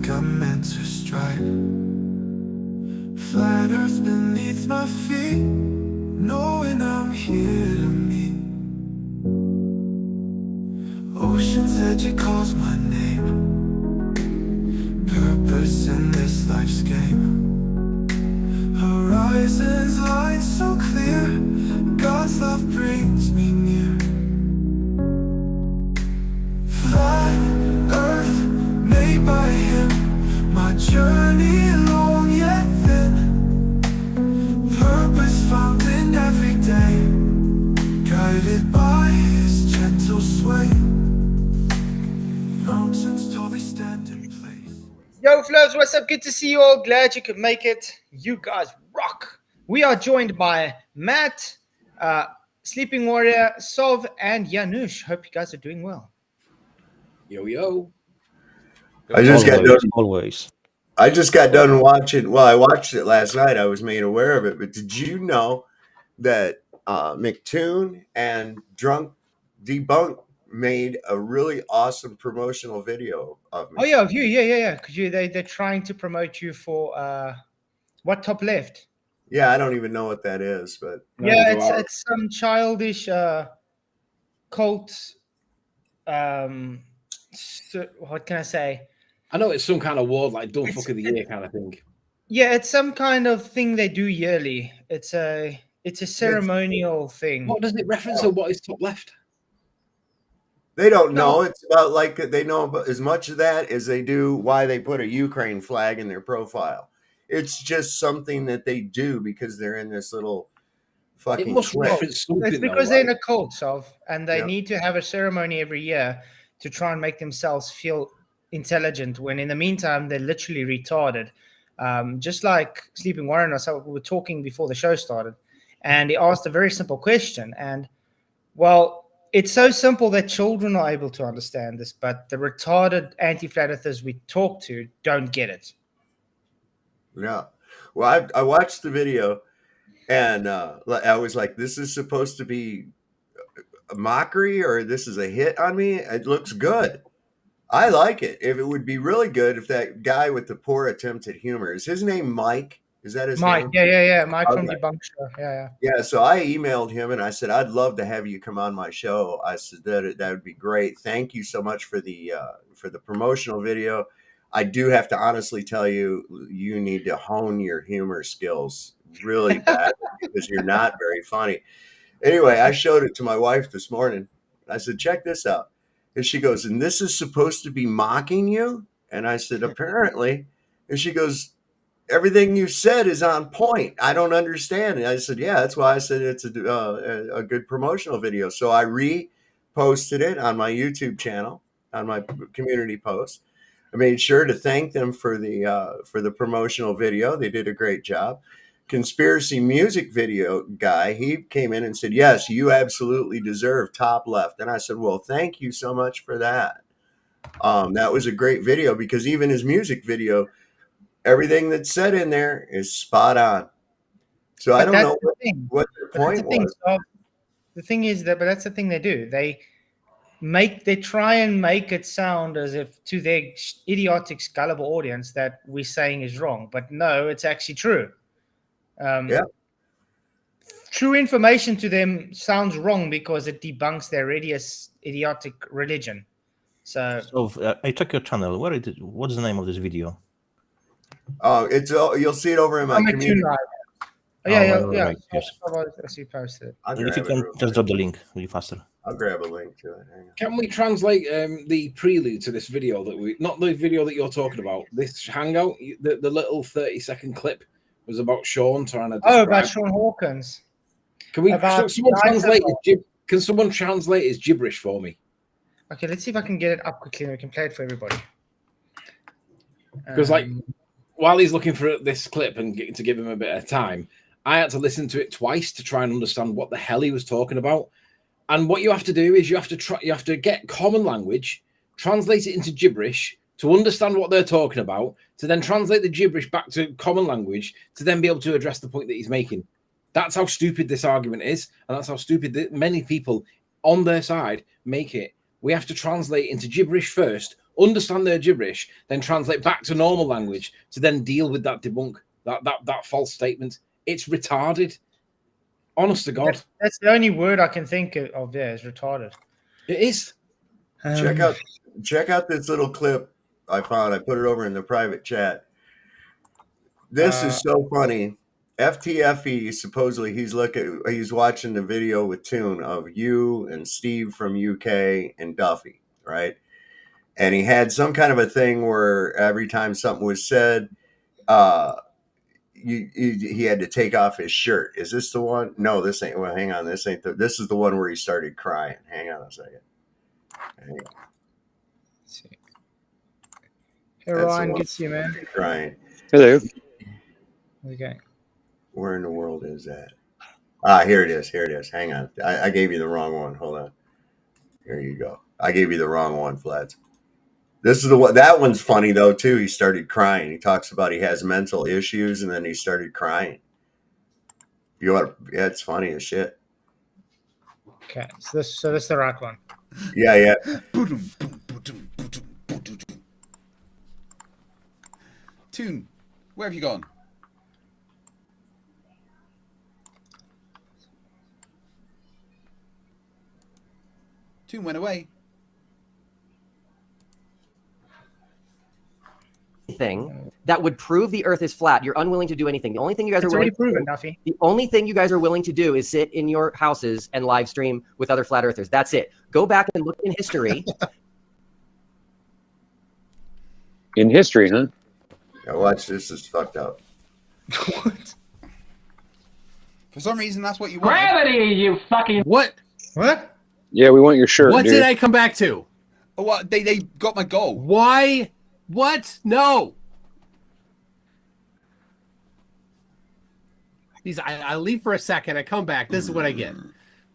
like I'm meant to strike. Flat earth beneath my feet, knowing I'm here to meet. Ocean's edge, it calls my name. Purpose in this life's game. Horizons line so clear, God's love brings me near. Flat earth made by him, my journey long yet thin. Purpose found in every day, guided by his gentle sway. Mountains tall, they stand in place. Yo, Flows, what's up? Good to see you all. Glad you could make it. You guys rock. We are joined by Matt, Sleeping Warrior, Sov, and Janusz. Hope you guys are doing well. Yo, yo. I just got done. Always. I just got done watching. Well, I watched it last night. I was made aware of it. But did you know that McToon and Drunk Debunk made a really awesome promotional video of me? Oh, yeah, of you. Yeah. Because they're trying to promote you for what, Top Left? Yeah, I don't even know what that is, but Yeah, it's some childish cult. So, what can I say? I know it's some kind of award, like Don't Fuck of the Year kind of thing. Yeah, it's some kind of thing they do yearly. It's a ceremonial thing. What does it reference or what is Top Left? they don't know. It's about like they know about as much of that as they do why they put a Ukraine flag in their profile. It's just something that they do because they're in this little fucking. It must clique. reference something. It's because though, they're right? in a cult, Sov, and they Yep. need to have a ceremony every year to try and make themselves feel intelligent, when in the meantime they're literally retarded. Just like Sleeping Warrior and myself, we were talking before the show started, and he asked a very simple question. And, well, it's so simple that children are able to understand this, but the retarded anti-flat earthers we talk to don't get it. Yeah. Well, I watched the video and I was like, this is supposed to be a mockery or this is a hit on me. It looks good. I like it. If it would be really good if that guy with the poor attempt at humor, is his name Mike? Is that his Mike, name? yeah. Mike from Okay. Debunkers. Yeah. Yeah, so I emailed him and I said, I'd love to have you come on my show. I said that would be great. Thank you so much for the promotional video. I do have to honestly tell you, you need to hone your humor skills really bad because you're not very funny. Anyway, I showed it to my wife this morning. I said, check this out. And she goes, and this is supposed to be mocking you? And I said, apparently. And she goes, everything you said is on point. I don't understand. And I said, yeah, that's why I said it's a good promotional video. So I reposted it on my YouTube channel, on my community post. I made sure to thank them for the promotional video. They did a great job. Conspiracy music video guy, he came in and said, yes, you absolutely deserve Top Left. And I said, well, thank you so much for that. That was a great video because even his music video, everything that's said in there is spot on. So I don't know what their point was. The thing is that, but that's the thing they do. They try and make it sound as if to their idiotic, gullible audience that we're saying is wrong. But no, it's actually true. Yeah. True information to them sounds wrong because it debunks their idiotic religion. So I check your channel. What's the name of this video? You'll see it over in my community. Yeah. Right, yes. I see posted. And if you can just drop the link really faster. I'll grab a link to it. Hang on. Can we translate the prelude to this video not the video that you're talking about, this hangout, the little 30-second clip was about Sean trying to describe. About Sean Hawkins. Can someone translate his gibberish for me? Okay, let's see if I can get it up quickly and we can play it for everybody. Because while he's looking for this clip and to give him a bit of time, I had to listen to it twice to try and understand what the hell he was talking about. And what you have to do is you have to get common language, translate it into gibberish to understand what they're talking about, to then translate the gibberish back to common language, to then be able to address the point that he's making. That's how stupid this argument is, and that's how stupid many people on their side make it. We have to translate into gibberish first, understand their gibberish, then translate back to normal language to then deal with that that false statement. It's retarded. Honest to God. That's the only word I can think of there is retarded. It is. Check out this little clip I found. I put it over in the private chat. This is so funny. FTFE, supposedly he's watching the video with Toon of you and Steve from UK and Duffy, right? And he had some kind of a thing where every time something was said, he had to take off his shirt. Is this the one? No, this ain't. Well, hang on. This ain't. This is the one where he started crying. Hang on a second. Hang on. Let's see. Hey, Ryan, good to see you, man. Crying. Hello. Okay. Where in the world is that? Ah, here it is. Here it is. Hang on. I gave you the wrong one. Hold on. Here you go. I gave you the wrong one, Flats. This is the one. That one's funny though too. He started crying. He talks about he has mental issues, and then he started crying. You want? Yeah, it's funny as shit. Okay, so this is the right one. Yeah. Toon, where have you gone? Toon went away. Thing that would prove the Earth is flat. You're unwilling to do anything. The only thing you guys It's are already willing proven, Duffy. The only thing you guys are willing to do is sit in your houses and live stream with other flat earthers. That's it. Go back and look in history. In history, huh? Yeah, watch this. This is fucked up. What? For some reason, that's what you want. Gravity, you fucking... What? What? Yeah, we want your shirt. What dude. did I come back to? Oh, what? They got my goal. Why? What? No. I leave for a second. I come back. This is what I get.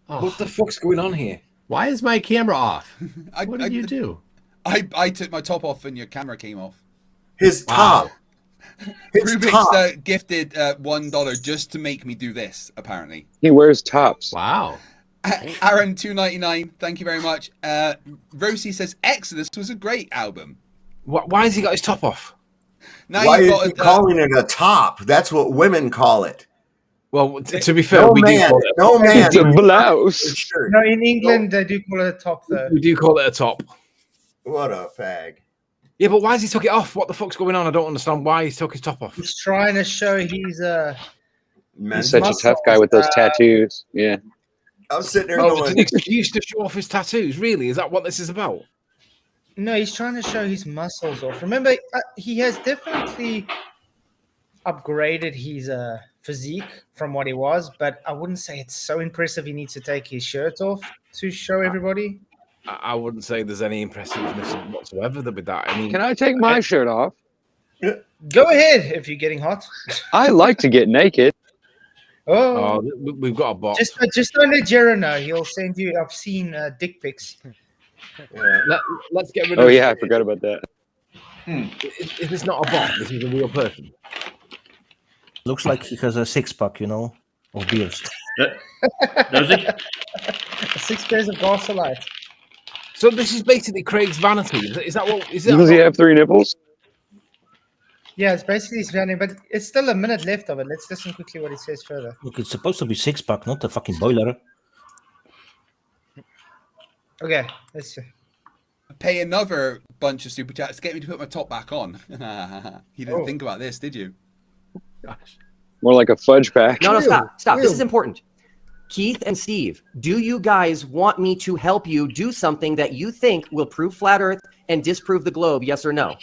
Oh, What the fuck's going on here? why is my camera off? What did I- you do? I took my top off and your camera came off. His top. His Rubik's top. gifted $1 just to make me do this, apparently. He wears tops. Wow. Aaron, $2.99, thank you very much. Rosie says, Exodus was a great album. Why has he got his top off? Now Why you've is got he calling it a top? That's what women call it. Well, to be fair, No we man. do call it. No man. It's a blouse. Shirt. No, in England they do call it a top though. We do call it a top. What a fag. Yeah, but why has he took it off? What the fuck's going on? I don't understand why he's took his top off. He's trying to show he's He's Men. such a tough guy with those tattoos. Yeah. I'm sitting there Oh, it's an going, excuse to show off his tattoos. Really? Is that what this is about? No, he's trying to show his muscles off. Remember, he has definitely upgraded his physique from what he was, but I wouldn't say it's so impressive he needs to take his shirt off to show everybody. I wouldn't say there's any impressiveness whatsoever with that. I mean, Can I take my shirt off? Go ahead if you're getting hot. I like to get naked. Oh, we've got a box. just don't let Jared know. He'll send you obscene dick pics. Let's get rid of. Oh yeah, I forgot about that. Is this not a bot? This is a real person. Looks like he has a six-pack, of beers. Does it? 6 pairs of gasolite. So this is basically Craig's vanity. Is that what? Is that Does he what- have 3 nipples? Yeah, it's basically his running, but it's still a minute left of it. Let's listen quickly what he says further. Look, it's supposed to be six-pack, not a fucking boiler. Okay, let's see. Pay another bunch of super chats to get me to put my top back on. You didn't Oh. think about this, did you? Gosh. More like a fudge pack. No, stop. This Ew. is important. Keith and Steve, do you guys want me to help you do something that you think will prove flat Earth and disprove the globe? Yes or no?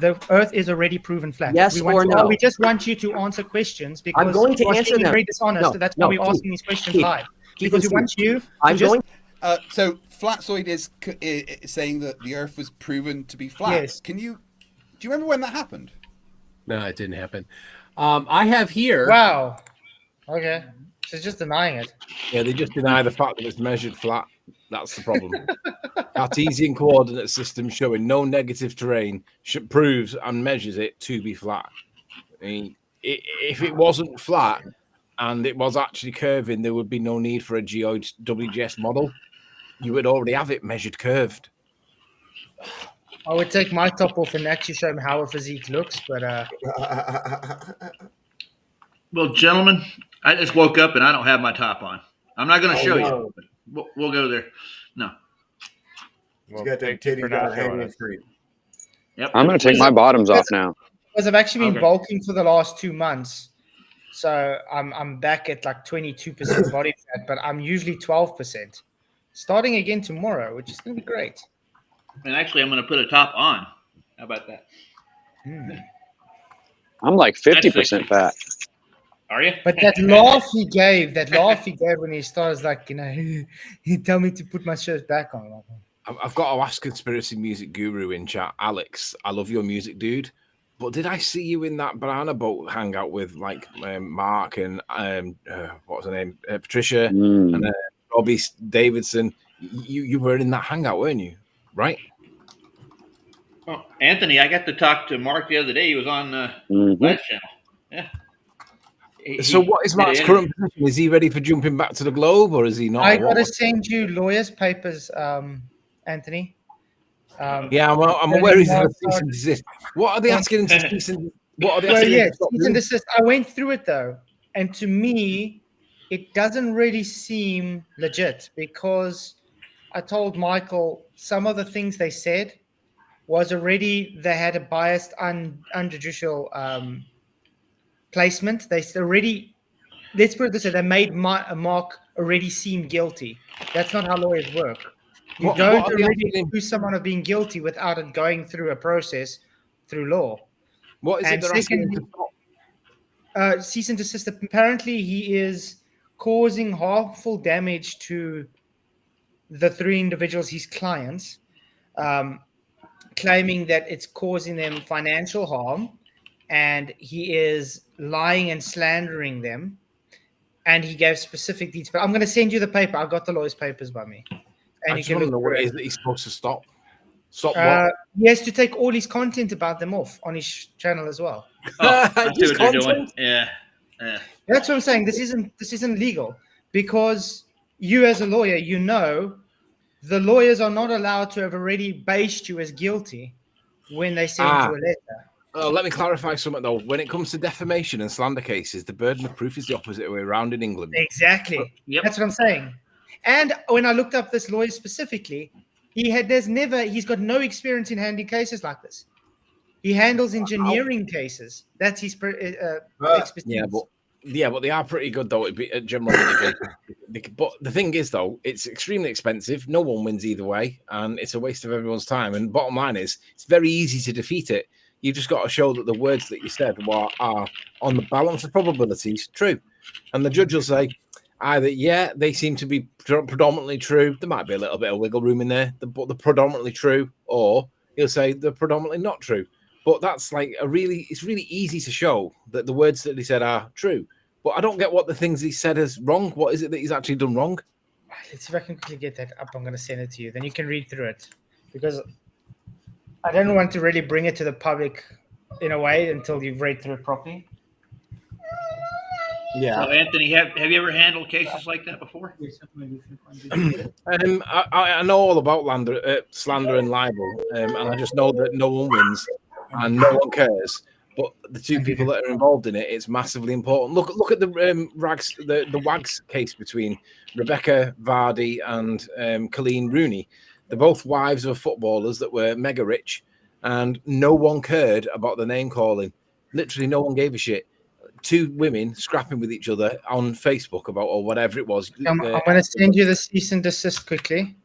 The Earth is already proven flat. Yes or no? We just want you to answer questions because I'm going to you are answer being them. very dishonest. No, So that's no, why we're Keith, asking these questions Keith, live. Keith Because we and want Steve, you to I'm just... going. So Flatzoid is saying that the Earth was proven to be flat. Yes. Do you remember when that happened? No, it didn't happen. I have here. Wow. Okay. She's just denying it. Yeah, they just deny the fact that it's measured flat. That's the problem. Cartesian coordinate system showing no negative terrain proves and measures it to be flat. I mean, if it wasn't flat and it was actually curving, there would be no need for a geoid WGS model. You would already have it measured curved. I would take my top off and actually show him how a physique looks, but Well, gentlemen, I just woke up and I don't have my top on. I'm not going to show no. you. But we'll go there. No. He's got them titties out hanging free. Yep. I'm going to take my bottoms off now. because I've actually been Okay. bulking for the last 2 months. So I'm back at like 22% body fat, but I'm usually 12%. Starting again tomorrow, which is going to be great. And actually, I'm going to put a top on. How about that? I'm like That's 50% sexy. fat. Are you? But that laugh he gave when he starts like, he told me to put my shirt back on. I've got to ask Conspiracy Music Guru in chat, Alex, I love your music, dude. But did I see you in that banana boat hangout with like Mark and what was her name, Patricia and Robbie Davidson? You were in that hangout, weren't you? Right? Oh, Anthony, I got to talk to Mark the other day. He was on last channel. Yeah. So what is Mark's current position? Is he ready for jumping back to the globe, or is he not? I got to send you lawyer's papers, Anthony. Yeah, I'm aware he's a cease and desist. What are they asking him to cease and what are they Well, asking him yeah, to stop cease doing? and desist. I went through it though, and to me, it doesn't really seem legit because I told Michael some of the things they said was already they had a biased, unjudicial placement. They already, let's put it this way, they made Mark already seem guilty. That's not how lawyers work. You What don't are they already asking him? accuse someone of being guilty without it going through a process through law. What is it And they're asking him to secondly, stop? cease and desist. Apparently, he is causing harmful damage to the 3 individuals, his clients, claiming that it's causing them financial harm, and he is lying and slandering them. And he gave specific details. But I'm going to send you the paper. I've got the lawyer's papers by me. I And you just can want to know look what through it it. is that he's supposed to stop. Stop what? He has to take all his content about them off on his channel as well. Oh, I see Just what they're doing. content? Yeah. Yeah. That's what I'm saying. This isn't legal because you, as a lawyer, the lawyers are not allowed to have already based you as guilty when they send you a letter. Let me clarify something though. When it comes to defamation and slander cases, the burden of proof is the opposite way around in England. Exactly. Yep. That's what I'm saying. And when I looked up this lawyer specifically, he's got no experience in handling cases like this. He handles engineering cases. That's his expertise. Yeah, but they are pretty good though at general litigation. But the thing is though, it's extremely expensive. No one wins either way, and it's a waste of everyone's time. And bottom line is, it's very easy to defeat it. You've just got to show that the words that you said are on the balance of probabilities true, and the judge will say either they seem to be predominantly true. There might be a little bit of wiggle room in there, but they're predominantly true, or he'll say they're predominantly not true. But that's like it's really easy to show that the words that he said are true. But I don't get what the things he said is wrong. What is it that he's actually done wrong? Let's see if I can quickly get that up. I'm going to send it to you. Then you can read through it because I don't want to really bring it to the public in a way until you've read through it properly. Yeah. So, Anthony, have you ever handled cases like that before? I know all about slander and libel, and I just know that no one wins and no one cares. But the 2 people that are involved in it, it's massively important. Look at the the Wags case between Rebecca Vardy and Colleen Rooney. They're both wives of footballers that were mega rich, and no one cared about the name calling. Literally, no one gave a shit. 2 women scrapping with each other on Facebook about or whatever it was. I'm going to send you the cease and desist quickly.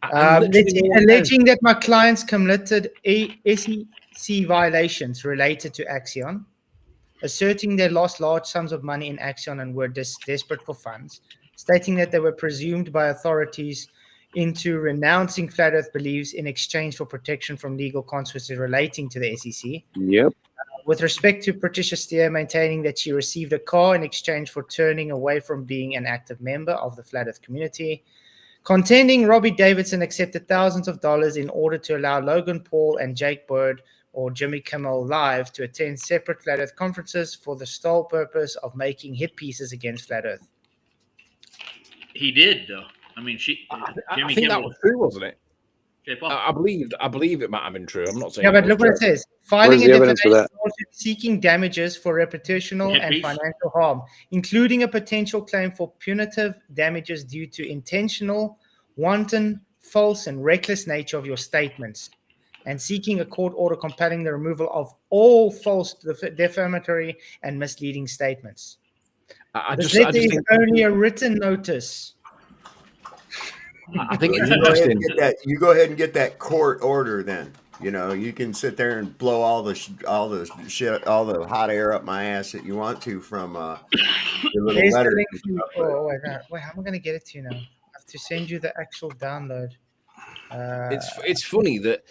And literally no one Alleging that my clients committed SEC violations related to Axion, asserting they lost large sums of money in Axion and were desperate for funds, stating that they were presumed by authorities into renouncing Flat Earth beliefs in exchange for protection from legal consequences relating to the SEC. Yep. With respect to Patricia Steer maintaining that she received a car in exchange for turning away from being an active member of the Flat Earth community. Contending Robbie Davidson accepted thousands of dollars in order to allow Logan Paul and Jake Bird or Jimmy Kimmel Live to attend separate Flat Earth conferences for the sole purpose of making hit pieces against Flat Earth. He did, though. I mean, I think that was true, wasn't it? Okay, Paul. I believe it might have been true. I'm not saying. Yeah, but it look was what it true. says. Filing the a evidence for defamation that? lawsuit seeking damages for reputational and Hippies. financial harm, including a potential claim for punitive damages due to intentional, wanton, false, and reckless nature of your statements, and seeking a court order compelling the removal of all false, defamatory, and misleading statements. I This just letter is think only a written notice. I think it's You go ahead interesting. and get that. You go ahead and get that court order. Then you know you can sit there and blow all the shit, all the hot air up my ass that you want to from your little There's the letter. link for you. Oh, wait, how am I going to get it to you now? I have to send you the actual download. It's funny that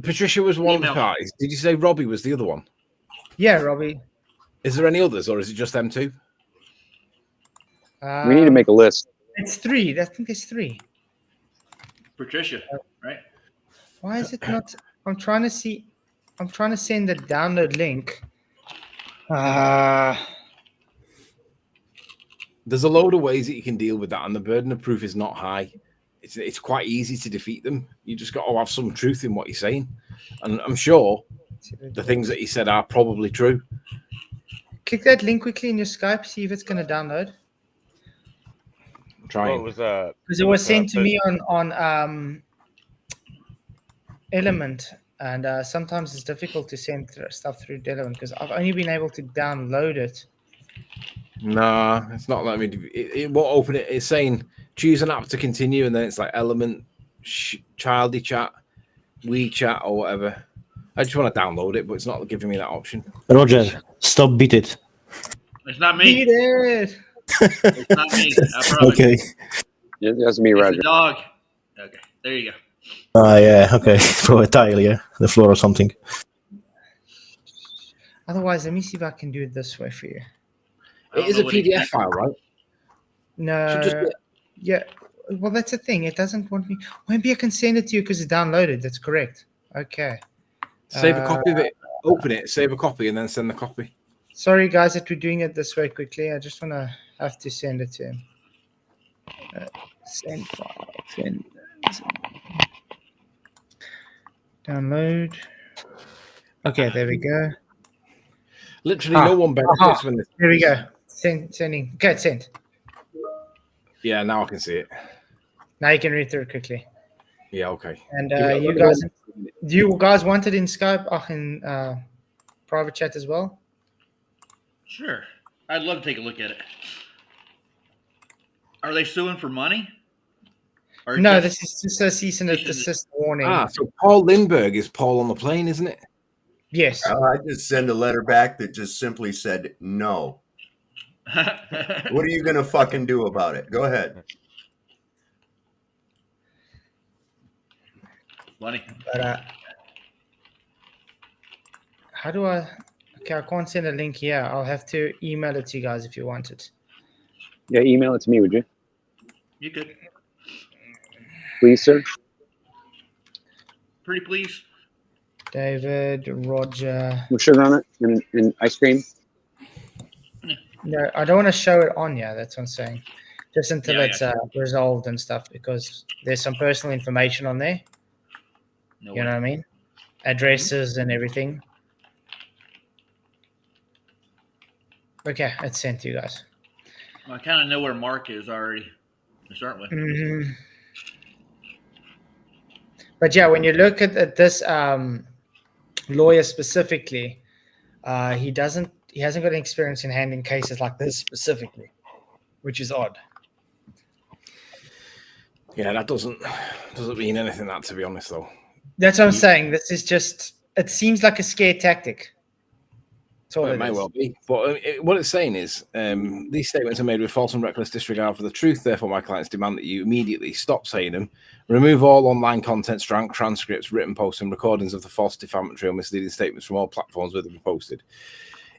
Patricia was one of the Email. parties. Did you say Robbie was the other one? Yeah, Robbie. Is there any others, or is it just them two? We need to make a list. It's 3. I think it's 3. Patricia, right? Why is it not? I'm trying to see. I'm trying to send the download link. There's a load of ways that you can deal with that, and the burden of proof is not high. It's quite easy to defeat them. You just got to have some truth in what you're saying, and I'm sure the things that he said are probably true. Click that link quickly in your Skype. See if it's going to download. Trying. What was Because it was sent to me on Element, and sometimes it's difficult to send stuff through Element because I've only been able to download it. Nah, it's not letting me. It won't open it. It's saying choose an app to continue, and then it's like Element, Childy Chat, WeChat, or whatever. I just want to download it, but it's not giving me that option. Roger, stop beat it. It's not me. Beat it. It's not me. I promise. Okay. It has to be It's Roger. the dog. Okay, there you go. Yeah, okay. Throw a tile, yeah. The floor or something. Otherwise, let me see if I can do it this way for you. It is a PDF file, right? No. Should just be- Yeah. Well, that's the thing. It doesn't want me. Maybe I can send it to you because it's downloaded. That's correct. Okay. Save a copy of it. Open it. Save a copy, and then send the copy. Sorry, guys, that we're doing it this way quickly. I just want to have to send it to him. Send file. Send. Download. Okay, there we go. Literally, no one benefits when this. There we go. Sending. Okay, it's sent. Yeah, now I can see it. Now you can read through it quickly. Yeah, okay. And do you guys want it in Skype or in private chat as well? Sure. I'd love to take a look at it. Are they suing for money? Or No, just- this is just a cease and desist warning. So Paul Lindbergh is Paul on the plane, isn't it? Yes. I just send a letter back that just simply said no. What are you gonna fucking do about it? Go ahead. Money. But how do I? Okay, I can't send a link here. I'll have to email it to you guys if you want it. Yeah, email it to me, would you? You could. Please, sir. Pretty please. David, Roger. With sugar on it and ice cream. No, I don't want to show it on here. That's what I'm saying. Just until Yeah, it's resolved and stuff, because there's some personal information on there. No You know way. what I mean? Addresses and everything. Okay, it's sent to you guys. Well, I kind of know where Mark is already to start with. Mm-hmm. But yeah, when you look at this lawyer specifically, he hasn't got any experience in handling cases like this specifically, which is odd. Yeah, that doesn't mean anything. That, to be honest, though. That's what I'm saying. This is just. It seems like a scare tactic. That's all Well, it it may is. well be. But what it's saying is these statements are made with false and reckless disregard for the truth. Therefore, my clients demand that you immediately stop saying them, remove all online content, transcripts, written posts, and recordings of the false, defamatory, or misleading statements from all platforms where they be posted.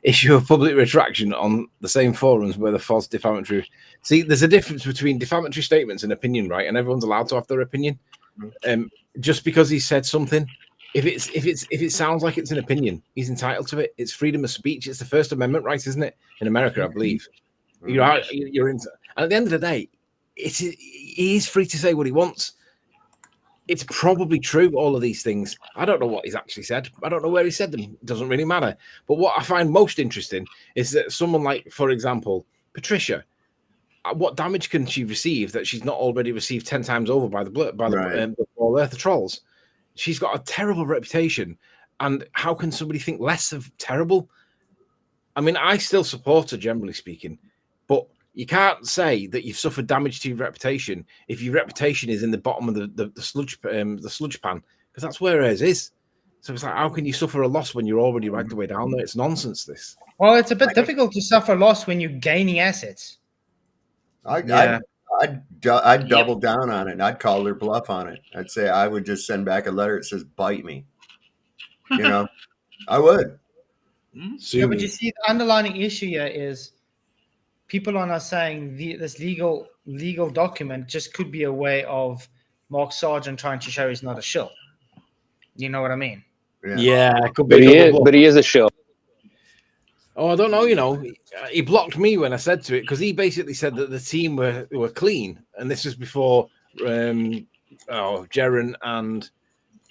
Issue a public retraction on the same forums where the false, defamatory. See, there's a difference between defamatory statements and opinion, right? And everyone's allowed to have their opinion. Just because he said something. If it sounds like it's an opinion, he's entitled to it. It's freedom of speech. It's the First Amendment right, isn't it? In America, I believe. You're in. And at the end of the day, he is free to say what he wants. it's probably true, all of these things. I don't know what he's actually said. I don't know where he said them. It doesn't really matter. But what I find most interesting is that someone like, for example, Patricia, what damage can she receive that she's not already received 10 times over by the Ball Earth trolls? She's got a terrible reputation. And how can somebody think less of terrible? I mean, I still support her, generally speaking, but you can't say that you've suffered damage to your reputation if your reputation is in the bottom of the sludge pan, because that's where hers is. So it's like, how can you suffer a loss when you're already right the way down there? It's nonsense, this. Well, it's a bit difficult to suffer loss when you're gaining assets. I'd double down on it. And I'd call her bluff on it. I'd say I would just send back a letter that says "bite me." You know, I would. Yeah, but you see, the underlying issue here is people are not saying this legal document just could be a way of Mark Sargent trying to show he's not a shill. You know what I mean? Yeah, it could be. But he is a shill. Oh, I don't know. You know, he blocked me when I said to it because he basically said that the team were clean, and this was before Jaren and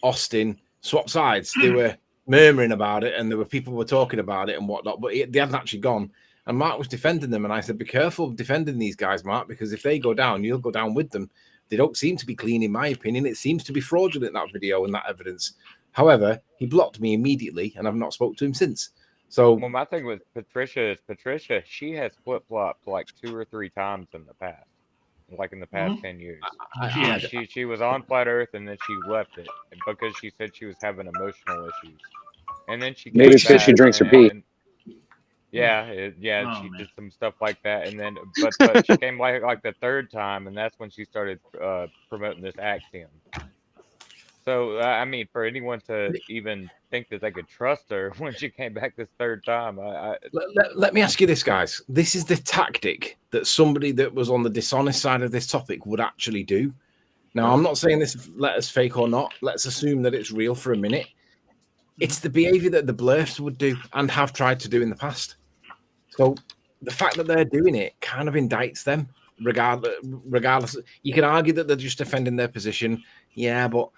Austin swapped sides. They were murmuring about it, and there were people were talking about it and whatnot, but they hadn't actually gone. And Mark was defending them, and I said, "Be careful defending these guys, Mark, because if they go down, you'll go down with them. They don't seem to be clean, in my opinion. It seems to be fraudulent, that video and that evidence." However, he blocked me immediately, and I've not spoke to him since. So, well, my thing with Patricia is she has flip flopped like 2 or 3 times in the past, like in the past 10 years. She was on Flat Earth, and then she left it because she said she was having emotional issues, and then she maybe it's because she drinks her pee. She did some stuff like that, and then but she came like the 3rd time, and that's when she started promoting this axiom. So I mean, for anyone to even think that they could trust her when she came back this 3rd time, let me ask you this, guys. This is the tactic that somebody that was on the dishonest side of this topic would actually do. Now, I'm not saying this letter's fake or not. Let's assume that it's real for a minute. It's the behavior that the blurfs would do and have tried to do in the past. So the fact that they're doing it kind of indicts them, regardless. You can argue that they're just defending their position. Yeah, but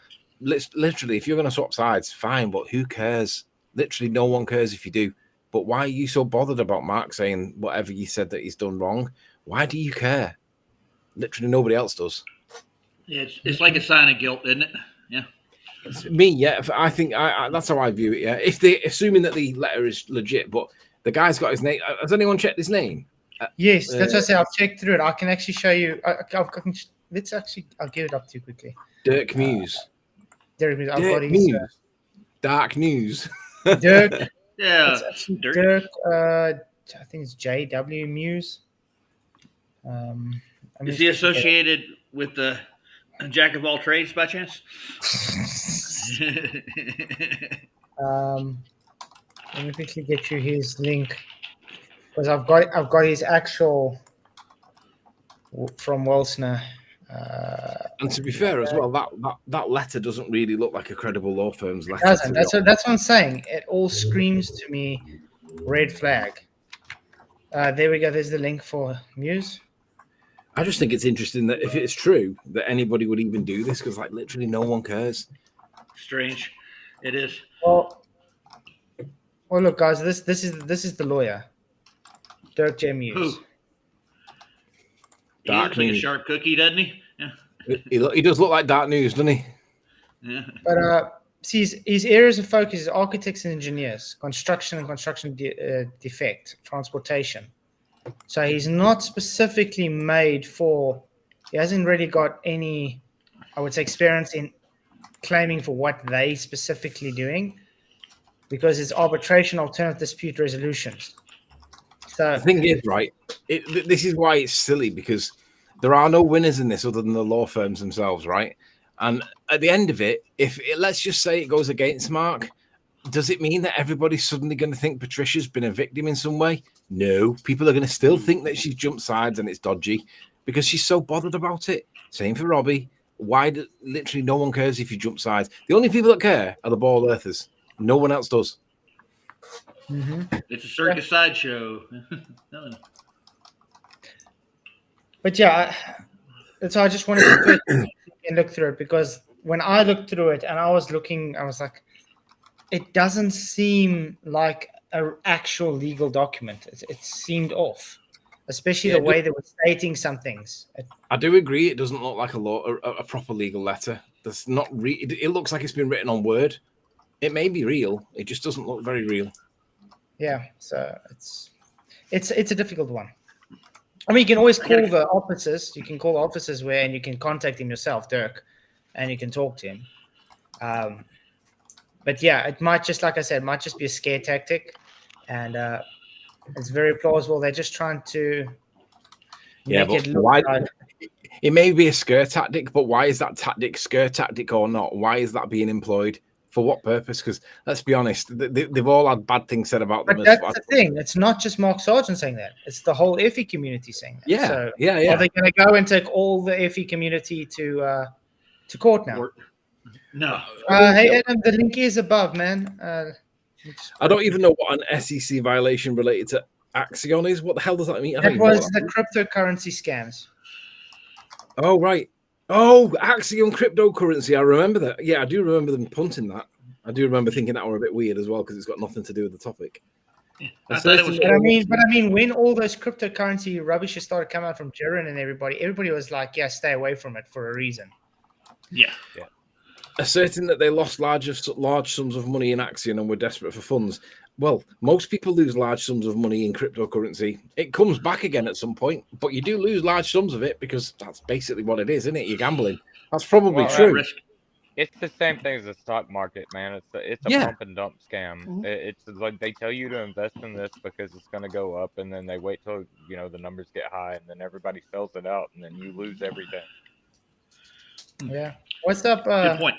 literally, if you're going to swap sides, fine, but who cares? Literally, no one cares if you do. But why are you so bothered about Mark saying whatever you said that he's done wrong? Why do you care? Literally, nobody else does. Yeah, it's like a sign of guilt, isn't it? Yeah. Me, yeah. I think that's how I view it. Yeah, if they assuming that the letter is legit, but the guy's got his name. Has anyone checked his name? Yes, that's what I say. I've checked through it. I can actually show you. I'll give it up to you quickly. Dirk Muse. Derek Muse. Dirk Muse. Dark News. Dirk. Yeah. Dirk. I think it's J.W. Muse. Is he associated with the Jack of all trades by chance? Let me quickly get you his link because I've got his actual from Welsner. And to be fair as well, that letter doesn't really look like a credible law firm's letter. Doesn't. That's what I'm saying. It all screams to me red flag. There we go. There's the link for Muse. I just think it's interesting that if it's true that anybody would even do this, because like literally no one cares. Strange, it is. Well, look, guys. This is the lawyer, Dirk J. Muse. Who? He looks like a sharp cookie, doesn't he? Yeah. He does look like Dark News, doesn't he? Yeah. But see, his areas of focus is architects and engineers, construction and construction defect, transportation. So he's not specifically made for. He hasn't really got any, I would say, experience in claiming for what they specifically doing, because it's arbitration, alternative dispute resolutions. So the thing is, right, this is why it's silly, because there are no winners in this other than the law firms themselves, right? And at the end of it, let's just say it goes against Mark, does it mean that everybody's suddenly going to think Patricia's been a victim in some way? No, people are going to still think that she's jumped sides and it's dodgy because she's so bothered about it. Same for Robbie. Literally no one cares if you jump sides. The only people that care are the ball earthers. No one else does. Mm-hmm. It's a circus sideshow. But yeah, that's why I just wanted to look through it, because when I looked through it and I was like, it doesn't seem like an actual legal document. It seemed off, especially the way they were stating some things. I do agree. It doesn't look like a proper legal letter. That's not it looks like it's been written on Word. It may be real. It just doesn't look very real. Yeah, so it's a difficult one. I mean, you can always call the officers. You can call the officers and you can contact him yourself, Dirk, and you can talk to him. But yeah, it might just, like I said, might just be a scare tactic, and it's very plausible. They're just trying to make it look like. It may be a scare tactic, but why is that tactic scare tactic or not? Why is that being employed? For what purpose? Because let's be honest, they've all had bad things said about them. But that's the thing. It's not just Mark Sargent saying that. It's the whole FE community saying that. Yeah, so yeah. Are they going to go and take all the FE community to court now? No. Hey, Adam, the link is above, man. I don't even know what an SEC violation related to Axion is. What the hell does that mean? That was the cryptocurrency scams. Oh, right. Oh, Axion cryptocurrency. I remember that. Yeah, I do remember them punting that. I do remember thinking that were a bit weird as well because it's got nothing to do with the topic. Yeah, But I mean, when all those cryptocurrency rubbish started coming out from Jiren and everybody was like, yeah, stay away from it for a reason. Yeah. Asserting that they lost large sums of money in Axion and were desperate for funds. Well, most people lose large sums of money in cryptocurrency. It comes back again at some point, but you do lose large sums of it because that's basically what it is, isn't it? You're gambling. That's probably true. It's the same thing as the stock market, man. It's a pump and dump scam. Mm-hmm. It's like they tell you to invest in this because it's going to go up, and then they wait till the numbers get high, and then everybody sells it out, and then you lose everything. Yeah. What's up? Good point.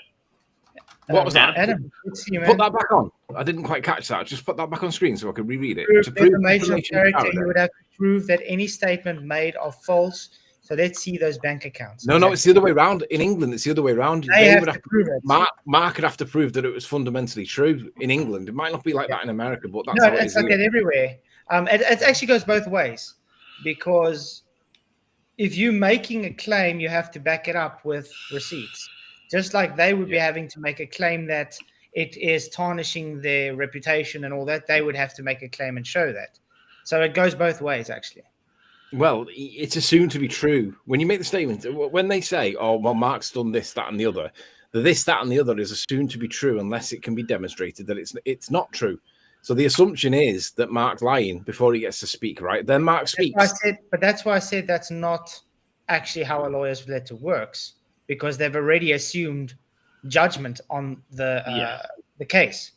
What was that? Adam, good to see you, man. Put that back on. I didn't quite catch that. Just put that back on screen so I could reread it. To prove defamation of character, you would have to prove that any statement made are false. So let's see those bank accounts. No, it's the other way around. In England, it's the other way around. They have to prove it. Mark would have to prove that it was fundamentally true in England. It might not be like that in America, but that's no, how it it's is, like that everywhere. It actually goes both ways, because if you're making a claim, you have to back it up with receipts. Just like they would be having to make a claim that it is tarnishing their reputation and all that, they would have to make a claim and show that. So it goes both ways, actually. Well, it's assumed to be true. When you make the statement, when they say, oh, well, Mark's done this, that, and the other, the this, that, and the other is assumed to be true unless it can be demonstrated that it's not true. So the assumption is that Mark's lying before he gets to speak, right? Then Mark speaks. That's why I said that's not actually how a lawyer's letter works, because they've already assumed judgment on the case.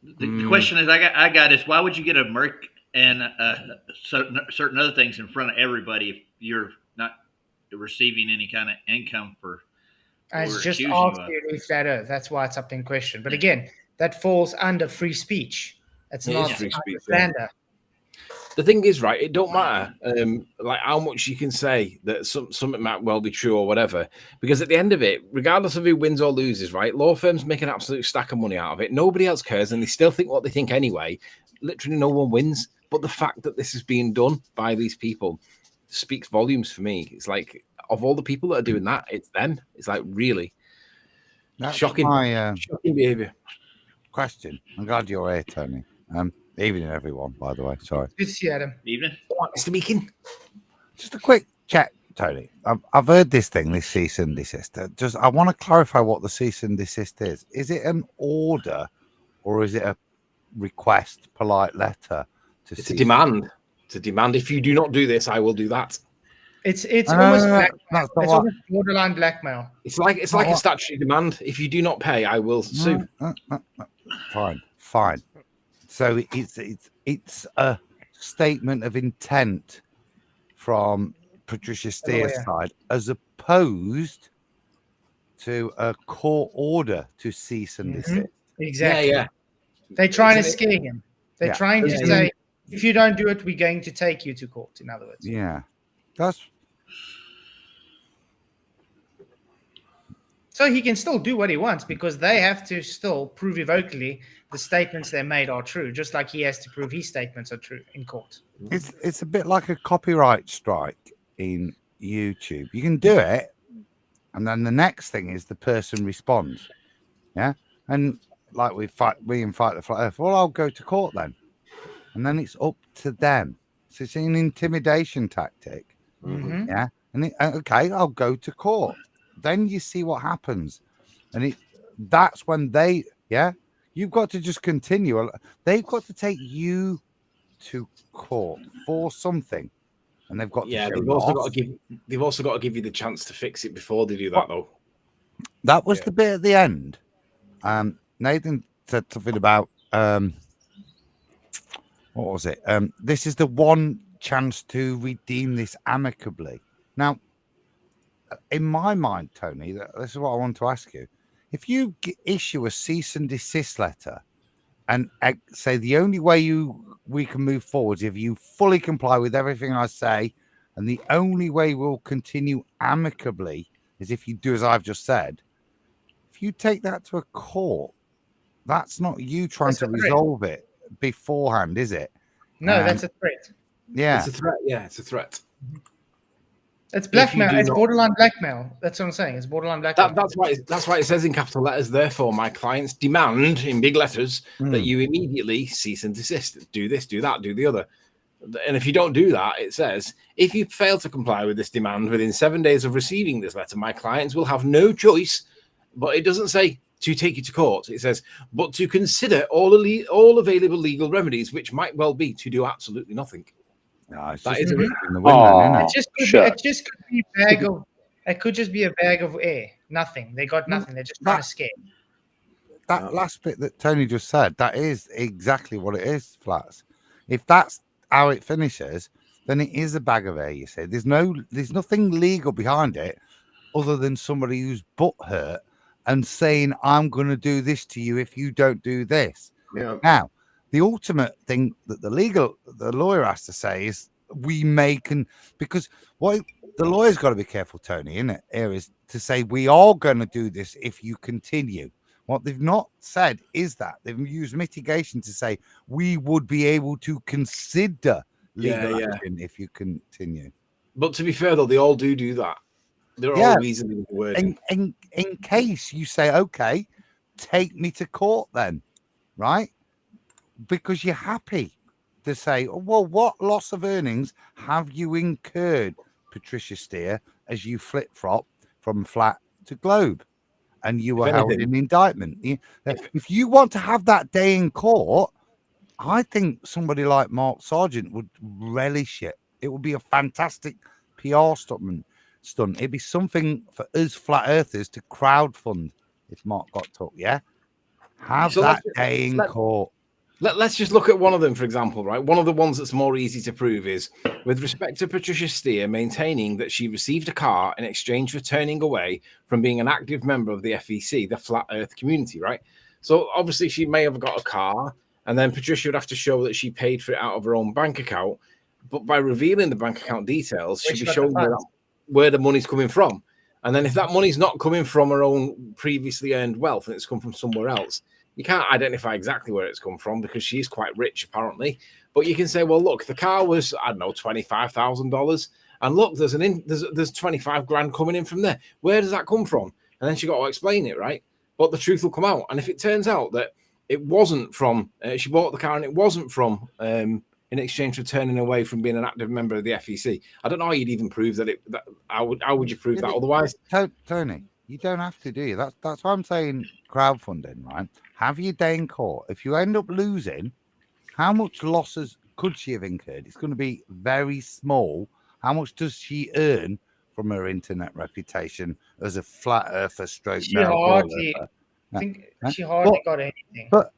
The question is, I got is, why would you get a Merc and certain other things in front of everybody if you're not receiving any kind of income for? It's just after you leave Flat Earth. That's why it's up in question. But again, that falls under free speech. It's not free speech. Slander. The thing is, right, it don't matter like how much you can say that something might well be true or whatever, because at the end of it, regardless of who wins or loses, right, law firms make an absolute stack of money out of it. Nobody else cares, and they still think what they think anyway. Literally no one wins. But the fact that this is being done by these people speaks volumes for me. It's like, of all the people that are doing that, it's them. It's like, really shocking behavior. Question. I'm glad you're here, Tony. Evening, everyone, by the way. Sorry. Good to see you, Adam. Evening. Mr. Meakin. Just a quick check, Tony. I've heard this cease and desist. I want to clarify what the cease and desist is. Is it an order or is it a request, polite letter? It's a demand. It's a demand. If you do not do this, I will do that. It's almost blackmail. It's almost borderline blackmail. It's like a statutory demand. If you do not pay, I will sue. Fine. So it's a statement of intent from Patricia Steer's side, as opposed to a court order to cease and desist. Exactly. Yeah. They're trying to scare him. They're trying to say, if you don't do it, we're going to take you to court, in other words. Yeah. That's... So he can still do what he wants, because they have to still prove irrevocably the statements they made are true, just like he has to prove his statements are true in court. It's a bit like a copyright strike in YouTube. You can do it, And then the next thing is the person responds. Yeah. And like we in Fight the Flat Earth, well, I'll go to court then. And then it's up to them. So it's an intimidation tactic. Mhm. Yeah. And okay, I'll go to court. Then you see what happens. And that's when you've got to just continue. They've got to take you to court for something. And they've got to show they've also got to give you the chance to fix it before they do that, though. That was the bit at the end. Nathan said something about what was it? This is the one chance to redeem this amicably. Now, in my mind, Tony, this is what I want to ask you. If you issue a cease and desist letter and say the only way we can move forward is if you fully comply with everything I say, and the only way we'll continue amicably is if you do as I've just said, if you take that to a court, that's not you trying to resolve it beforehand, is it? No, that's a threat. Yeah. It's a threat. Yeah, it's a threat. It's blackmail. It's borderline blackmail. That's what I'm saying. It's borderline blackmail. That's why it says in capital letters, therefore, my clients demand, in big letters, that you immediately cease and desist. Do this, do that, do the other. And if you don't do that, it says, if you fail to comply with this demand within 7 days of receiving this letter, my clients will have no choice. But it doesn't say to take you to court. It says, but to consider all available legal remedies, which might well be to do absolutely nothing. No, it's that just is in the window, It just could be a bag of. It could just be a bag of air. Nothing. They got nothing. They're just trying to scare. That last bit that Tony just said, that is exactly what it is, Flats. If that's how it finishes, then it is a bag of air. You say there's nothing legal behind it, other than somebody who's butthurt and saying, "I'm going to do this to you if you don't do this." Yeah. Now, the ultimate thing that the lawyer has to say is because what the lawyer's got to be careful, Tony, isn't it? Here is to say we are going to do this if you continue. What they've not said is that they've used mitigation to say we would be able to consider legal action if you continue. But to be fair, though, they all do that. They're all reasonably worded. In case you say, okay, take me to court then, right? Because you're happy to say, well, what loss of earnings have you incurred, Patricia Steer, as you flip-flop from flat to globe? And you were held in indictment. If you want to have that day in court, I think somebody like Mark Sargent would relish it. It would be a fantastic PR stunt. It'd be something for us flat earthers to crowdfund if Mark got took, Have that day in court. Let's just look at one of them, for example, right? One of the ones that's more easy to prove is with respect to Patricia Steer maintaining that she received a car in exchange for turning away from being an active member of the FEC, the Flat Earth community, right? So obviously she may have got a car, and then Patricia would have to show that she paid for it out of her own bank account. But by revealing the bank account details, she'd be showing where the money's coming from. And then if that money's not coming from her own previously earned wealth and it's come from somewhere else, you can't identify exactly where it's come from because she's quite rich, apparently. But you can say, well, look, the car was, I don't know, $25,000. And look, there's 25 grand coming in from there. Where does that come from? And then she got to explain it, right? But the truth will come out. And if it turns out that it wasn't from, she bought the car and it wasn't from, in exchange for turning away from being an active member of the FEC, I don't know how you'd even prove that how would you prove that otherwise? Tony, you don't have to, do you? That's why I'm saying crowdfunding, right? Have your day in court. If you end up losing, how much losses could she have incurred? It's going to be very small. How much does she earn from her internet reputation as a flat earther stroke? She hardly got anything. But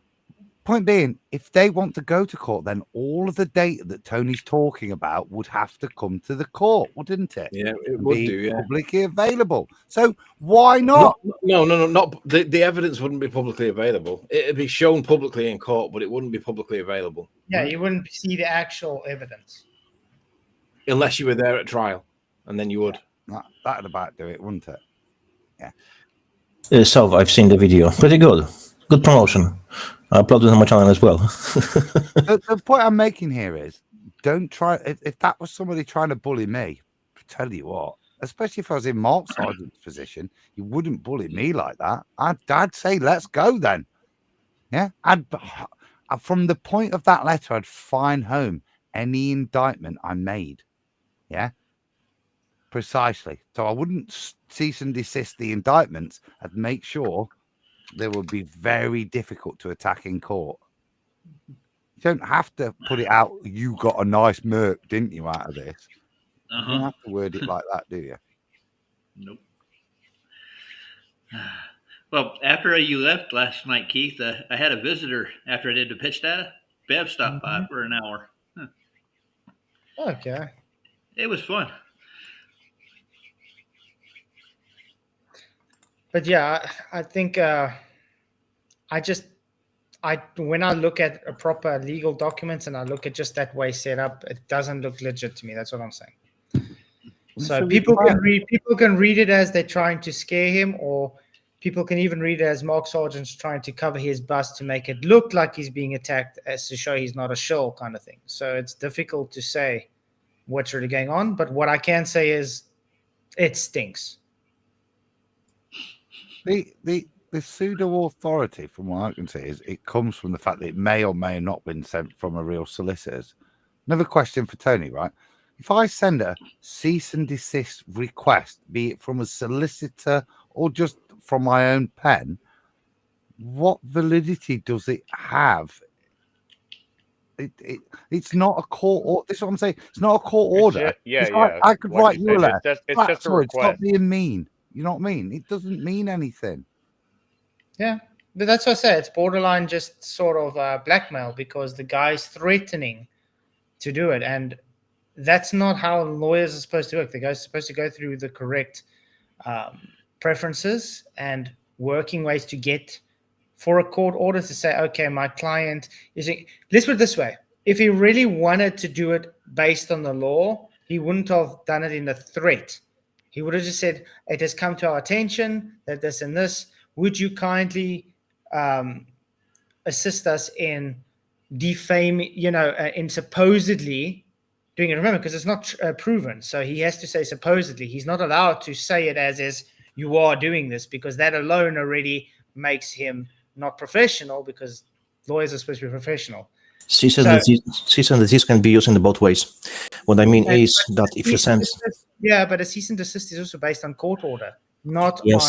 point being, if they want to go to court, then all of the data that Tony's talking about would have to come to the court, wouldn't it? Yeah, it would be publicly available. So why not? No, not the evidence wouldn't be publicly available. It'd be shown publicly in court, but it wouldn't be publicly available. Yeah, you wouldn't see the actual evidence unless you were there at trial, and then you would. That'd about do it, wouldn't it? Yeah. So I've seen the video. Pretty good. Good promotion. I uploaded it on my channel as well. The point I'm making here is, don't try. If that was somebody trying to bully me, I tell you what, especially if I was in Mark Sargent's position, you wouldn't bully me like that. I'd say, let's go then. Yeah, from the point of that letter, I'd fine home any indictment I made. Yeah, precisely. So I wouldn't cease and desist the indictments. I'd make sure they would be very difficult to attack in court. You don't have to put it out. You got a nice merc, didn't you, out of this? You don't have to word it like that, do you? Nope. Well, after you left last night, Keith, I had a visitor after I did the pitch data. Bev stopped by for an hour. Huh. Okay. It was fun. But yeah, I think when I look at a proper legal documents and I look at just that way set up, it doesn't look legit to me. That's what I'm saying. So people can read it as they're trying to scare him, or people can even read it as Mark Sargent's trying to cover his bust to make it look like he's being attacked, as to show he's not a shill kind of thing. So it's difficult to say what's really going on. But what I can say is it stinks. The pseudo authority, from what I can see, is it comes from the fact that it may or may not have been sent from a real solicitor's. Another question for Tony, right? If I send a cease and desist request, be it from a solicitor or just from my own pen, what validity does it have? It's not a court order. This is what I'm saying. It's not a court order. I could write you a letter. It's just a request. Stop being mean. You know what I mean? It doesn't mean anything. Yeah, but that's what I say. It's borderline just sort of blackmail, because the guy's threatening to do it. And that's not how lawyers are supposed to work. The guy's supposed to go through the correct preferences and working ways to get for a court order to say, okay, my client is... Let's put it this way. If he really wanted to do it based on the law, he wouldn't have done it in a threat. He would have just said, it has come to our attention that this and this. Would you kindly assist us in defaming, in supposedly doing it? Remember, because it's not proven. So he has to say supposedly. He's not allowed to say it as is, you are doing this, because that alone already makes him not professional, because lawyers are supposed to be professional. Cease and desist can be used in both ways. What I mean is that if you send... Yeah, but a cease and desist is also based on court order, not on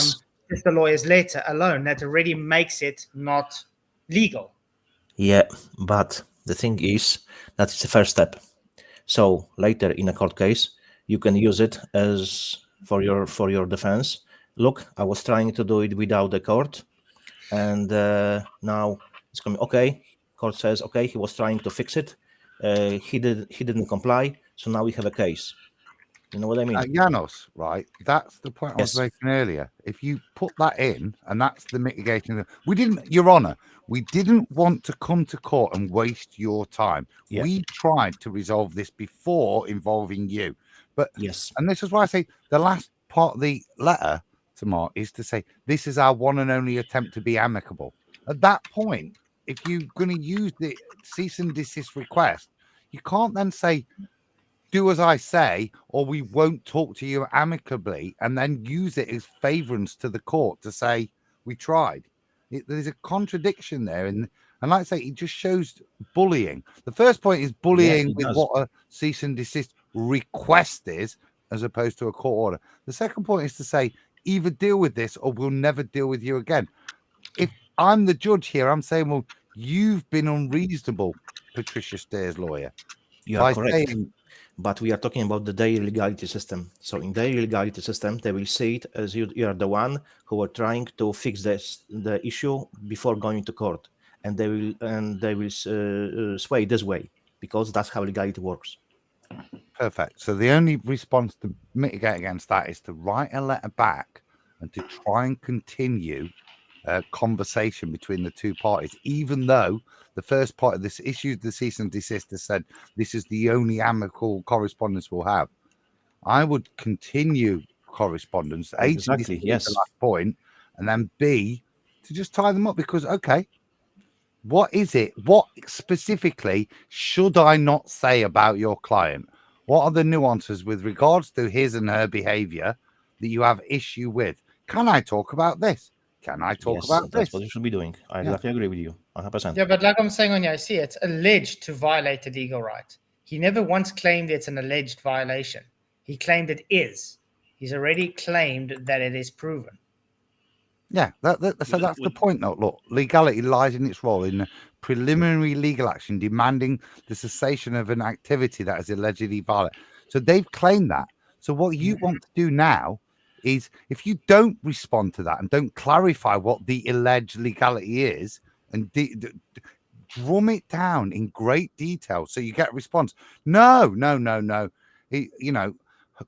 just the lawyer's letter alone. That already makes it not legal. Yeah, but the thing is that it's the first step. So later in a court case, you can use it as for your defense. Look, I was trying to do it without the court, and now it's coming. Okay, court says okay, he was trying to fix it. He didn't comply, so now we have a case. You know what I mean? Janos, right? That's the point I was making earlier. If you put that in, and that's the mitigation. We didn't, Your Honor, we didn't want to come to court and waste your time. Yeah. We tried to resolve this before involving you. But and this is why I say the last part of the letter to Mark is to say this is our one and only attempt to be amicable. At that point, if you're going to use the cease and desist request, you can't then say, do as I say, or we won't talk to you amicably, and then use it as favorance to the court to say we tried. There's a contradiction there, and like I say, it just shows bullying. The first point is bullying with what a cease and desist request is, as opposed to a court order. The second point is to say either deal with this or we'll never deal with you again. If I'm the judge here, I'm saying, well, you've been unreasonable, Patricia Steer's lawyer. You are correct. But we are talking about the daily legality system. So in daily legality system, they will see it as you are the one who are trying to fix the issue before going to court, and they will sway this way, because that's how legality works. Perfect. So the only response to mitigate against that is to write a letter back and to try and continue a conversation between the two parties, even though the first part of this issue, the cease and desist, has said this is the only amicable correspondence we'll have. I would continue correspondence, A, exactly, to the last point, and then B, to just tie them up, because, okay, what is it? What specifically should I not say about your client? What are the nuances with regards to his and her behavior that you have issue with? Can I talk about this? Can I talk about that's this? what you should be doing. I exactly agree with you, 100%. Yeah, but like I'm saying on your IC, it's alleged to violate a legal right. He never once claimed it's an alleged violation. He claimed it is. He's already claimed that it is proven. Yeah, so that's the point, though. Look, legality lies in its role in the preliminary legal action demanding the cessation of an activity that is allegedly violent. So they've claimed that. So what you want to do now is, if you don't respond to that and don't clarify what the alleged legality is and drum it down in great detail so you get a response. No.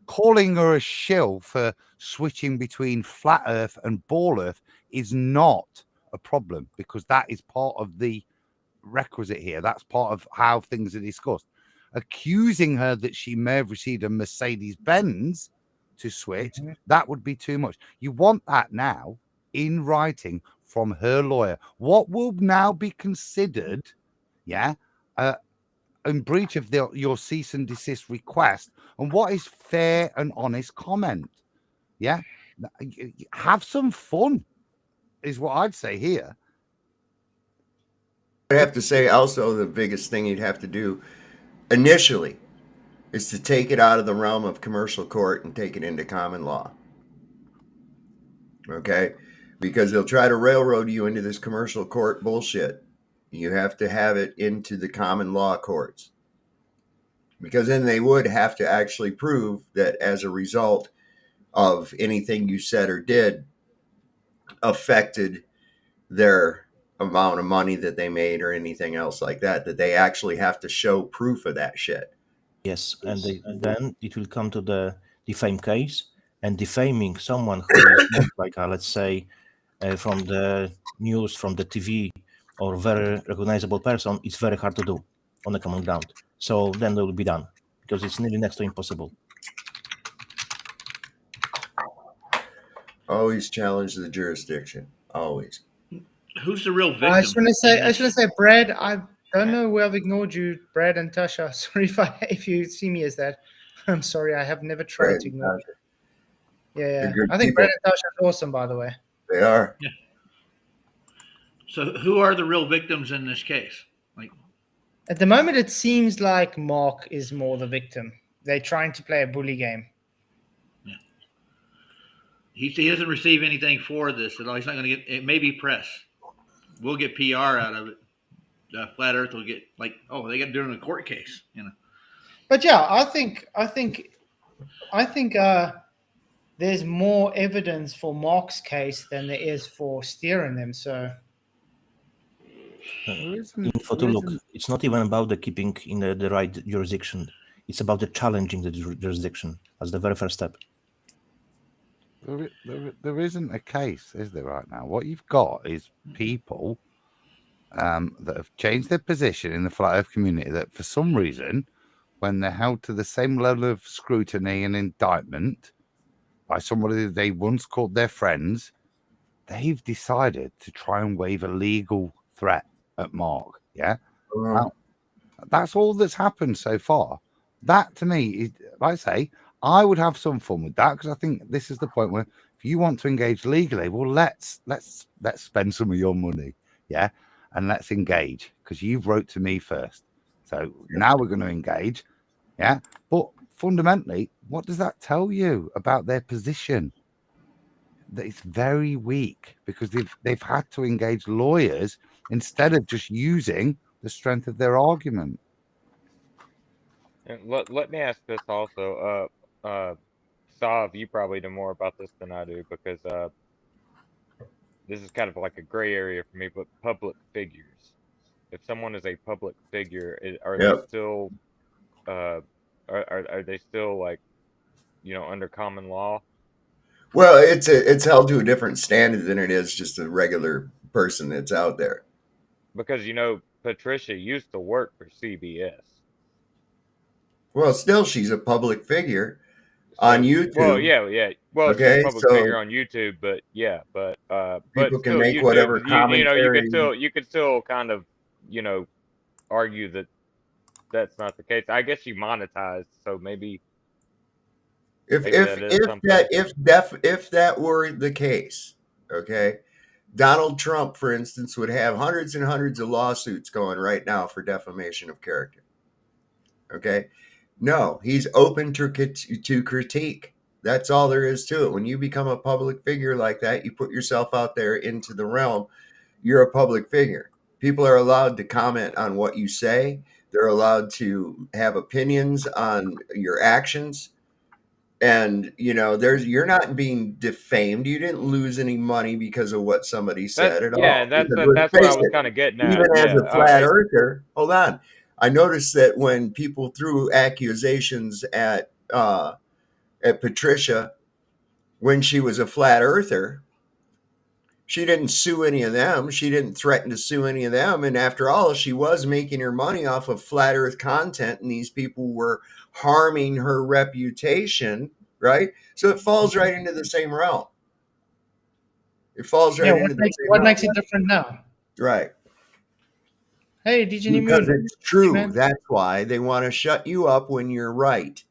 Calling her a shill for switching between flat earth and ball earth is not a problem, because that is part of the requisite here. That's part of how things are discussed. Accusing her that she may have received a Mercedes-Benz to switch, that would be too much. You want that now in writing from her lawyer. What will now be considered, in breach of your cease and desist request, and what is fair and honest comment. Yeah, have some fun is what I'd say here. I have to say also the biggest thing you'd have to do initially is to take it out of the realm of commercial court and take it into common law. Okay? Because they'll try to railroad you into this commercial court bullshit. You have to have it into the common law courts. Because then they would have to actually prove that as a result of anything you said or did affected their amount of money that they made or anything else like that, that they actually have to show proof of that shit. Yes, and then it will come to the defame case, and defaming someone who is not like, let's say, from the news, from the TV, or very recognizable person, it's very hard to do on the common ground. So then they will be done, because it's nearly next to impossible. Always challenge the jurisdiction. Always. Who's the real victim? I just want to say, Brad, I don't know where I've ignored you, Brad and Tasha. Sorry if you see me as that. I'm sorry. I have never tried to ignore you. Yeah. I think Brad and Tasha are awesome, by the way. They are. Yeah. So who are the real victims in this case? At the moment, it seems like Mark is more the victim. They're trying to play a bully game. Yeah. He doesn't receive anything for this at all. He's not going to get it. May be press. We'll get PR out of it. Flat Earth will get they got to do it in a court case, But yeah, I think there's more evidence for Mark's case than there is for steering them. So. Look, it's not even about the keeping in the right jurisdiction. It's about the challenging the jurisdiction as the very first step. There isn't a case, is there, right now? What you've got is people that have changed their position in the flat earth community that for some reason, when they're held to the same level of scrutiny and indictment by somebody they once called their friends, they've decided to try and wave a legal threat at Mark. Yeah. Now, that's all that's happened so far. That to me is, like I say, I would have some fun with that, because I think this is the point where if you want to engage legally, well, let's spend some of your money, yeah, and let's engage, because you've wrote to me first. So now we're going to engage, yeah. But fundamentally, what does that tell you about their position? That it's very weak, because they've had to engage lawyers instead of just using the strength of their argument. And let me ask this also. Sav, you probably know more about this than I do, because this is kind of like a gray area for me, but public figures. If someone is a public figure, are they still are they still under common law? Well, it's held to a different standard than it is just a regular person that's out there. Because Patricia used to work for CBS. Well, still, she's a public figure on YouTube. Well, yeah. Well, okay, she's a public figure on YouTube, but people can make YouTube, whatever commentary. you could still kind of argue that that's not the case. I guess she monetized, so maybe If maybe if that is if something. that if that were the case, okay, Donald Trump, for instance, would have hundreds and hundreds of lawsuits going right now for defamation of character. Okay, no, he's open to critique. That's all there is to it. When you become a public figure like that, you put yourself out there into the realm. You're a public figure. People are allowed to comment on what you say. They're allowed to have opinions on your actions. And you're not being defamed. You didn't lose any money because of what somebody said at Yeah, all. and that's Because let's that's what I face was it, kind of getting even at. as Yeah, a flat earther, hold on. I noticed that when people threw accusations at Patricia when she was a flat earther, she didn't sue any of them. She didn't threaten to sue any of them. And after all, she was making her money off of flat earth content, and these people were harming her reputation, right? So it falls right into the same realm. It falls right into the same what realm. makes it different now? Right. Hey, DJ Because Moon. it's true. Man. That's why they want to shut you up when you're right.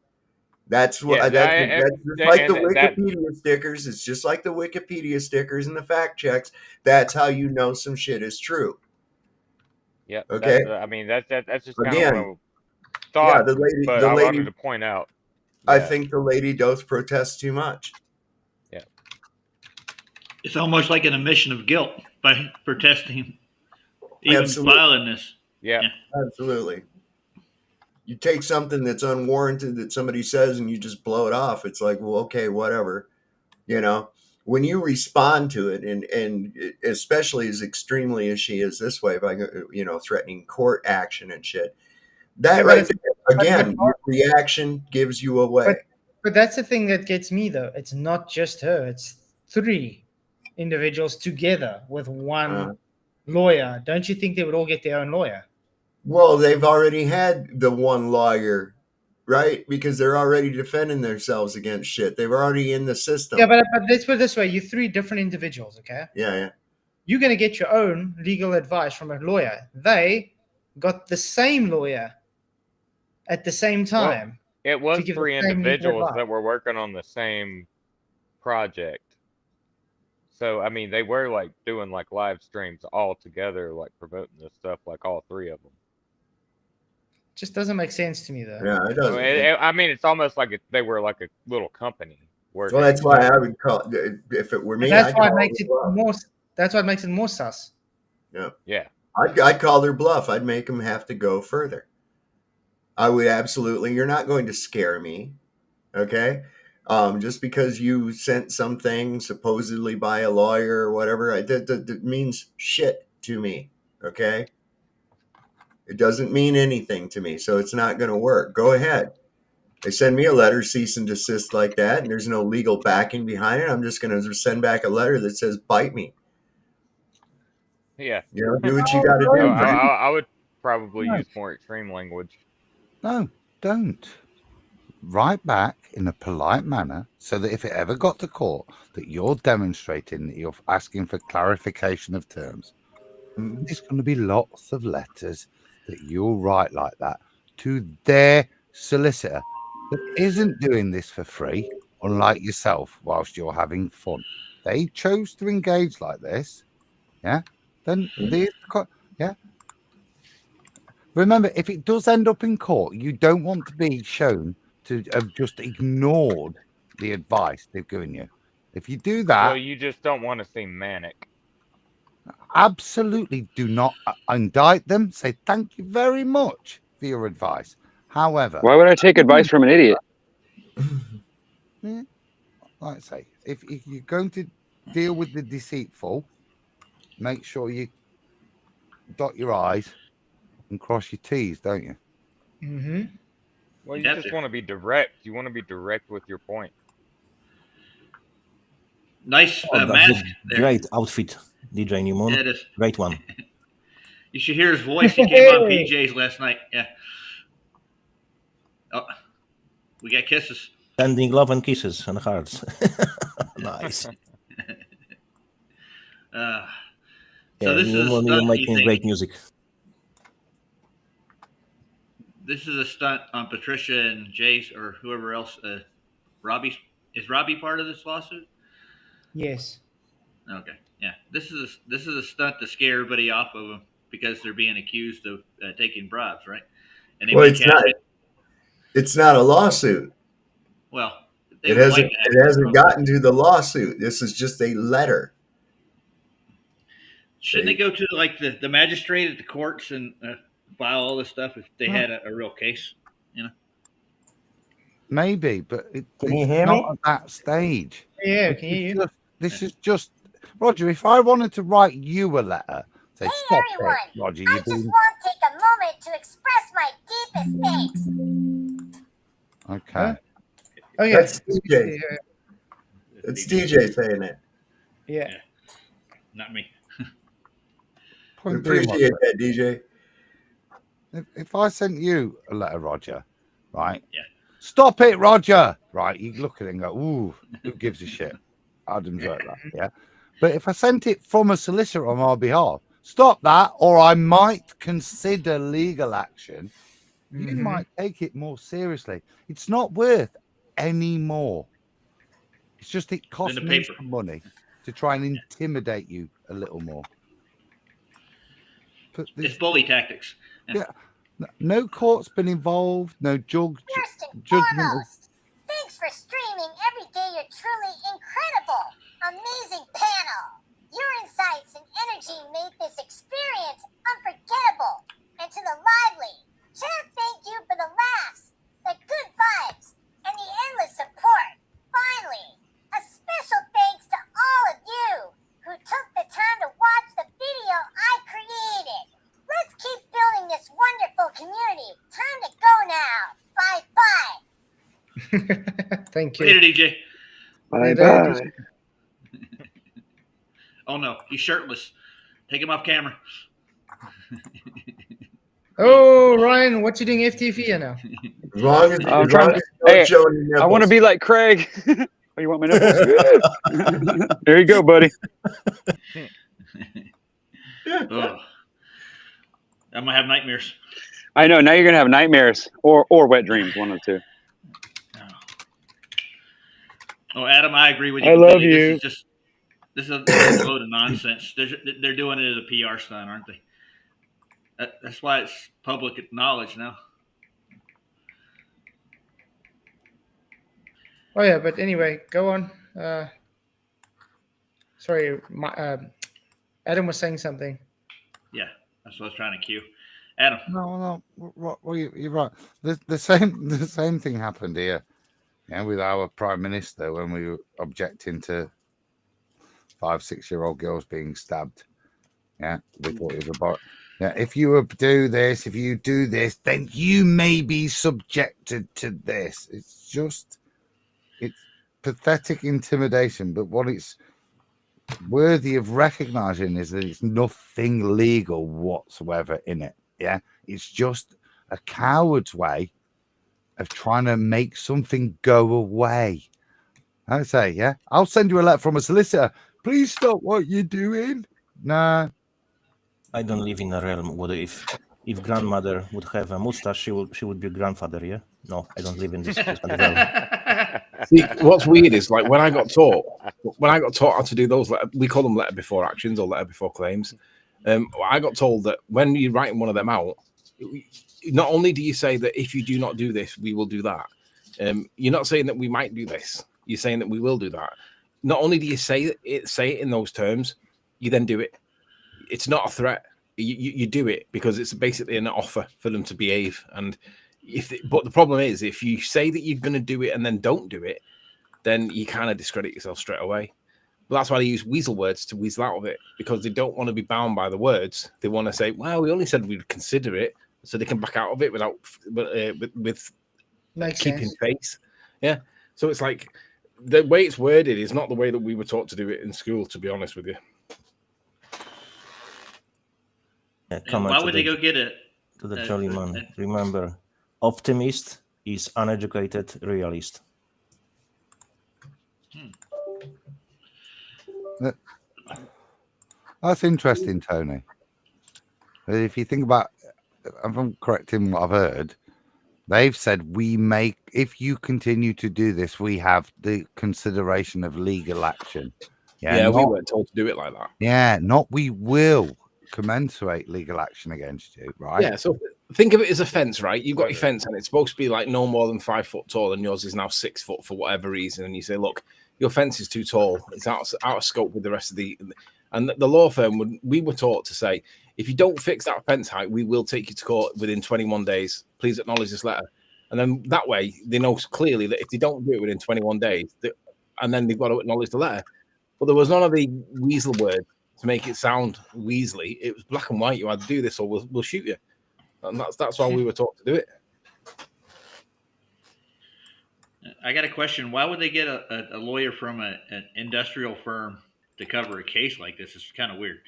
That's what Yeah, that's just like the and that- Wikipedia stickers. It's just like the Wikipedia stickers and the fact checks. That's how you know some shit is true. yeah. Okay. I mean, that's just kind Again, of what I thought. yeah, the lady. But The I lady. wanted to point out. I Yeah. think the lady does protest too much. Yeah. It's almost like an admission of guilt by protesting, even Absolutely. filing this. Yeah. Absolutely. You take something that's unwarranted that somebody says and you just blow it off. It's like, well, okay, whatever. When you respond to it, and especially as extremely as she is this way by threatening court action and shit, that right there, again, your reaction gives you away. But that's the thing that gets me, though. It's not just her. It's 3 individuals together with one lawyer. Don't you think they would all get their own lawyer? Well, they've already had the one lawyer, right? Because they're already defending themselves against shit. They were already in the system. Yeah, but let's put it this way. You're 3 different individuals, okay? Yeah. You're going to get your own legal advice from a lawyer. They got the same lawyer at the same time. Well, it was give 3 the same legal individuals advice. that were working on the same project. So, I mean, they were like doing like live streams all together, like promoting this stuff, like all 3 of them. Just doesn't make sense to me, though. Yeah, it doesn't. I mean, it's almost like they were like a little company. Well, that's why I would call. If it were me, That's I'd why it call makes their it bluff. more. That's what makes it more sus. Yeah. Yeah. I'd call their bluff. I'd make them have to go further. I would absolutely. You're not going to scare me, okay? Just because you sent something supposedly by a lawyer or whatever, that means shit to me, okay? It doesn't mean anything to me, so it's not going to work. Go ahead. They send me a letter, cease and desist like that, and there's no legal backing behind it. I'm just going to send back a letter that says, bite me. Yeah. Do what you got to do. I would probably use more extreme language. No, don't. Write back in a polite manner so that if it ever got to court, that you're demonstrating that you're asking for clarification of terms. There's going to be lots of letters that you'll write like that to their solicitor that isn't doing this for free, unlike yourself, whilst you're having fun. They chose to engage like this. Yeah. Then yeah. Remember, if it does end up in court, you don't want to be shown to have just ignored the advice they've given you. If you do that, Well, you just don't want to seem manic. absolutely do not indict them. Say thank you very much for your advice. However, Why would I take advice from an idiot? Yeah, like I say, if you're going to deal with the deceitful, make sure you dot your I's and cross your T's, don't you? Mm-hmm. Well, you just want to be direct. You want to be direct with your point. Nice that's mask a there. great outfit, DJ Newman. Yeah, it is. Great one. You should hear his voice. He came on PJ's last night. Yeah. Oh, we got kisses. Sending love and kisses and hearts. Nice. So Yeah, this is Newman, you're making great music. This is a stunt on Patricia and Jace or whoever else. Robbie is Robbie part of this lawsuit? Yes. Okay, yeah. This is a stunt to scare everybody off of them because they're being accused of taking bribes, right? And they Well, may it's cash not. it. It's not a lawsuit. Well, they It would hasn't. like to have It hasn't bribes. gotten to the lawsuit. This is just a letter. Shouldn't they go to like the magistrate at the courts and file all this stuff if they had a real case? You know. Maybe, but Can it's you hear not me? at that stage. Yeah, can you hear you? This is just Roger. If I wanted to write you a letter, say, Hey stop everyone, it, Roger. I You're just doing want to take a moment to express my deepest thanks. okay. Huh? Oh yeah. That's DJ. It's DJ saying it. Yeah. Not me. We appreciate that, DJ. If I sent you a letter, Roger, right? Yeah. Stop it, Roger. Right? You look at it and go, ooh, who gives a shit? Adam's like that, yeah. But if I sent it from a solicitor on our behalf, stop that, or I might consider legal action. You might take it more seriously. It's not worth any more. It's just it costs the me paper. some money to try and intimidate you a little more. But It's bully tactics. yeah, no court's been involved. No judgment. Foremost, thanks for streaming every day your truly incredible, amazing panel. Your insights and energy made this experience unforgettable. And to the lively, chat, thank you for the laughs, the good vibes, and the endless support. Finally, a special thanks to all of you who took the time to watch the video I created. Let's keep building this wonderful community. Time to go now. Bye-bye. Thank you. Later, DJ. Bye-bye. Oh no, he's shirtless. Take him off camera. Oh, Ryan, what you doing FTF now? As long as, I'm as trying long to- as you don't hey, show any I want to nipples. be like Craig. Oh, you want my nipples? Yeah. There you go, buddy. Ugh. I'm gonna have nightmares. I know. Now you're gonna have nightmares or wet dreams. One of the two. Oh, Adam, I agree with you. I love completely. you. This is a load of nonsense. They're doing it as a PR stunt, aren't they? That's why it's public knowledge now. Oh yeah, but anyway, go on. Sorry, Adam was saying something. Yeah, that's what I was trying to cue. Adam. No. Well, you're right. The same thing happened here. Yeah, with our prime minister when we were objecting to 5-6-year-old girls being stabbed. Yeah, with what it was about. Yeah, if you do this, then you may be subjected to this. It's pathetic intimidation. But what it's worthy of recognizing is that it's nothing legal whatsoever in it. Yeah, it's just a coward's way of trying to make something go away. I say, yeah, I'll send you a letter from a solicitor. Please stop what you're doing. Nah. I don't live in a realm where if grandmother would have a mustache, she would be a grandfather. Yeah, no, I don't live in this realm. See, what's weird is like when I got taught how to do those, we call them letter before actions or letter before claims. I got told that when you're writing one of them out, not only do you say that if you do not do this, we will do that. You're not saying that we might do this. You're saying that we will do that. Not only do you say it in those terms, you then do it. It's not a threat. You do it because it's basically an offer for them to behave. And but the problem is, if you say that you're going to do it and then don't do it, then you kind of discredit yourself straight away. But that's why they use weasel words to weasel out of it, because they don't want to be bound by the words. They want to say, well, we only said we'd consider it, so they can back out of it without with keeping face. Yeah. So it's like the way it's worded is not the way that we were taught to do it in school, to be honest with you. Yeah, Why would they go get it? To the jolly man. Remember, optimist is uneducated realist. That's interesting, Tony. If you think about, if I'm correct in what I've heard, They've said if you continue to do this, we have the consideration of legal action. Yeah, we weren't told to do it like that. Yeah, not we will commensurate legal action against you, right? Yeah, so think of it as a fence, right? You've got your fence and it's supposed to be like no more than 5 foot tall, and yours is now 6 foot for whatever reason. And you say, look, your fence is too tall. It's out of scope with the rest of the... And the law firm, we were taught to say, if you don't fix that fence height, we will take you to court within 21 days. Please acknowledge this letter. And then that way, they know clearly that if they don't do it within 21 days, and then they've got to acknowledge the letter. But there was none of the weasel words to make it sound weaselly. It was black and white. You either do this or we'll shoot you. And that's why we were taught to do it. I got a question. Why would they get a lawyer from an industrial firm to cover a case like this? It's kind of weird.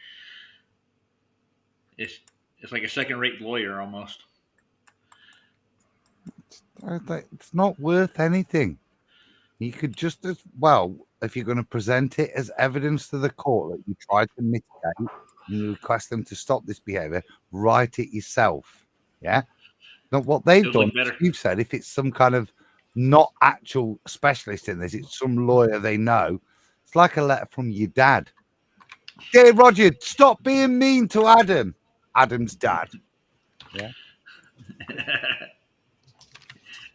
It's like a second-rate lawyer almost. It's not worth anything. You could just as well, if you're going to present it as evidence to the court that you tried to mitigate and you request them to stop this behavior, write it yourself. Yeah. Not what they've done. You've said if it's some kind of not actual specialist in this, it's some lawyer they know. It's like a letter from your dad. Dear Roger, stop being mean to Adam. Adam's dad. Yeah.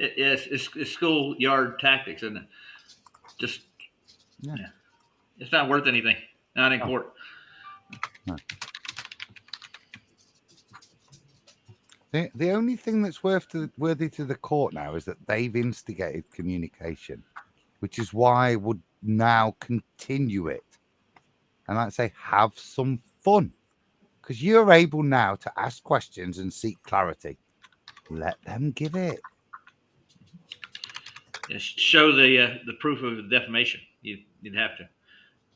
It's schoolyard tactics, isn't it? Just, yeah. It's not worth anything. Not in court. No. The only thing that's worthy to the court now is that they've instigated communication, which is why I would now continue it. And I'd say have some fun, because you're able now to ask questions and seek clarity. Let them give it. Show the proof of defamation. You'd have to.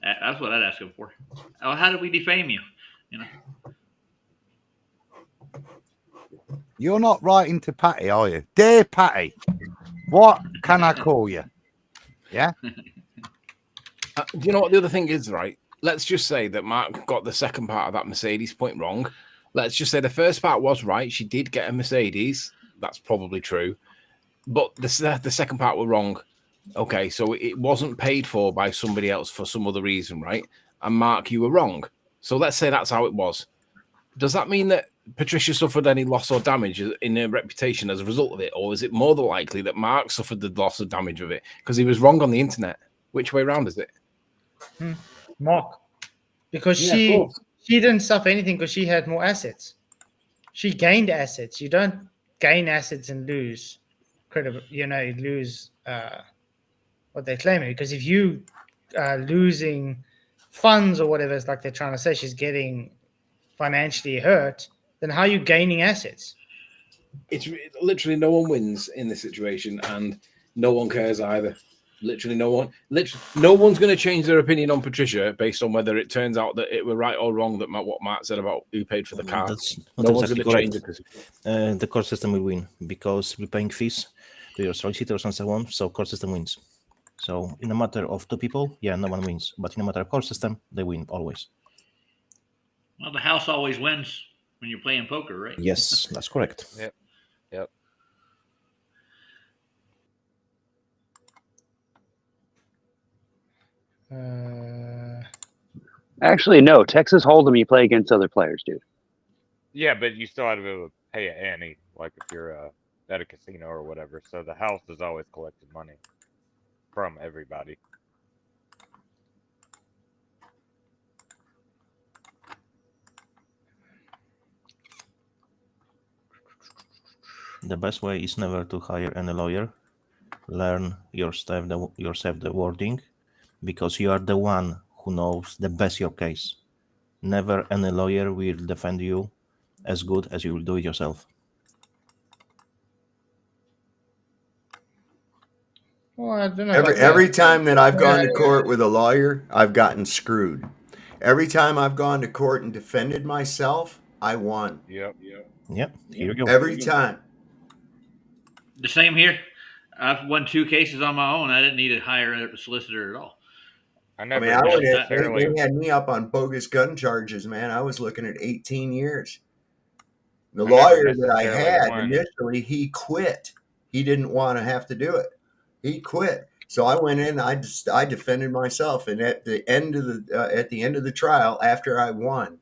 That's what I'd ask them for. Oh, how did we defame you? You know. You're not writing to Patty, are you? Dear Patty, what can I call you? Yeah. Do you know what the other thing is, right? Let's just say that Mark got the second part of that Mercedes point wrong. Let's just say the first part was right. She did get a Mercedes. That's probably true. But the second part were wrong. Okay, so it wasn't paid for by somebody else for some other reason, right? And Mark, you were wrong. So let's say that's how it was. Does that mean that Patricia suffered any loss or damage in her reputation as a result of it? Or is it more than likely that Mark suffered the loss or damage of it because he was wrong on the internet? Which way around is it? Mark. Because she didn't suffer anything because she had more assets. She gained assets. You don't gain assets and lose credit. You know, you lose what they're claiming. Because if you are losing funds or whatever, it's like they're trying to say she's getting financially hurt, then how are you gaining assets? It's literally no one wins in this situation, and no one cares either. Literally no one. No one's going to change their opinion on Patricia based on whether it turns out that it were right or wrong that what Matt said about who paid for the car. No one's going to change it. The court system will win because we're paying fees to your solicitors and so on. So court system wins. So in a matter of two people, yeah, no one wins. But in a matter of court system, they win always. Well, the house always wins when you're playing poker, right? Yes, that's correct. Yep. Actually, no. Texas Hold'em, you play against other players, dude. Yeah, but you still have to be able to pay an ante, like if you're at a casino or whatever. So the house has always collected money from everybody. The best way is never to hire any lawyer. Learn yourself the wording, because you are the one who knows the best your case. Never any lawyer will defend you as good as you will do it yourself. Well, I don't know. Every time that I've gone to court with a lawyer, I've gotten screwed. Every time I've gone to court and defended myself, I won. Yep. Here you go. Every time. The same here. I've won 2 cases on my own. I didn't need to hire a solicitor at all. They had me up on bogus gun charges, man. I was looking at 18 years. The I never lawyer that I necessarily had won. initially, he quit. He didn't want to have to do it. He quit. So I went in. I defended myself, and at the end of the trial, after I won,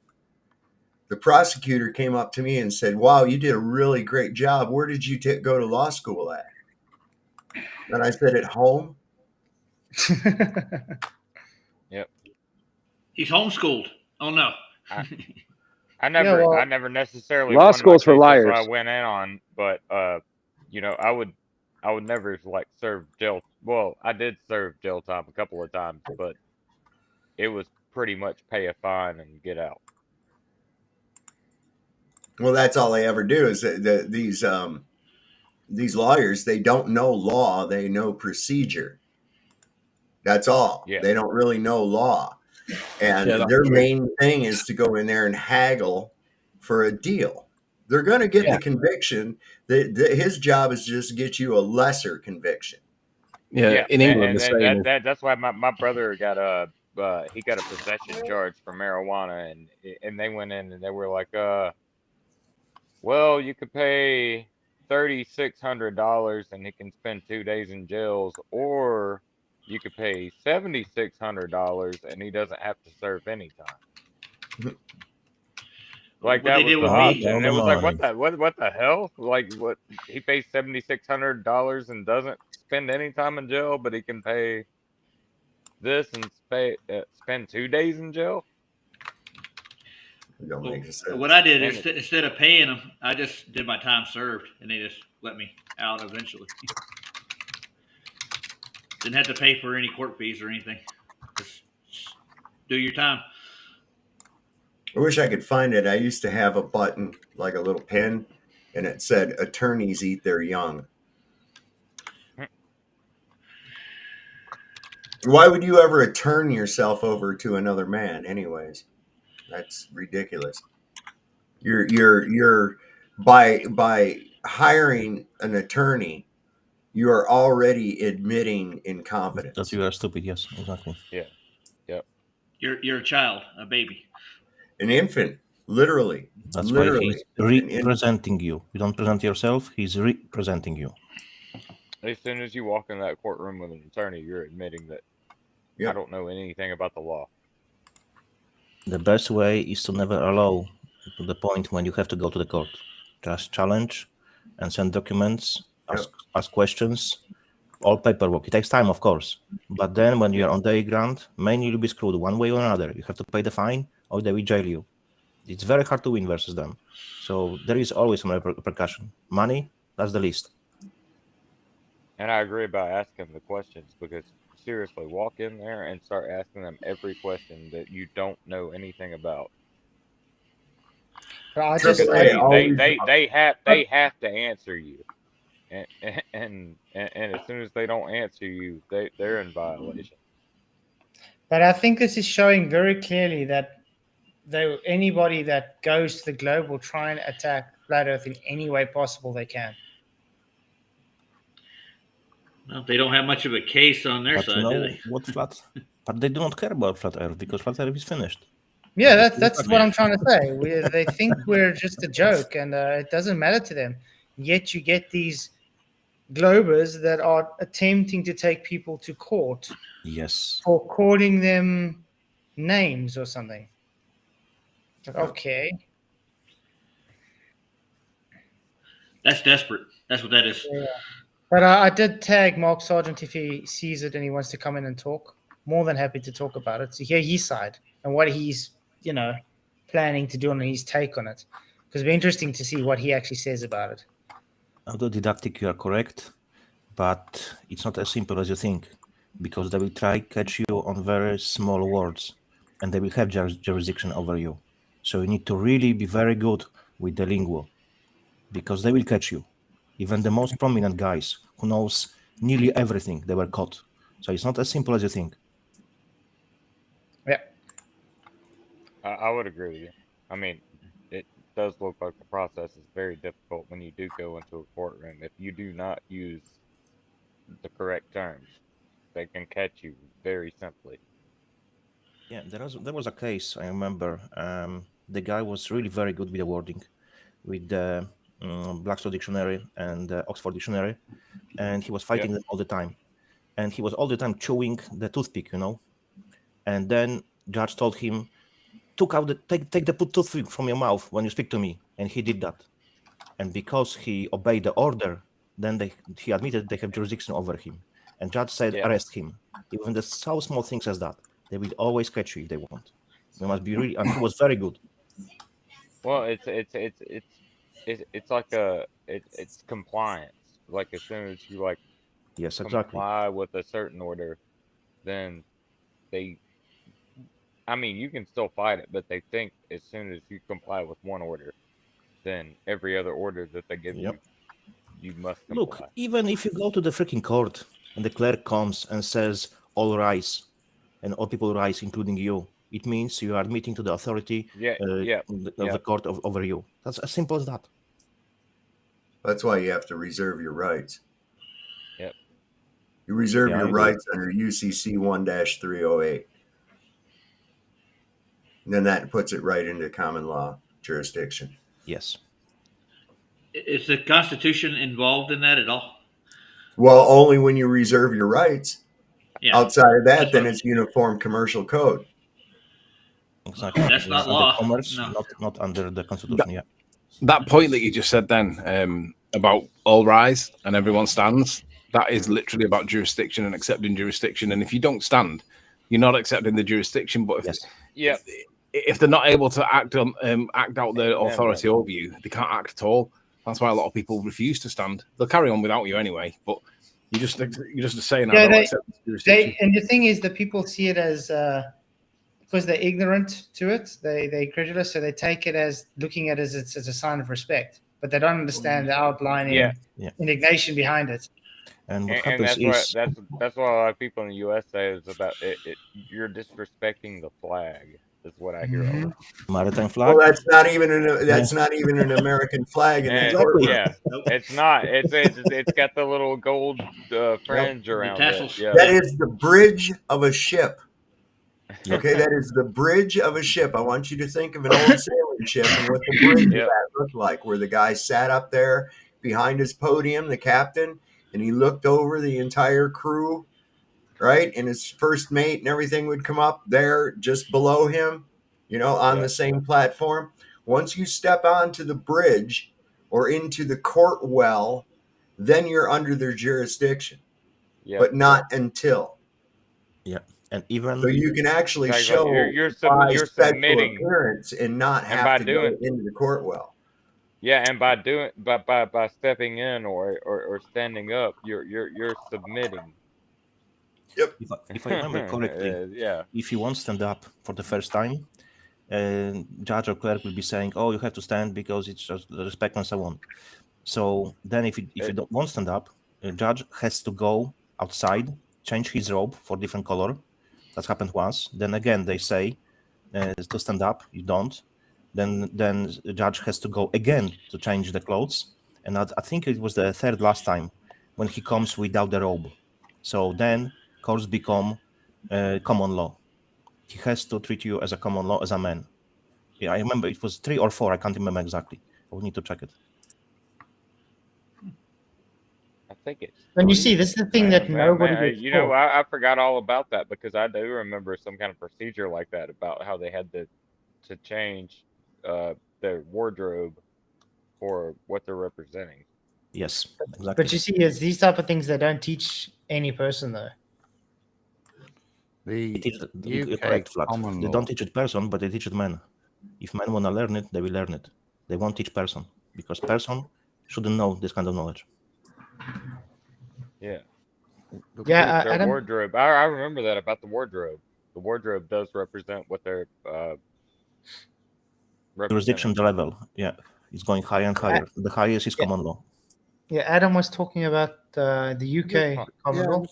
the prosecutor came up to me and said, "Wow, you did a really great job. Where did you go to law school at?" And I said, "At home." Yep. He's homeschooled. Oh no. I never, Yeah, well- I never necessarily Law won my school's for case. That's what I liars. went in on, but you know, I would never like serve jail. Well, I did serve jail time a couple of times, but it was pretty much pay a fine and get out. Well, that's all they ever do is these lawyers. They don't know law; they know procedure. That's all. Yeah. They don't really know law, and Yeah, that's their true. main thing is to go in there and haggle for a deal. They're going to get the conviction. His job is just to get you a lesser conviction. Yeah, in England, the and same. that's why my brother got he got a possession charge for marijuana, and they went in and they were like, well, you could pay $3,600 and he can spend 2 days in jails, or you could pay $7,600 and he doesn't have to serve any time. Like What that they was did the with me- option. And it was like, what the hell? Like, what, he pays $7,600 and doesn't spend any time in jail, but he can pay this and spend 2 days in jail? It don't make sense. What I did And is instead of paying them, I just did my time served, and they just let me out eventually. Didn't have to pay for any court fees or anything. Just do your time. I wish I could find it. I used to have a button, like a little pin, and it said, "Attorneys eat their young." Why would you ever turn yourself over to another man, anyways? That's ridiculous. You're by hiring an attorney, you are already admitting incompetence. That you are stupid. Yes, exactly. Yeah. Yep. You're a child, a baby. An infant, literally. That's literally. why he's representing you. You don't present yourself, he's representing you. As soon as you walk in that courtroom with an attorney, you're admitting that I don't know anything about the law. The best way is to never allow to the point when you have to go to the court. Just challenge and send documents, ask questions, all paperwork. It takes time, of course. But then when you're on the ground, mainly you'll be screwed one way or another. You have to pay the fine or they will jail you. It's very hard to win versus them. So there is always some repercussion. Money, that's the least. And I agree about asking the questions, because seriously, walk in there and start asking them every question that you don't know anything about. I Because just they have to answer you, and as soon as they don't answer you, they're in violation. But I think this is showing very clearly that anybody that goes to the globe will try and attack Flat Earth in any way possible they can. Well, they don't have much of a case on their But side, you know do they? what but they do not care about Flat Earth because Flat Earth is finished. Yeah, that's what I'm trying to say. They think we're just a joke, and it doesn't matter to them. Yet you get these globers that are attempting to take people to court. Yes. For calling them names or something. Okay. That's desperate. That's what that is. Yeah. But I did tag Mark Sargent if he sees it and he wants to come in and talk. More than happy to talk about it, to hear his side and what he's, planning to do and his take on it. Because it'll be interesting to see what he actually says about it. Autodidactic, you are correct, but it's not as simple as you think, because they will try to catch you on very small words, and they will have jurisdiction over you. So you need to really be very good with the lingo, because they will catch you. Even the most prominent guys who knows nearly everything, they were caught. So it's not as simple as you think. Yeah. I would agree with you. I mean, it does look like the process is very difficult when you do go into a courtroom. If you do not use the correct terms, they can catch you very simply. Yeah, there was a case, I remember. The guy was really very good with the wording. with the Blackstone Dictionary and Oxford Dictionary, and he was fighting them all the time. And he was all the time chewing the toothpick, And then judge told him, take the toothpick from your mouth when you speak to me, and he did that. And because he obeyed the order, then he admitted they have jurisdiction over him. And judge said, arrest him. Even the so small things as that, they will always catch you if they want. They must be really, and he was very good. Well, it's like it's compliance. Like as soon as you yes, exactly, comply with a certain order, then I mean, you can still fight it, but they think as soon as you comply with one order, then every other order that they give you, you must comply. Look, even if you go to the freaking court and the clerk comes and says, all rise, and all people rise, including you, it means you are admitting to the authority of the court over you. That's as simple as that. That's why you have to reserve your rights. Yep. You reserve your rights under UCC 1-308. And then that puts it right into common law jurisdiction. Yes. Is the Constitution involved in that at all? Well, only when you reserve your rights. Yeah. Outside of that, then it's Uniform Commercial Code. Exactly. That's not law. Commerce, No. not under the Constitution. That point that you just said then about all rise and everyone stands, that is literally about jurisdiction and accepting jurisdiction. And if you don't stand, you're not accepting the jurisdiction. But if they're not able to act out their authority over you, they can't act at all. That's why a lot of people refuse to stand. They'll carry on without you anyway. But you're just saying, I don't accept this jurisdiction. And the thing is, that people see it as because they're ignorant to it, they're credulous, so they take it as looking at it as a sign of respect, but they don't understand the outlining indignation behind it. And what and happens that's what a lot of people in the U.S. say is about it. You're disrespecting the flag. Is what I hear. Mm-hmm. Maritime flag. Well, that's not even an American flag in that courtroom. Yeah, it's not. It's got the little gold fringe around it. Yeah. That is the bridge of a ship. Okay, that is the bridge of a ship. I want you to think of an old sailing ship and what the bridge of that looked like, where the guy sat up there behind his podium, the captain, and he looked over the entire crew, right? And his first mate and everything would come up there just below him, on the same platform. Once you step onto the bridge or into the court well, then you're under their jurisdiction, but not until. Yeah. And even so, you can actually show you're special submitting appearance and not have to go into the court well. Yeah, and by stepping in or standing up, you're submitting. Yep. If I remember correctly, if you won't stand up for the first time, judge or clerk will be saying, "Oh, you have to stand because it's just respect and so on." So then, if you don't want to stand up, a judge has to go outside, change his robe for different color. That's happened once. Then again, they say to stand up. You don't. Then the judge has to go again to change the clothes. And I think it was the third last time when he comes without the robe. So then courts become common law. He has to treat you as a common law, as a man. Yeah, I remember it was 3 or 4. I can't remember exactly. I would need to check it. I think it's. And you see, this is the thing that nobody gets taught. I forgot all about that because I do remember some kind of procedure like that about how they had to change their wardrobe for what they're representing. Yes, exactly. But you see, it's these type of things they don't teach any person, though. They don't teach it person, but they teach it men. If men want to learn it, they will learn it. They won't teach person because person shouldn't know this kind of knowledge. Yeah. Yeah, wardrobe. I remember that about the wardrobe. The wardrobe does represent what they're jurisdiction level. Yeah, it's going higher and higher. The highest is common law. Yeah, Adam was talking about the UK common law.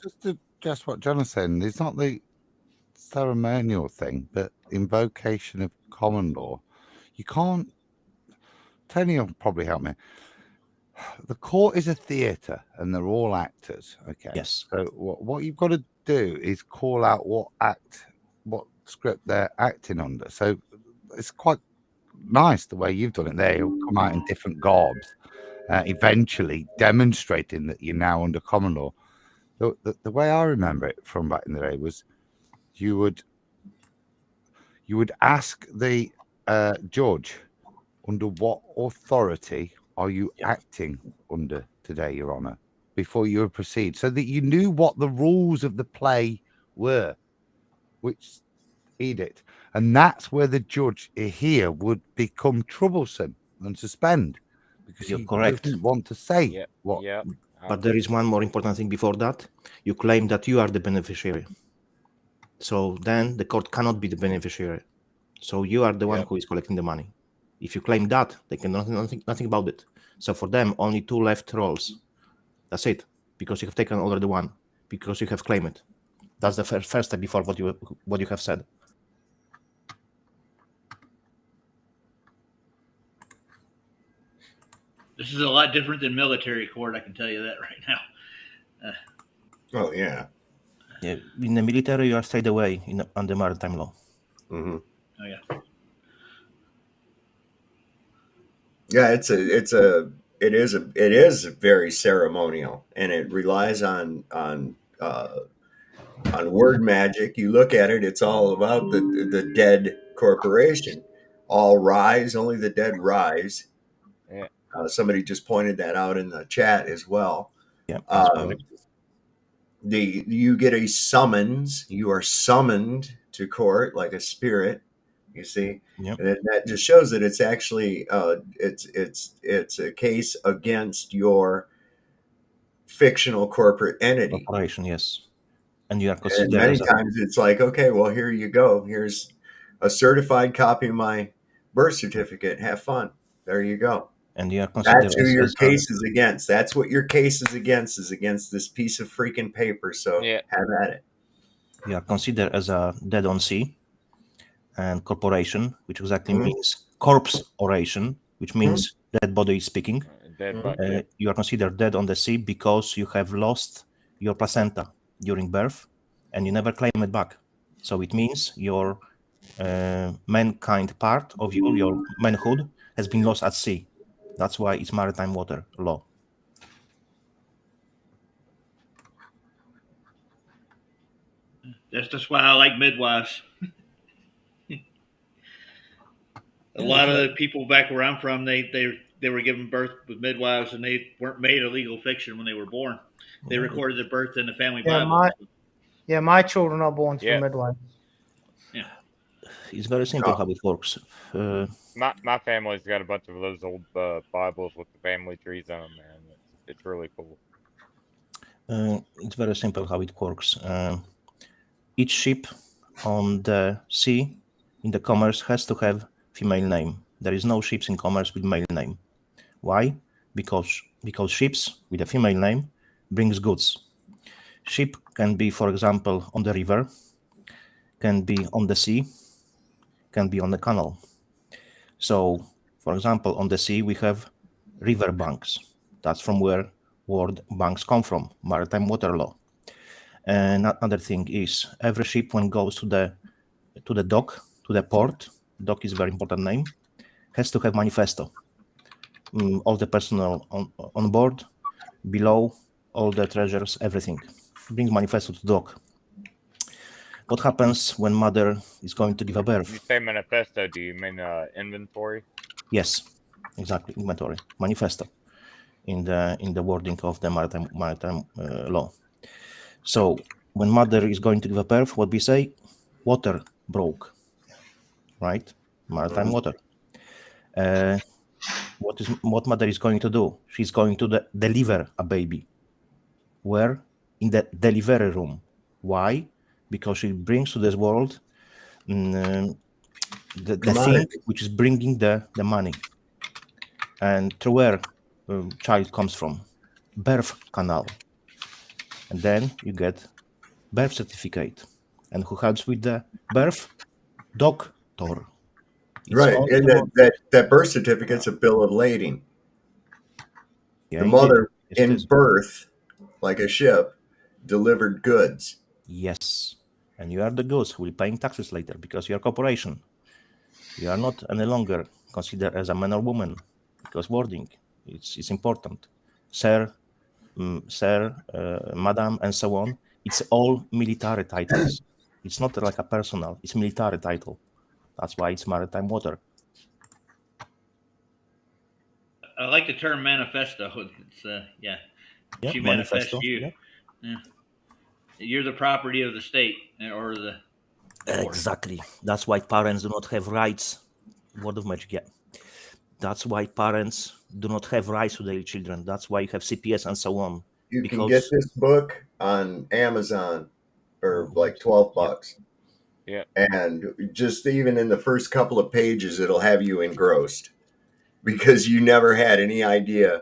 Just what John is saying. It's not the ceremonial thing, but invocation of common law. You can't. Tony will probably help me. The court is a theatre, and they're all actors. Okay. Yes. So what you've got to do is call out what script they're acting under. So it's quite nice the way you've done it there. You'll come out in different garbs, eventually demonstrating that you're now under common law. The way I remember it from back in the day was you would ask the judge, under what authority are you acting under today, Your Honour, before you would proceed, so that you knew what the rules of the play were, which edict. And that's where the judge here would become troublesome and suspend, because You're he correct. doesn't want to say what. But there is one more important thing before that. You claim that you are the beneficiary. So then the court cannot be the beneficiary. So you are the one who is collecting the money. If you claim that, they can nothing about it. So for them, only two left roles. That's it. Because you have taken already one. Because you have claimed it. That's the first step before what you have said. This is a lot different than military court, I can tell you that right now. Oh, yeah. Yeah, in the military, you are straight away under maritime law. Mm-hmm. Oh, yeah. Yeah, it is very ceremonial, and it relies on word magic. You look at it; it's all about the dead corporation. All rise, only the dead rise. Yeah. Somebody just pointed that out in the chat as well. Yeah. You get a summons. You are summoned to court like a spirit. You see, yep. And that just shows that it's actually it's a case against your fictional corporate entity. Corporation, yes. And you are considered. Many times it's like, okay, well, here you go. Here's a certified copy of my birth certificate. Have fun. There you go. And you are considered. That's who your case is against. That's what your case is against this piece of freaking paper. So have at it. You are considered as a dead on sea. And corporation, which exactly means corpse oration, which means dead body is speaking. You are considered dead on the sea because you have lost your placenta during birth and you never claim it back. So it means your mankind part of you, your manhood, has been lost at sea. That's why it's maritime water law. That's why I like midwives. A lot of the people back where I'm from, they were given birth with midwives, and they weren't made a legal fiction when they were born. They recorded their birth in the family Bible. My children are born through midwives. Yeah, it's very simple how it works. My family's got a bunch of those old Bibles with the family trees on them, man. It's really cool. It's very simple how it works. Each ship on the sea in the commerce has to have female name. There is no ships in commerce with male name. Why? Because ships with a female name brings goods. Ship can be, for example, on the river, can be on the sea, can be on the canal. So, for example, on the sea we have river banks. That's from where word banks come from, maritime water law. And another thing is every ship when goes to the dock, to the port, dock is a very important name, has to have manifesto. All the personnel on board, below, all the treasures, everything. Brings manifesto to dock. What happens when mother is going to give a birth? You say manifesto, do you mean inventory? Yes, exactly, inventory, manifesto, in the wording of the maritime law. So when mother is going to give a birth, what we say? Water broke, right? Maritime water. What mother is going to do? She's going to deliver a baby. Where? In the delivery room. Why? Because she brings to this world the thing which is bringing the money. And through where child comes from? Birth canal. And then you get birth certificate. And who helps with the birth? Doctor. Right, and that birth certificate's a bill of lading. Yeah, the mother in birth, like a ship, delivered goods. Yes, and you are the goods who will paying taxes later because you are a corporation. You are not any longer consider as a man or woman, because wording it's important. Sir, sir, madam, and so on. It's all military titles. It's not like a personal. It's military title. That's why it's maritime water. I like the term manifesto. It's yeah. Yeah, She manifesto. manifests you. Yeah. Yeah. You're the property of the state or the Exactly. That's why parents do not have rights. Word of magic, yeah. That's why parents do not have rights to their children. That's why you have CPS and so on. You can get this book on Amazon for like $12. Yeah. And just even in the first couple of pages, it'll have you engrossed because you never had any idea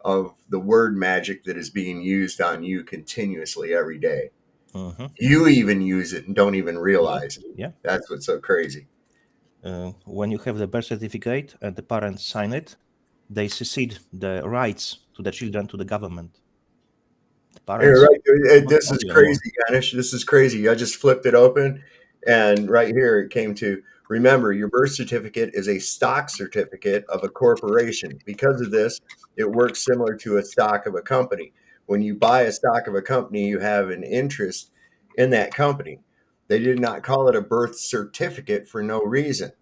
of the word magic that is being used on you continuously every day. You even use it and don't even realize it. Yeah. That's what's so crazy. When you have the birth certificate and the parents sign it, they cede the rights to the children to the government. Here, right, this is crazy, Ganesh. This is crazy. I just flipped it open, and right here it came to, remember, your birth certificate is a stock certificate of a corporation. Because of this, it works similar to a stock of a company. When you buy a stock of a company, you have an interest in that company. They did not call it a birth certificate for no reason.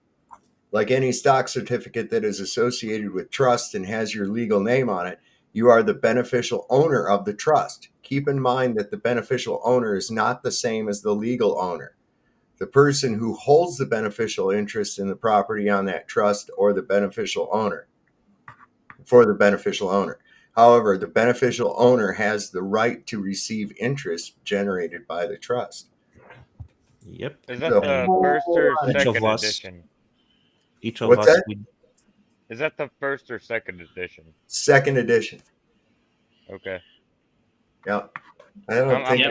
Like any stock certificate that is associated with trust and has your legal name on it, you are the beneficial owner of the trust. Keep in mind that the beneficial owner is not the same as the legal owner. The person who holds the beneficial interest in the property on that trust or the beneficial owner, for the beneficial owner. However, the beneficial owner has the right to receive interest generated by the trust. Yep. Is that the first or second edition? Each of us. Is that the first or second edition? Second edition. Okay. Yeah. I don't think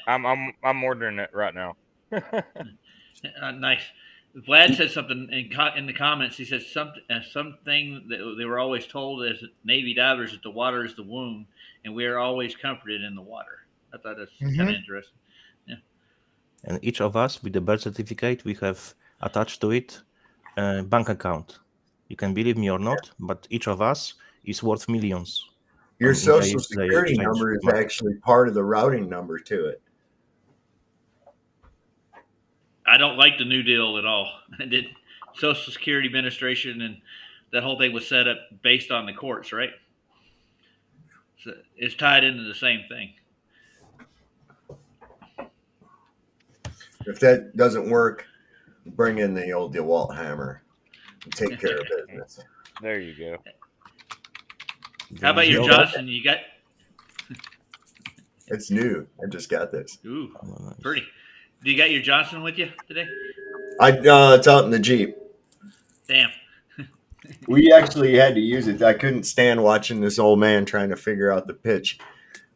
I'm ordering it right now. Nice. Vlad said something in the comments. He said something that they were always told as Navy divers that the water is the womb, and we are always comforted in the water. I thought that's kind of interesting. Yeah. And each of us, with the birth certificate, we have attached to it a bank account. You can believe me or not, but each of us is worth millions. Your social security number is actually part of the routing number to it. I don't like the New Deal at all. Social Security Administration and that whole thing was set up based on the courts, right? So it's tied into the same thing. If that doesn't work, bring in the old DeWalt hammer and take care of business. There you go. How about your Johnson? You got? It's new. I just got this. Ooh, pretty. Do you got your Johnson with you today? It's out in the Jeep. Damn. We actually had to use it. I couldn't stand watching this old man trying to figure out the pitch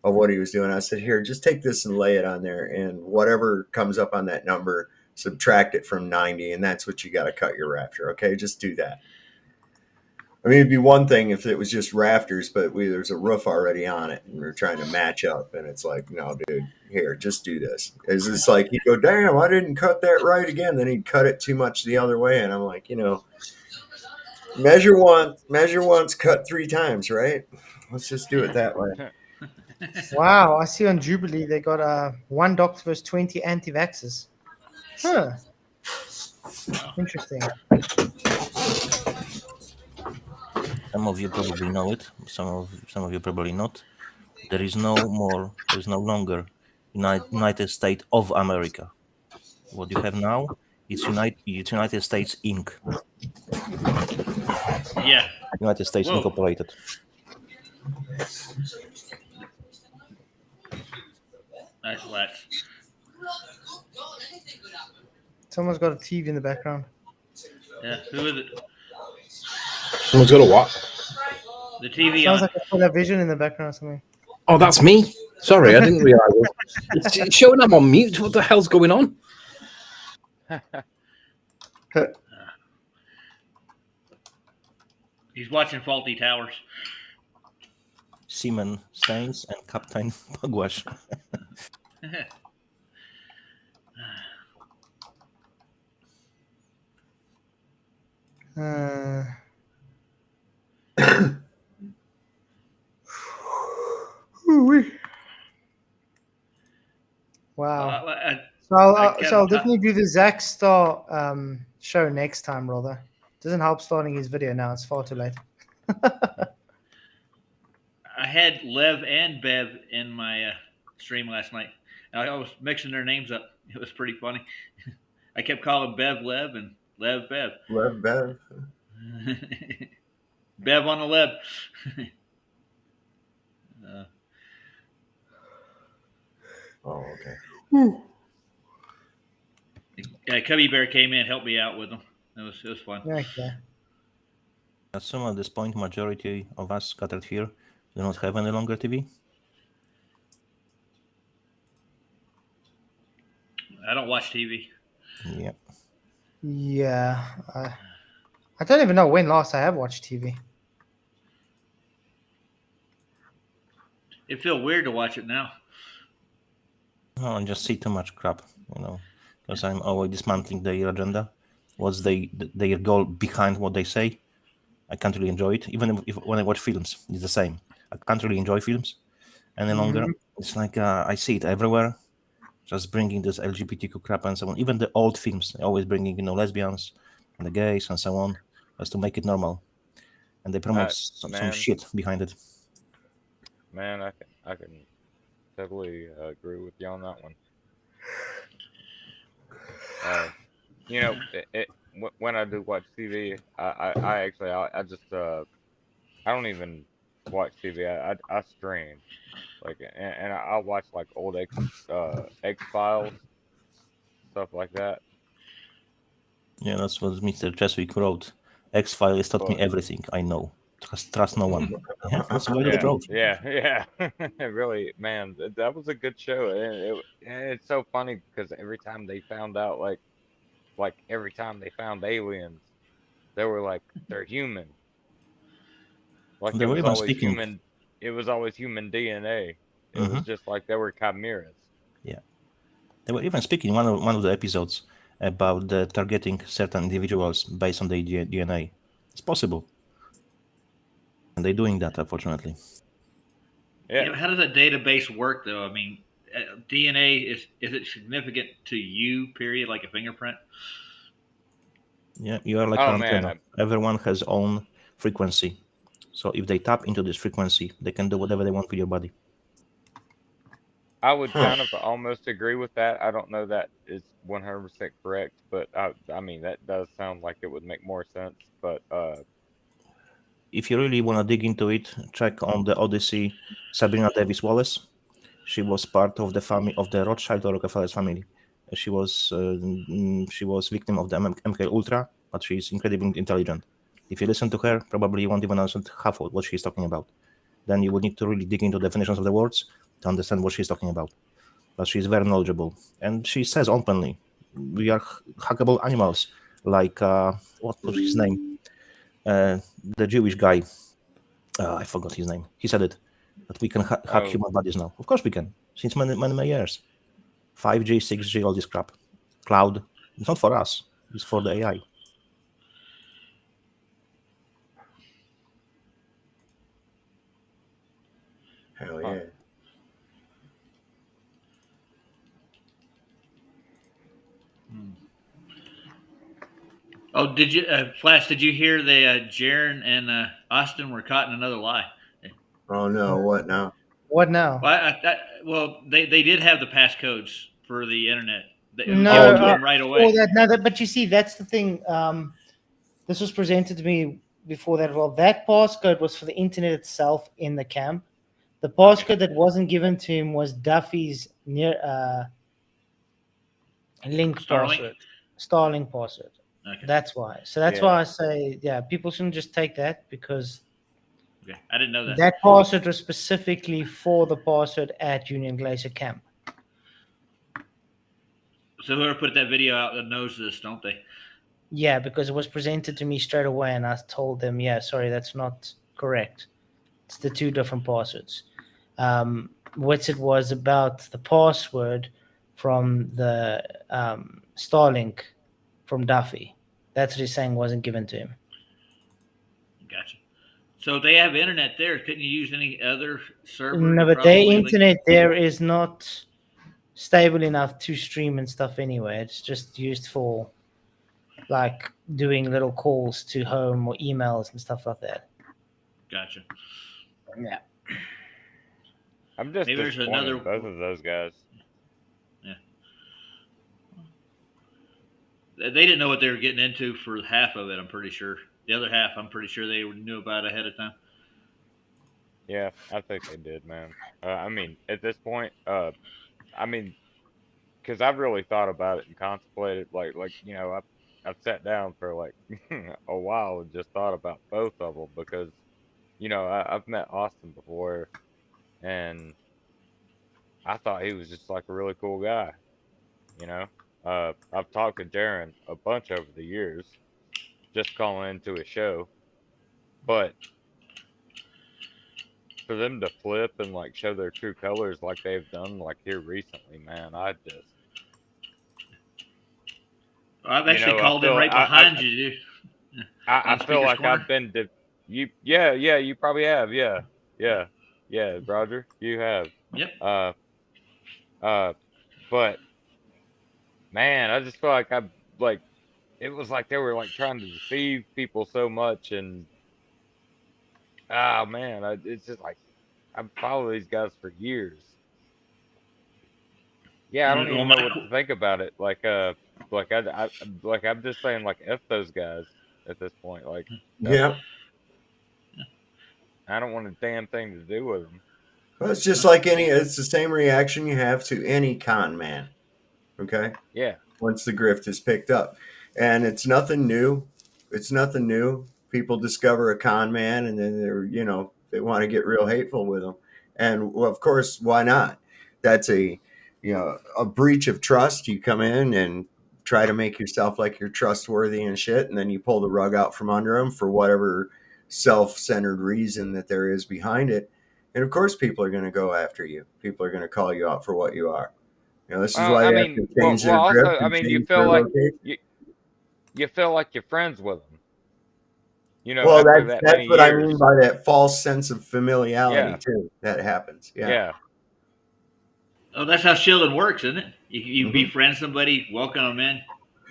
of what he was doing. I said, here, just take this and lay it on there, and whatever comes up on that number, subtract it from 90, and that's what you got to cut your rafter. Okay, just do that. I mean, it'd be one thing if it was just rafters, but there's a roof already on it, and we're trying to match up, and it's like, no, dude, here, just do this. It's just like, he'd go, damn, I didn't cut that right again. Then he'd cut it too much the other way, and I'm like, measure once, cut 3 times, right? Let's just do it that way. Wow, I see on Jubilee they got 1 doctor versus 20 anti-vaxxers. Huh. Interesting. Some of you probably know it. Some of you probably not. There is no longer United States of America. What you have now is United States Inc. Yeah. United States Incorporated. Nice flex. Someone's got a TV in the background. Yeah, who is it? Someone's got a what? The TV Sounds on. like a television in the background or something. Oh, that's me. Sorry, I didn't realize. It's showing I'm on mute. What the hell's going on? He's watching Faulty Towers. Seaman Staines and Captain Pugwash. Wow. I So I'll, I I'll- kept so I'll t- definitely do the Zach Star show next time, brother. Doesn't help starting his video now. It's far too late. I had Lev and Bev in my stream last night. I was mixing their names up. It was pretty funny. I kept calling Bev Lev and Lev Bev. Lev Bev. Bev on the Lev. Oh, okay. Cubby Bear came in, helped me out with them. It was fun. Okay. Assume at this point, majority of us scattered here do not have any longer TV. I don't watch TV. Yeah. Yeah. I don't even know when last I have watched TV. It feels weird to watch it now. Oh, I just see too much crap, because I'm always dismantling their agenda. What's their goal behind what they say? I can't really enjoy it. Even if when I watch films, it's the same. I can't really enjoy films any longer. It's like I see it everywhere, just bringing this LGBTQ crap and so on. Even the old films, always bringing lesbians and the gays and so on, just to make it normal. And they promote some shit behind it. Man, I can totally agree with you on that one. When I do watch TV, I don't even watch TV. I stream, and I'll watch like old X-Files, stuff like that. Yeah, that's what Mr. Cheswick wrote. X-Files taught me everything I know. Trust no one. Yeah, that's the way to approach. Yeah. Really, man, that was a good show. And it's so funny because every time they found out, like every time they found aliens, they were like, they're human. Like they were even speaking. Human. It was always human DNA. It was just like they were chimeras. Yeah, they were even speaking one of the episodes about targeting certain individuals based on their DNA. It's possible. And they're doing that, unfortunately. Yeah. How does that database work, though? I mean, DNA is it significant to you? Period, like a fingerprint. Yeah, you are like an antenna. Everyone has own frequency, so if they tap into this frequency, they can do whatever they want with your body. I would kind of almost agree with that. I don't know that it's 100% correct, but I mean that does sound like it would make more sense. But if you really want to dig into it, check on the Odyssey, Sabrina Davis Wallace. She was part of the family of the Rothschild or Rockefeller's family. She was victim of the MK Ultra, but she's incredibly intelligent. If you listen to her, probably you won't even understand half of what she's talking about. Then you would need to really dig into definitions of the words to understand what she's talking about. But she's very knowledgeable, and she says openly, "We are hackable animals." Like what was his name? The Jewish guy, I forgot his name. He said it, that we can hack human bodies now. Of course we can, since many years. 5G, 6G, all this crap. Cloud, it's not for us, it's for the AI. Hell yeah. Oh, did you, Flash? Did you hear that Jaron and Austin were caught in another lie? Oh no! What now? What now? Well, they did have the passcodes for the internet. No, right away. But you see, that's the thing. This was presented to me before that. Well, that passcode was for the internet itself in the camp. The passcode that wasn't given to him was Duffy's link password, Starlink password. Okay. That's why. So that's why I say, people shouldn't just take that because. Okay, I didn't know that. That password was specifically for the password at Union Glacier Camp. So whoever put that video out knows this, don't they? Yeah, because it was presented to me straight away, and I told them, sorry, that's not correct. It's the two different passwords. What it was about the password from the Starlink from Duffy. That's what he's saying wasn't given to him. Gotcha. So if they have internet there, couldn't you use any other server? No, but their internet there is not stable enough to stream and stuff anyway. It's just used for like doing little calls to home or emails and stuff like that. Gotcha. Yeah. I'm just Maybe there's disappointed in another- both of those guys. Yeah. They didn't know what they were getting into for half of it, I'm pretty sure. The other half, I'm pretty sure they knew about ahead of time. Yeah, I think they did, man. I mean, at this point, I mean, because I've really thought about it and contemplated, like you know, I've sat down for like a while and just thought about both of them because, you know, I've met Austin before, and I thought he was just like a really cool guy, you know. I've talked to Darren a bunch over the years, just calling into his show, but for them to flip and like show their true colors like they've done like here recently, man, I just I've actually called him right behind you, dude. I feel like I've been you probably have, yeah, Roger, you have. Yep. But man, I just feel like it was like they were like trying to deceive people so much, and oh man, it's just like I've followed these guys for years. Yeah, I don't even know what to think about it. I'm just saying, like, F those guys at this point. Like, Yeah. I don't want a damn thing to do with them. Well, it's just like it's the same reaction you have to any con man. Okay. Yeah. Once the grift is picked up, and it's nothing new. It's nothing new. People discover a con man, and then they want to get real hateful with them. And well, of course, why not? That's a breach of trust. You come in and try to make yourself like you're trustworthy and shit, and then you pull the rug out from under them for whatever self-centered reason that there is behind it. And of course, people are going to go after you. People are going to call you out for what you are. This is why you have to change their grip. Also, I mean, you feel like you feel like you're friends with them. You know, well, after that's many what years. I mean by that false sense of familiarity too. That happens. Yeah. Oh, that's how shielding works, isn't it? You befriend somebody, welcome them in,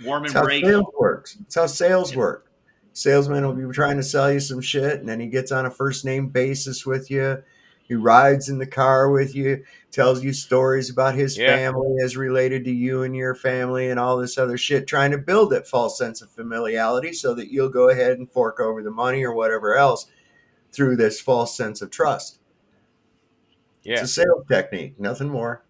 warm That's embrace. how sales works. It's how sales work. Salesman will be trying to sell you some shit, and then he gets on a first name basis with you. He rides in the car with you, tells you stories about his family as related to you and your family and all this other shit, trying to build that false sense of familiarity so that you'll go ahead and fork over the money or whatever else through this false sense of trust. Yeah. It's a sales technique, nothing more.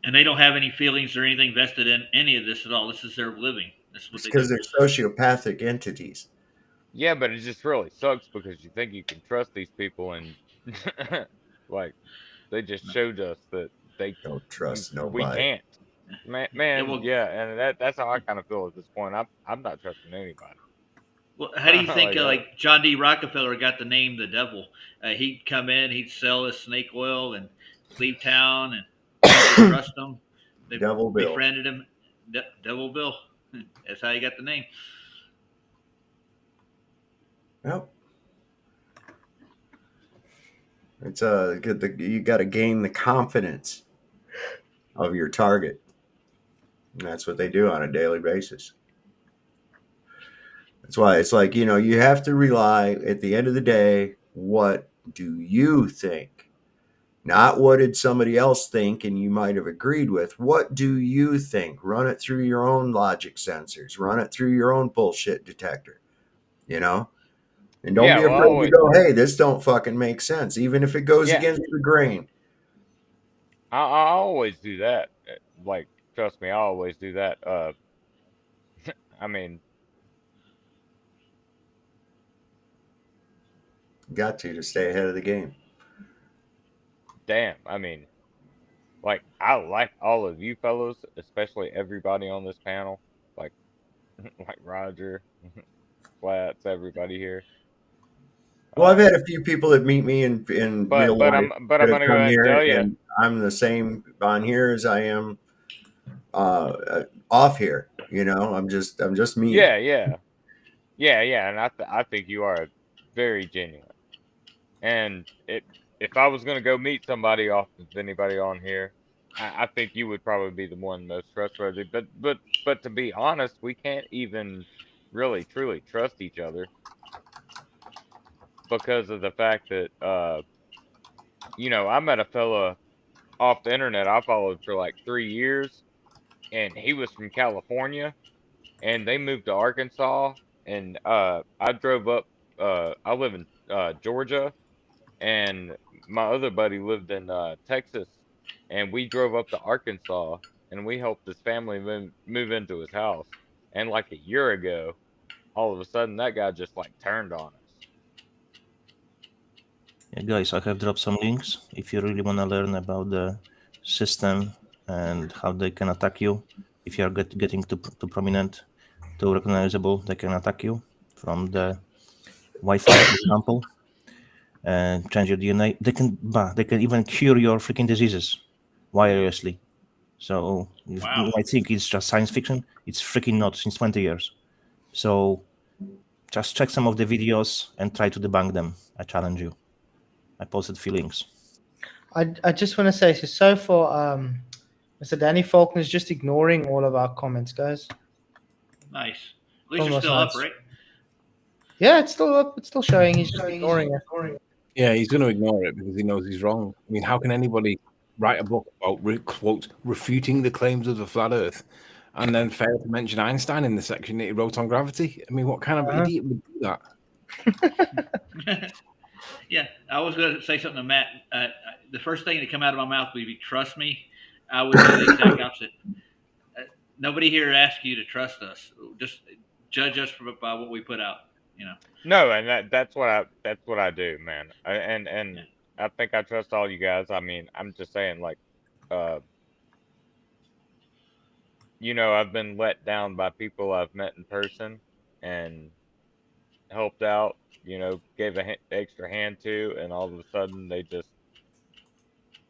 And they don't have any feelings or anything vested in any of this at all. This is their living. This is what Because they're sociopathic entities. Yeah, but it just really sucks because you think you can trust these people, and like they just showed us that they don't trust nobody. We can't, man. And that's how I kind of feel at this point. I'm not trusting anybody. Well, how do you think like John D. Rockefeller got the name the devil? He'd come in, he'd sell his snake oil and leave town, and trust him. They Devil Bill. Befriended him. Devil Bill. That's how he got the name. Yep. It's you got to gain the confidence of your target, and that's what they do on a daily basis. That's why it's like you have to rely at the end of the day. What do you think? Not what did somebody else think and you might have agreed with. What do you think? Run it through your own logic sensors. Run it through your own bullshit detector. And don't be afraid to go, hey, this don't fucking make sense, even if it goes against the grain. I always do that. Like, trust me, I always do that. I mean, got to stay ahead of the game. Damn, I mean, like, I like all of you fellows, especially everybody on this panel, like Roger, Flats, everybody here. Well, I've had a few people that meet me in real life. I'm gonna go ahead and tell you, and I'm the same on here as I am off here. I'm just me. Yeah. Yeah, and I think you are very genuine. And if I was gonna go meet somebody off of anybody on here, I think you would probably be the one most trustworthy. But to be honest, we can't even really truly trust each other because of the fact that I met a fella off the internet I followed for like 3 years, and he was from California, and they moved to Arkansas, and I drove up. I live in Georgia, and my other buddy lived in Texas, and we drove up to Arkansas, and we helped his family move into his house. And like a year ago, all of a sudden that guy just like turned on us. Yeah, guys, I have dropped some links if you really want to learn about the system and how they can attack you. If you are getting too prominent, too recognizable, they can attack you from the Wi-Fi, for example, and change your DNA. They can even cure your freaking diseases wirelessly. So you might think it's just science fiction. It's freaking not since 20 years. So just check some of the videos and try to debunk them. I challenge you. I posted a few links. I just want to say, so far, Mr. Danny Faulkner is just ignoring all of our comments, guys. Nice. At least they're Almost still nice. up, right? Yeah, it's still up. It's still showing. He's just ignoring it. Yeah, he's going to ignore it because he knows he's wrong. I mean, how can anybody write a book about, quote, refuting the claims of the flat Earth and then fail to mention Einstein in the section that he wrote on gravity? I mean, what kind of idiot would do that? Yeah, I was going to say something to Matt. The first thing that come out of my mouth would be, trust me. I would do the exact opposite. Nobody here asks you to trust us. Just judge us by what we put out, No, and that's what I do, man. I think I trust all you guys. I mean, I'm just saying, like, I've been let down by people I've met in person and helped out, gave an extra hand to, and all of a sudden they just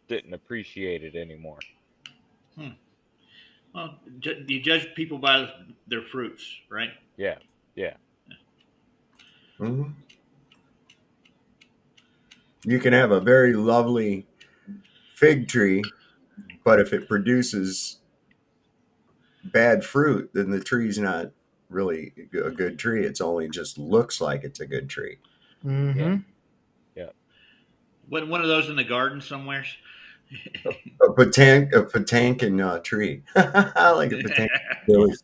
didn't appreciate it anymore. Well, you judge people by their fruits, right? Yeah. Mm-hmm. You can have a very lovely fig tree, but if it produces bad fruit, then the tree's not really a good tree. It's only just looks like it's a good tree. Mm-hmm. Yeah. One of those in the garden somewhere. A Patankin tree. I like a Patankin.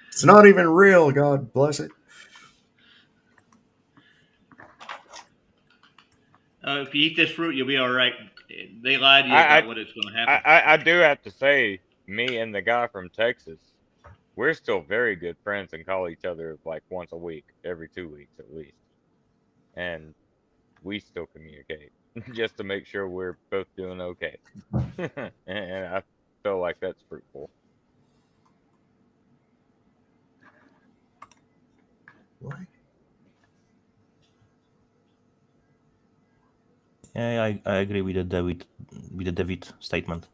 It's not even real. God bless it. If you eat this fruit, you'll be all right. They lied to you about what is going to happen. I do have to say, me and the guy from Texas, we're still very good friends and call each other like once a week, every 2 weeks at least. And we still communicate just to make sure we're both doing okay. And I feel like that's fruitful. What? Yeah, I agree with the David statement.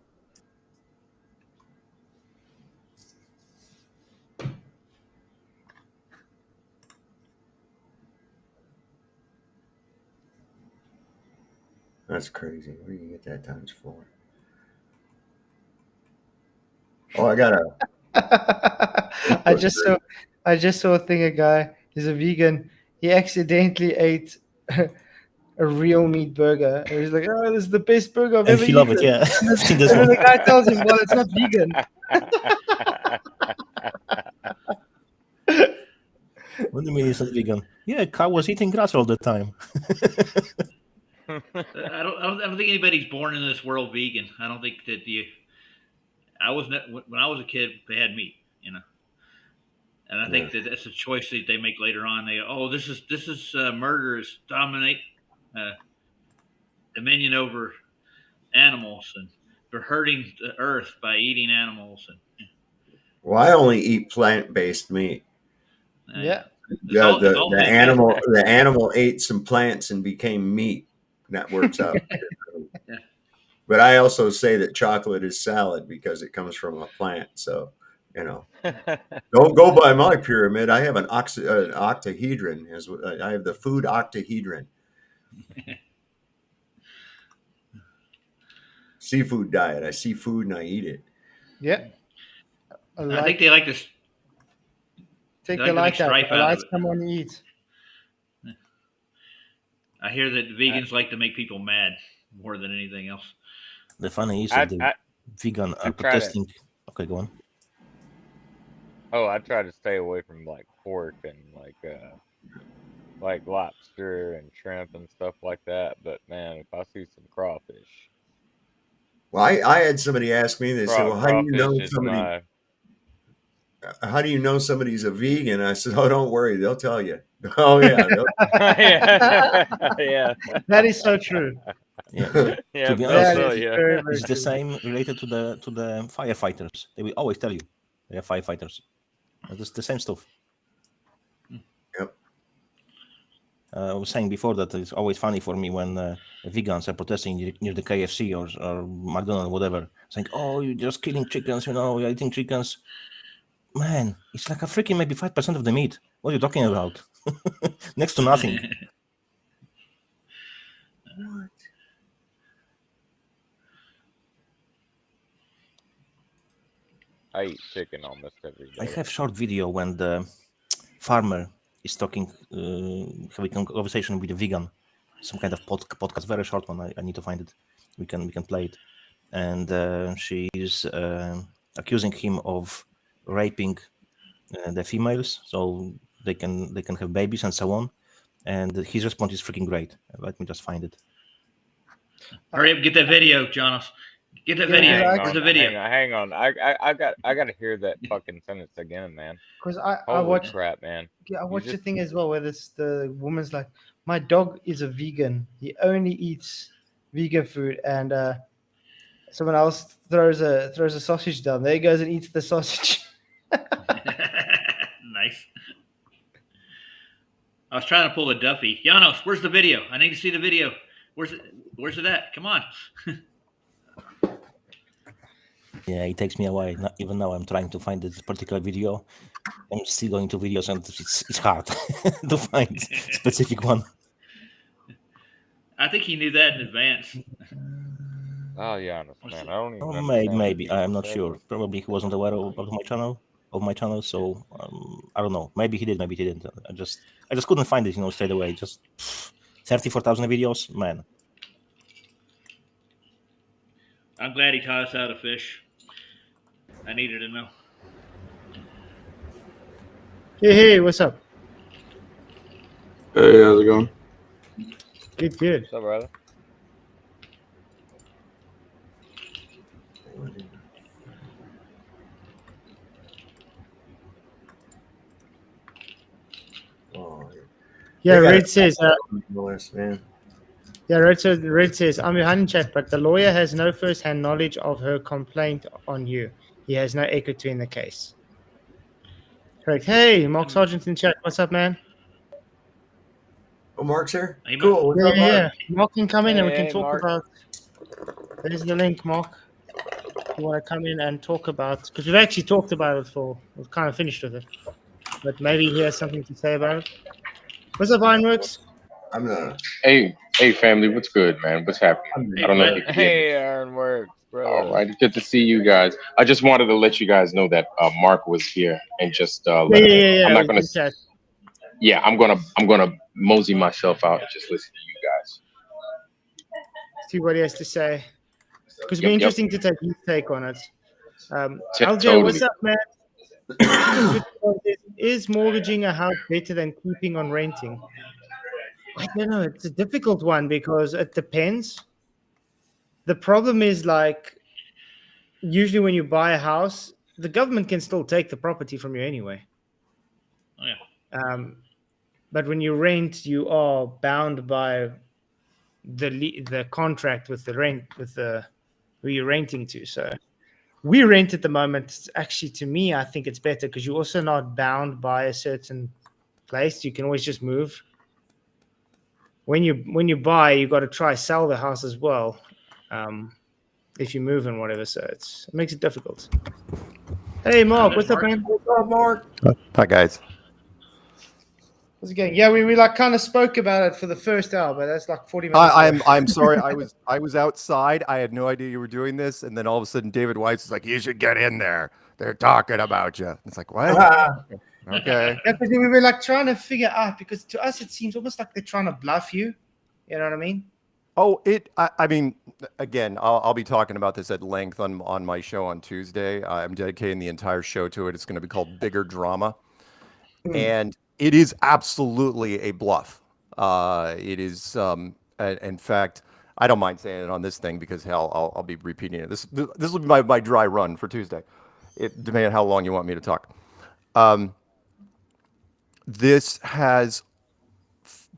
That's crazy. Where do you get that times 4? Oh, I got a. I just saw a thing. A guy is a vegan. He accidentally ate a real meat burger. And he's like, "Oh, this is the best burger I've ever eaten." Love it, yeah. And then the guy tells him, "Well, it's not vegan." What do you mean it's not vegan? Yeah, cow was eating grass all the time. I don't think anybody's born in this world vegan. I don't think that when I was a kid, they had meat, and I think that that's a choice that they make later on. This is murderers dominate dominion over animals, and they're hurting the earth by eating animals. Well, I only eat plant-based meat. Yeah. The animal ate some plants and became meat. That works out. Yeah. But I also say that chocolate is salad because it comes from a plant. So, You know, don't go by my pyramid. I have an octahedron. I have the food octahedron. Seafood diet. I see food and I eat it. Yeah. I think they like to take they the like light to make out. strife The out of lights it. come on, eat. I hear that vegans like to make people mad more than anything else. The funny is that the vegan are protesting. Okay, go on. Oh, I try to stay away from like pork and like lobster and shrimp and stuff like that. But man, if I see some crawfish. Well, I had somebody ask me. They said, "Well, how do you know somebody? How do you know somebody's a vegan?" I said, "Oh, don't worry, they'll tell you." Oh yeah, yeah. That is so true. Yeah, Yeah, to be they'll honest, tell you. it's the same related to the firefighters. They will always tell you they are firefighters. It's the same stuff. Yep. I was saying before that it's always funny for me when vegans are protesting near the KFC or McDonald's, whatever, saying, "Oh, you're just killing chickens, you're eating chickens." Man, it's like a freaking maybe 5% of the meat. What are you talking about? Next to nothing. What? I eat chicken almost every day. I have short video when the farmer is talking, having a conversation with a vegan, some kind of podcast, very short one. I need to find it. We can play it, and she is accusing him of raping the females, so they can have babies and so on. And his response is freaking great. Let me just find it. Hurry up, get that video, Jonas. Get that video. Where's the video? Hang on. I got to hear that fucking sentence again, man. Because I Holy watched crap, man. Yeah, I watched the thing as well where the woman's like, "My dog is a vegan. He only eats vegan food," and someone else throws a sausage down. There he goes and eats the sausage. Nice. I was trying to pull a Duffy. Janos, where's the video? I need to see the video. Where's it at? Come on. Yeah, it takes me a while. Even now, I'm trying to find this particular video. I'm still going to videos, and it's hard to find specific one. I think he knew that in advance. Oh, yeah, man. I don't even. Oh, maybe I'm not sure. Probably he wasn't aware of my channel. So I don't know. Maybe he did. Maybe he didn't. I just couldn't find it. Straight away. Just 34,000 videos, man. I'm glad he taught us how to fish. I needed to know. Hey, what's up? Hey, how's it going? Good. What's up, brother? Yeah, Red says. Man. Yeah, Red says, "I'm behind in chat, but the lawyer has no first-hand knowledge of her complaint on you. He has no equity in the case." Correct. Hey, Mark Sargents in chat. What's up, man? Oh, Mark's here? Hey, cool. What's up, Mark? Yeah. Mark can come in and we can Hey, talk Mark. about. There's the link, Mark. If you want to come in and talk about, because we've actually talked about it we've kind of finished with it, but maybe he has something to say about it. What's up, Ironworks? I'm not. Hey, family, what's good, man? What's happening? I don't know if you can hear me. Hey, Ironworks, bro. All right, good to see you guys. I just wanted to let you guys know that Mark was here and just let him know. I'm not gonna. Chat. Yeah, I'm gonna mosey myself out and just listen to you guys. See what he has to say. Because it'd be Yep. interesting to take his take on it. LJ, Totally. what's up, man? Is mortgaging a house better than keeping on renting? I don't know. It's a difficult one because it depends. The problem is, like, usually when you buy a house, the government can still take the property from you anyway. Oh, yeah. But when you rent, you are bound by the contract with the rent with the who you're renting to. So we rent at the moment. Actually, to me, I think it's better because you're also not bound by a certain place. You can always just move. When you buy, you got to try sell the house as well. If you move and whatever, so it makes it difficult. Hey, Mark, what's up, man? What's up, Mark? Hi, guys. How's it going? Yeah, we like kind of spoke about it for the first hour, but that's like 40 minutes. I'm sorry. I was outside. I had no idea you were doing this, and then all of a sudden, David Weiss is like, "You should get in there. They're talking about you." It's like, what? Okay. Yeah, because we were like trying to figure out, because to us it seems almost like they're trying to bluff you. You know what I mean? Oh, I mean, again, I'll be talking about this at length on my show on Tuesday. I'm dedicating the entire show to it. It's going to be called Bigger Drama, and it is absolutely a bluff. It is, in fact, I don't mind saying it on this thing because hell, I'll be repeating it. This will be my dry run for Tuesday. Depending on how long you want me to talk. This has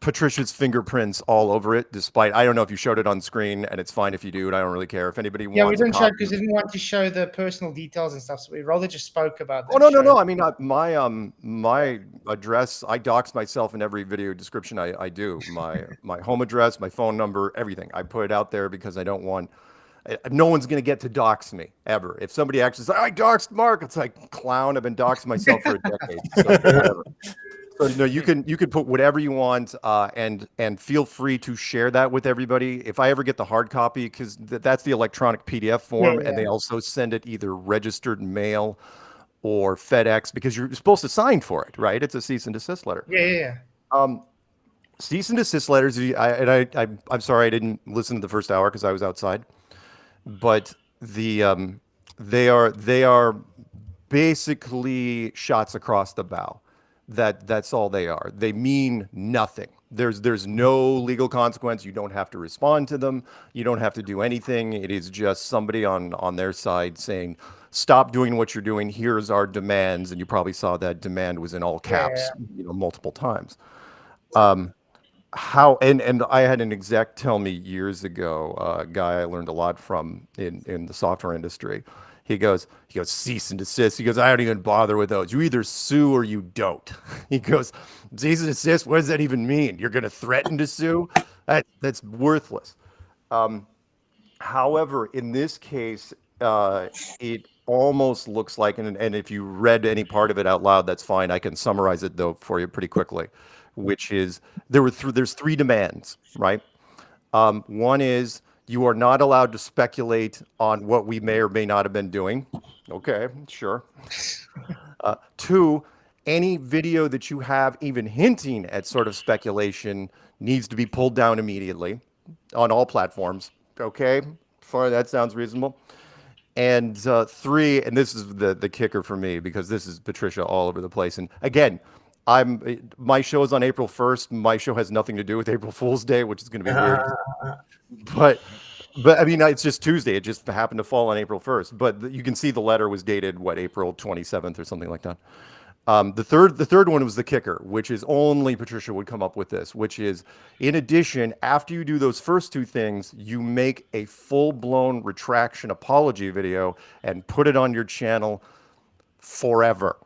Patricia's fingerprints all over it, despite, I don't know if you showed it on screen, and it's fine if you do, and I don't really care. If anybody wants, yeah, we didn't show it because we didn't want to show the personal details and stuff, so we rather just spoke about Oh, no. I mean, my address, I dox myself in every video description I do. My home address, my phone number, everything. I put it out there because I don't want, no one's going to get to dox me, ever. If somebody actually says, I doxed Mark, it's like, clown, I've been doxing myself for a decade. So whatever. So, no, you can put whatever you want, and feel free to share that with everybody. If I ever get the hard copy, because that's the electronic PDF form, and they also send it either registered mail or FedEx, because you're supposed to sign for it, right? It's a cease and desist letter. Yeah. Cease and desist letters. I'm sorry I didn't listen to the first hour because I was outside, but they are basically shots across the bow. That's all they are. They mean nothing. There's no legal consequence. You don't have to respond to them. You don't have to do anything. It is just somebody on their side saying, stop doing what you're doing. Here's our demands. And you probably saw that demand was in all caps, multiple times. And I had an exec tell me years ago, a guy I learned a lot from in the software industry. He goes, cease and desist. He goes, I don't even bother with those. You either sue or you don't. He goes, cease and desist, what does that even mean? You're going to threaten to sue? That's worthless. However, in this case, it almost looks like, and if you read any part of it out loud, that's fine. I can summarize it, though, for you pretty quickly, which is there's three demands, right? One is, you are not allowed to speculate on what we may or may not have been doing. Okay, sure. 2, any video that you have even hinting at sort of speculation needs to be pulled down immediately on all platforms. Okay, that sounds reasonable. And 3, and this is the kicker for me, because this is Patricia all over the place. And again, my show is on April 1st. My show has nothing to do with April Fool's Day, which is going to be weird. But I mean, it's just Tuesday. It just happened to fall on April 1st. But you can see the letter was dated, April 27th or something like that. The third one was the kicker, which is only Patricia would come up with this, which is, in addition, after you do those first 2 things, you make a full-blown retraction apology video and put it on your channel forever,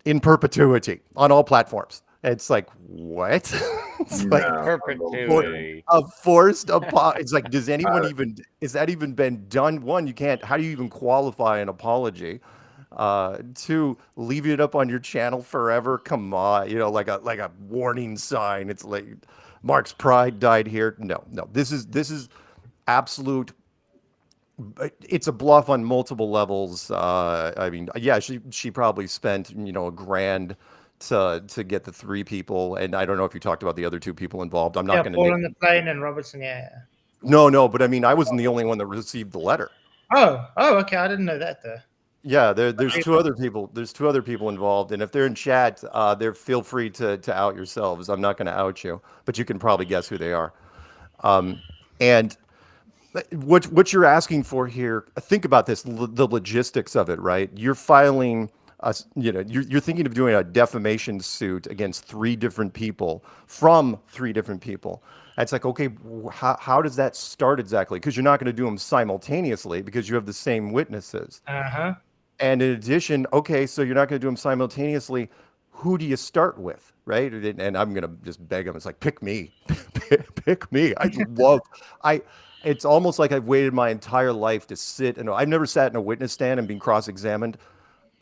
in perpetuity, on all platforms. It's like, what? It's like perpetuity. A forced apology. It's like, does anyone is that even been done? 1, you can't, how do you even qualify an apology? 2, leave it up on your channel forever. Come on, like a warning sign. It's like, Mark's pride died here. No, this is absolute. It's a bluff on multiple levels. I mean, yeah, she probably spent, $1,000 to get the 3 people, and I don't know if you talked about the other 2 people involved. I'm not going to. Paul on the plane and Robertson. Yeah. No, but I mean, I wasn't the only one that received the letter. Oh, okay. I didn't know that though. Yeah, there's 2 other people. There's 2 other people involved, and if they're in chat, feel free to out yourselves. I'm not going to out you, but you can probably guess who they are. And what you're asking for here, think about this, the logistics of it, right? You're filing, you're thinking of doing a defamation suit against 3 different people from 3 different people. It's like, okay, how does that start exactly? Because you're not going to do them simultaneously because you have the same witnesses. And in addition, okay, so you're not going to do them simultaneously. Who do you start with, right? And I'm going to just beg them. It's like, pick me, pick me. It's almost like I've waited my entire life to sit, and I've never sat in a witness stand and been cross-examined.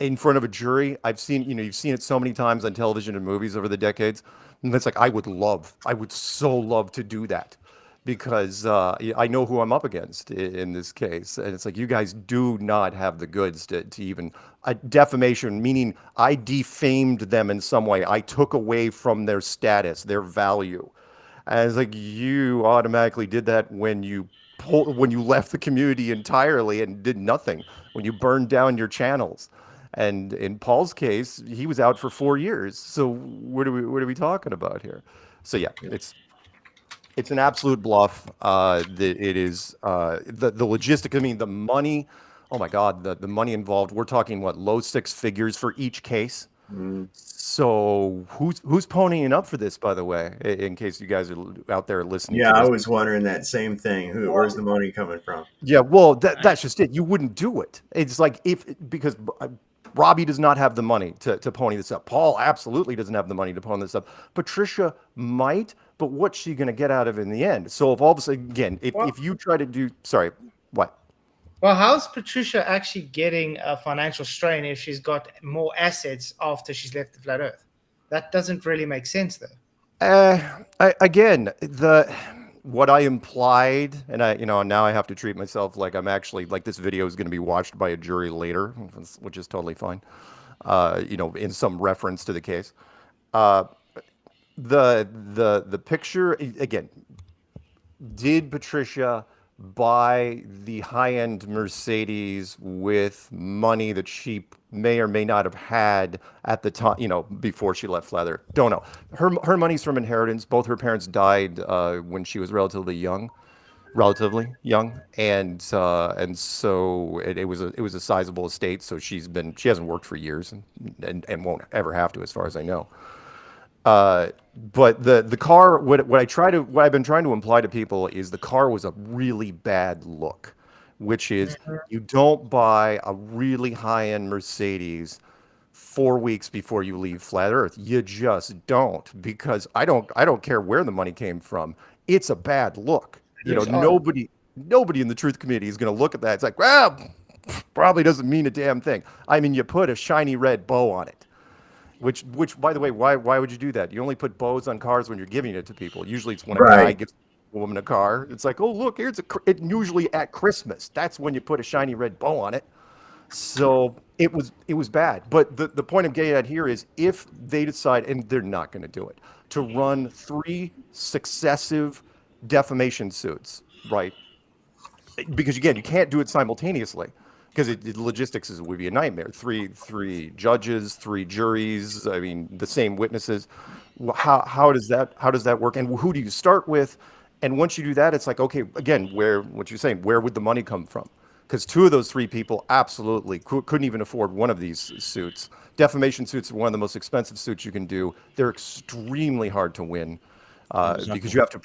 in front of a jury. I've seen, you've seen it so many times on television and movies over the decades. And it's like, I would so love to do that because I know who I'm up against in this case. And it's like, you guys do not have the goods to even defamation, meaning I defamed them in some way. I took away from their status, their value. And it's like, you automatically did that when you left the community entirely and did nothing, when you burned down your channels. And in Paul's case, he was out for 4 years. So what are we talking about here? So yeah, it's an absolute bluff. It is the logistic. I mean, the money. Oh my God, the money involved. We're talking low six figures for each case. So who's ponying up for this, by the way, in case you guys are out there listening? Yeah, to this. I was wondering that same thing. Where's the money coming from? Yeah, well, that's just it. You wouldn't do it. It's like because Robbie does not have the money to pony this up. Paul absolutely doesn't have the money to pony this up. Patricia might, but what's she going to get out of it in the end? So if all of a sudden, again, if you try to do, sorry, what? Well, how's Patricia actually getting a financial strain if she's got more assets after she's left the flat Earth? That doesn't really make sense, though. What I implied, and now I have to treat myself like I'm actually like this video is going to be watched by a jury later, which is totally fine. In some reference to the case. The picture again. Did Patricia buy the high-end Mercedes with money that she may or may not have had at the time, before she left Flat Earth? Don't know. Her money's from inheritance. Both her parents died when she was relatively young, and so it was a sizable estate. So she hasn't worked for years and won't ever have to, as far as I know. But the car, what I've been trying to imply to people is the car was a really bad look, which is you don't buy a really high-end Mercedes 4 weeks before you leave Flat Earth. You just don't, because I don't care where the money came from. It's a bad look. Nobody in the truth community is going to look at that. It's like, well, probably doesn't mean a damn thing. I mean, you put a shiny red bow on it. Which, by the way, why would you do that? You only put bows on cars when you're giving it to people. Usually, it's when a guy gives a woman a car. It's like, oh look, here's it. Usually at Christmas, that's when you put a shiny red bow on it. So it was bad. But the point I'm getting at here is, if they decide, and they're not going to do it, to run 3 successive defamation suits, right? Because again, you can't do it simultaneously. Because the logistics would be a nightmare. Three judges, 3 juries. I mean, the same witnesses. How does that work? And who do you start with? And once you do that, it's like, okay, again, where would the money come from? Because 2 of those 3 people absolutely couldn't even afford one of these suits. Defamation suits are one of the most expensive suits you can do. They're extremely hard to win. Because you have to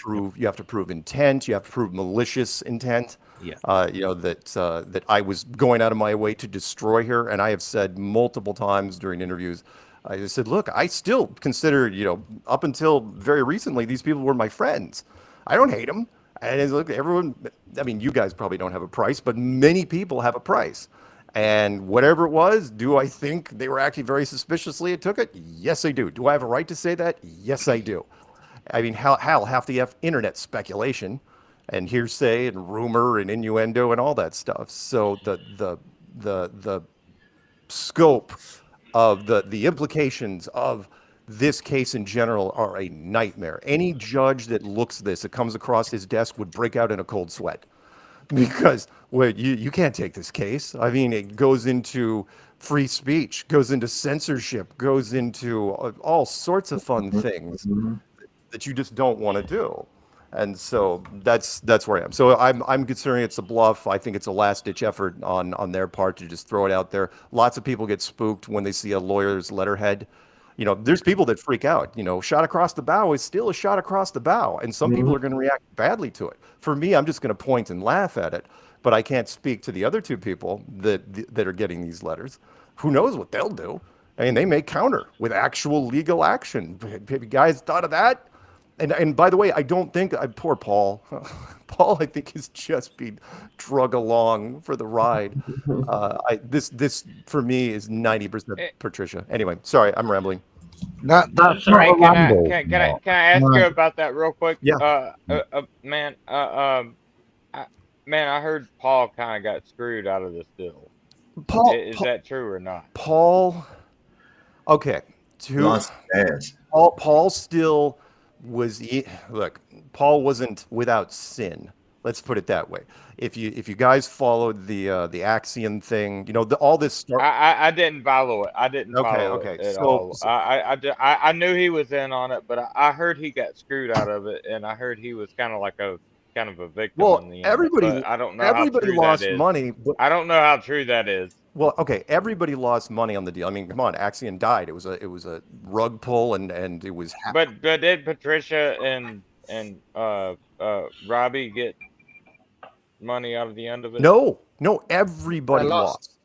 prove intent, you have to prove malicious intent. Yeah. That I was going out of my way to destroy her. And I have said multiple times during interviews, I just said, look, I still consider, up until very recently, these people were my friends. I don't hate them. And look, everyone, I mean, you guys probably don't have a price, but many people have a price. And whatever it was, do I think they were acting very suspiciously and took it? Yes, I do. Do I have a right to say that? Yes, I do. I mean, half the internet speculation and hearsay and rumor and innuendo and all that stuff. So the scope of the implications of this case in general are a nightmare. Any judge that looks at this, that comes across his desk, would break out in a cold sweat, because you can't take this case. I mean, it goes into free speech, goes into censorship, goes into all sorts of fun things that you just don't want to do. And so that's where I am. So I'm considering it's a bluff. I think it's a last ditch effort on their part to just throw it out there. Lots of people get spooked when they see a lawyer's letterhead. There's people that freak out. Shot across the bow is still a shot across the bow, and some people are going to react badly to it. For me, I'm just going to point and laugh at it, but I can't speak to the other 2 people that are getting these letters. Who knows what they'll do? I mean, they may counter with actual legal action. Have you guys thought of that? And by the way, I don't think poor Paul Paul, I think, is just being drug along for the ride. This for me is 90% Patricia. Anyway, sorry, I'm rambling. That's not Hey, a can I ramble. can I can I ask you about that real quick? Yeah. Man, man, I heard Paul kind of got screwed out of this deal. Is that true or not? Paul, okay. Lost ass. Paul still was. Look, Paul wasn't without sin. Let's put it that way. If you guys followed the Axion thing, all this stuff. I didn't follow it. I didn't follow Okay. it at all. I knew he was in on it, but I heard he got screwed out of it, and I heard he was kind of a victim in the end. Everybody, but I don't know how true lost that is. money. But, I don't know how true that is. Well, okay, everybody lost money on the deal. I mean, come on, Axion died. It was a rug pull, and it was. But did Patricia and Robbie get money out of the end of it? No, everybody lost.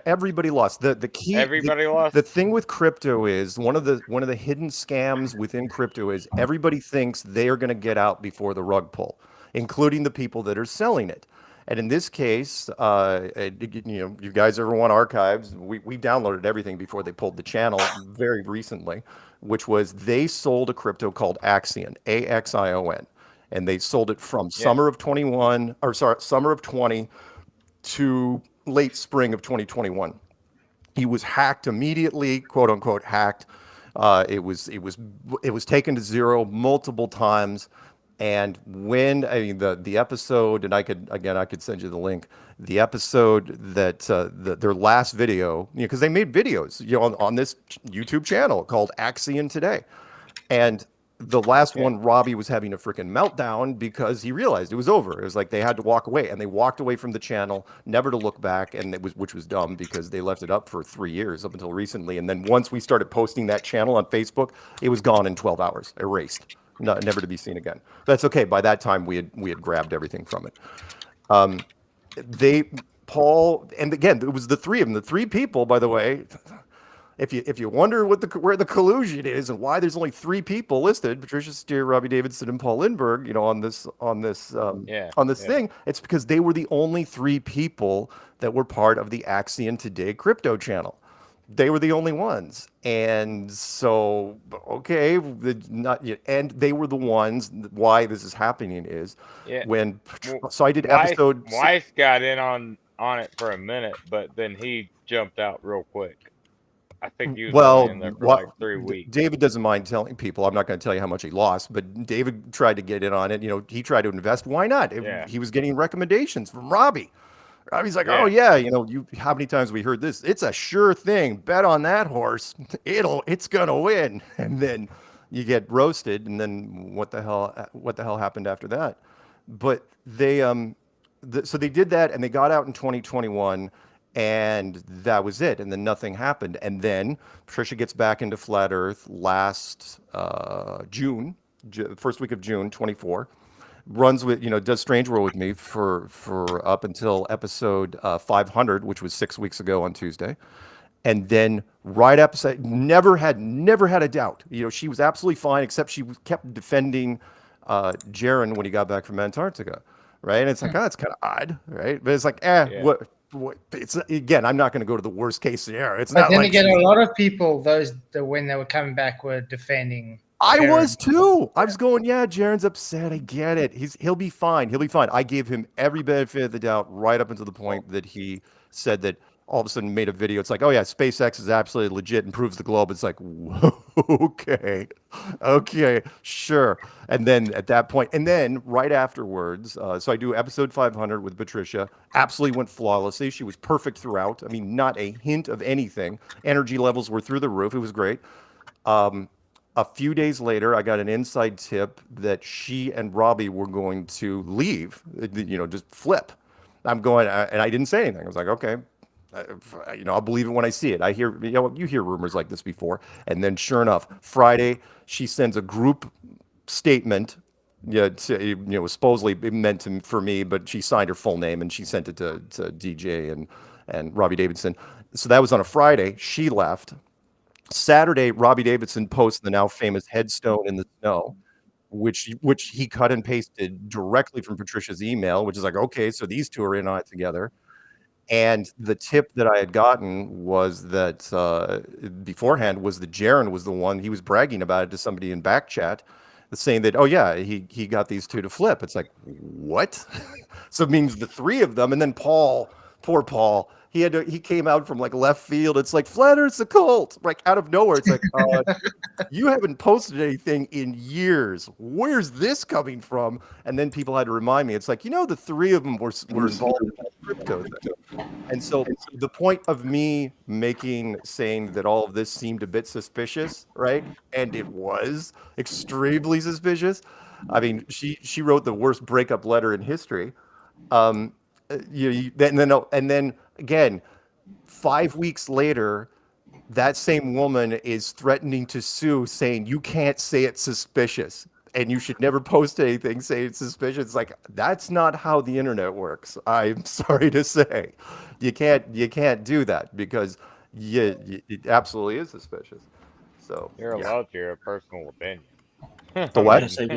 Everybody lost. The key. Everybody lost. The thing with crypto is one of the hidden scams within crypto is everybody thinks they are going to get out before the rug pull, including the people that are selling it. And in this case, you guys ever want archives? We downloaded everything before they pulled the channel very recently, which was they sold a crypto called Axion, AXION, and they sold it from summer of 20 to late spring of 2021. He was hacked immediately, quote unquote hacked. It was taken to zero multiple times. And when the episode, and I could send you the link. The episode that their last video, because they made videos, on this YouTube channel called Axion Today, and the last one, Robbie was having a freaking meltdown because he realized it was over. It was like they had to walk away, and they walked away from the channel, never to look back, and which was dumb because they left it up for 3 years up until recently. And then once we started posting that channel on Facebook, it was gone in 12 hours, erased. No, never to be seen again. That's okay. By that time, we had grabbed everything from it. Paul, and again, it was the three of them. The three people, by the way. If you wonder where the collusion is and why there's only three people listed, Patricia Steer, Robbie Davidson, and Paul Lindbergh, on this thing, it's because they were the only three people that were part of the Axion Today crypto channel. They were the only ones. And so, okay, and they were the ones. Why this is happening is so I did episode. Weiss got in on it for a minute, but then he jumped out real quick. I think he was only in there for like 3 weeks. David doesn't mind telling people. I'm not going to tell you how much he lost, but David tried to get in on it. He tried to invest. Why not? He was getting recommendations from Robbie. Robbie's like, oh yeah, how many times we heard this? It's a sure thing. Bet on that horse. It's gonna win. And then you get roasted. And then what the hell happened after that? But they so they did that, and they got out in 2021. And that was it. And then nothing happened. And then Patricia gets back into Flat Earth last June, first week of June, 24. Runs with, does Strange World with me for up until episode 500, which was 6 weeks ago on Tuesday. And then episode, never had a doubt. She was absolutely fine, except she kept defending Jaron when he got back from Antarctica. Right. And it's like, that's kind of odd. Right. But it's like, what? It's again, I'm not going to go to the worst case scenario. It's not then like again, a lot of people, when they were coming back, were defending. I was too. I was going, Jaron's upset. I get it. He'll be fine. He'll be fine. I gave him every benefit of the doubt right up until the point that he said that all of a sudden made a video. It's like, oh yeah, SpaceX is absolutely legit and proves the globe. It's like, okay, sure. And then at that point, and then right afterwards, so I do episode 500 with Patricia. Absolutely went flawlessly. She was perfect throughout. I mean, not a hint of anything. Energy levels were through the roof. It was great. A few days later, I got an inside tip that she and Robbie were going to leave, just flip. I'm going, and I didn't say anything. I was like, okay, I'll believe it when I see it. I hear, you hear rumors like this before. And then sure enough, Friday, she sends a group statement. Supposedly meant for me, but she signed her full name and she sent it to DJ and Robbie Davidson. So that was on a Friday. She left. Saturday, Robbie Davidson posts the now famous headstone in the snow. which he cut and pasted directly from Patricia's email, which is like, okay, so these two are in on it together. And the tip that I had gotten was that beforehand was that Jaron was the one, he was bragging about it to somebody in back chat, saying that, oh yeah, he got these two to flip. It's like, what? So it means the three of them. And then Paul, poor Paul, he came out from like left field. It's like, Flat Earth's a cult, like out of nowhere. It's like, you haven't posted anything in years. Where's this coming from? And then people had to remind me. It's like, the three of them were involved in that crypto thing. And so the point of me saying that all of this seemed a bit suspicious, right? And it was extremely suspicious. I mean, she wrote the worst breakup letter in history. And then again, 5 weeks later, that same woman is threatening to sue, saying you can't say it's suspicious and you should never post anything saying it's suspicious. It's like, that's not how the internet works. I'm sorry to say, you can't do that because it absolutely is suspicious. So you're allowed to your personal opinion. The what? You say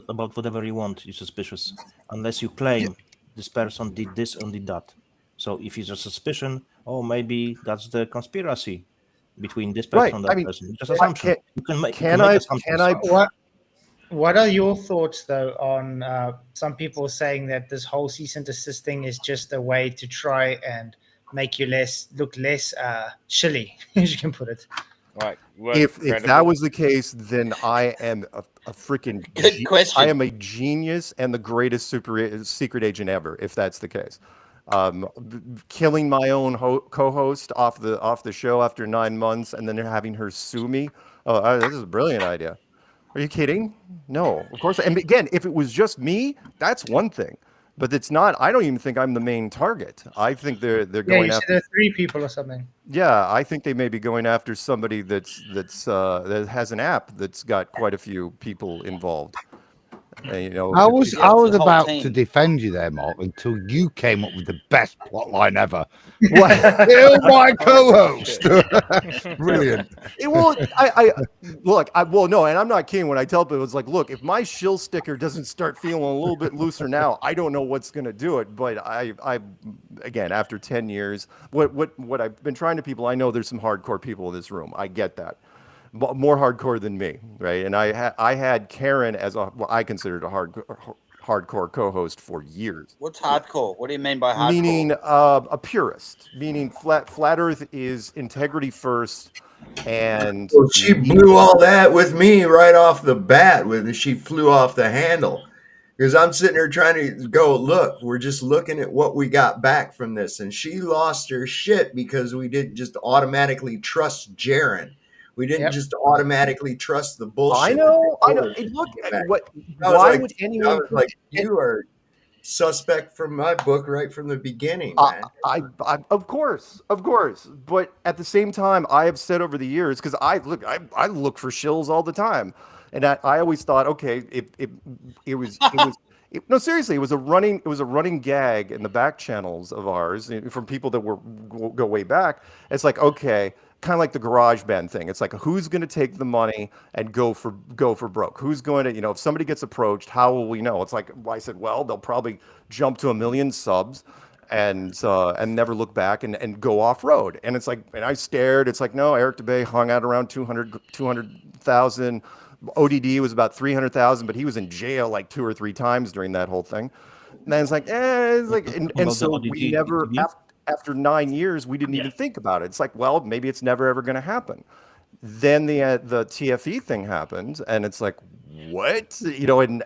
about whatever you want. You're suspicious unless you claim this person did this and did that. So if it's a suspicion, maybe that's the conspiracy between this person and that person. Just assumption. You can make assumptions. What are your thoughts though on some people saying that this whole cease and desist thing is just a way to try and make you look less shilly, as you can put it? Right. If that was the case, then I am a freaking good question. I am a genius and the greatest secret agent ever. If that's the case, killing my own co-host off the show after 9 months and then having her sue me. Oh, this is a brilliant idea. Are you kidding? No, of course. And again, if it was just me, that's one thing. But it's not. I don't even think I'm the main target. I think they're going after. There are 3 people or something. Yeah, I think they may be going after somebody that has an app that's got quite a few people involved. And, I was about to defend you there, Mark, until you came up with the best plotline ever. Kill my co-host. Brilliant. No, and I'm not kidding when I tell people, it's like, look, if my shill sticker doesn't start feeling a little bit looser now, I don't know what's going to do it. But I again, after 10 years, what I've been trying to people, I know there's some hardcore people in this room. I get that. More hardcore than me, right? And I had Karen as what I considered a hardcore co-host for years. What's hardcore? What do you mean by hardcore? Meaning a purist. Meaning flat Earth is integrity first, and she blew all that with me right off the bat. She flew off the handle because I'm sitting there trying to go, look, we're just looking at what we got back from this, and she lost her shit because we didn't just automatically trust Jaron. We didn't just automatically trust the bullshit. I know. Look, why would anyone? I was like, you are suspect from my book right from the beginning, man. I of course. But at the same time, I have said over the years, because I look for shills all the time, and I always thought, okay, it was. No, seriously, it was a running gag in the back channels of ours from people that go way back. It's like, okay, kind of like the garage band thing. It's like, who's going to take the money and go for broke? Who's going to, if somebody gets approached, how will we know? It's like, I said, well, they'll probably jump to 1 million subs and never look back and go off road. And it's like, and I stared. It's like, no, Eric DeBay hung out around 200,000. ODD was about 300,000, but he was in jail like 2 or 3 times during that whole thing. And then it's like, and so we never, after 9 years, we didn't even think about it. It's like, well, maybe it's never ever going to happen. Then the TFE thing happened, and it's like, what?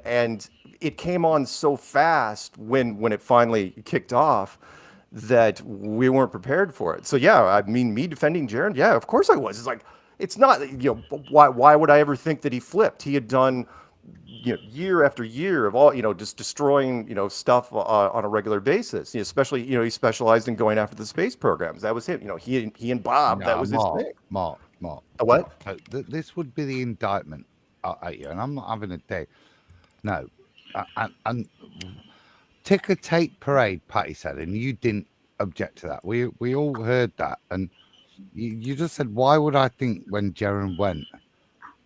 And it came on so fast when it finally kicked off that we weren't prepared for it. So yeah, I mean, me defending Jaron, yeah, of course I was. It's like, it's not, why would I ever think that he flipped? He had done, year after year of all, just destroying, stuff on a regular basis. Especially, he specialized in going after the space programs. That was him. He and Bob, that was his thing. Mark. What? This would be the indictment at you, and I'm not having a day. No. And ticker tape parade, Patty said, and you didn't object to that. We all heard that, and you just said, why would I think when Jaron went?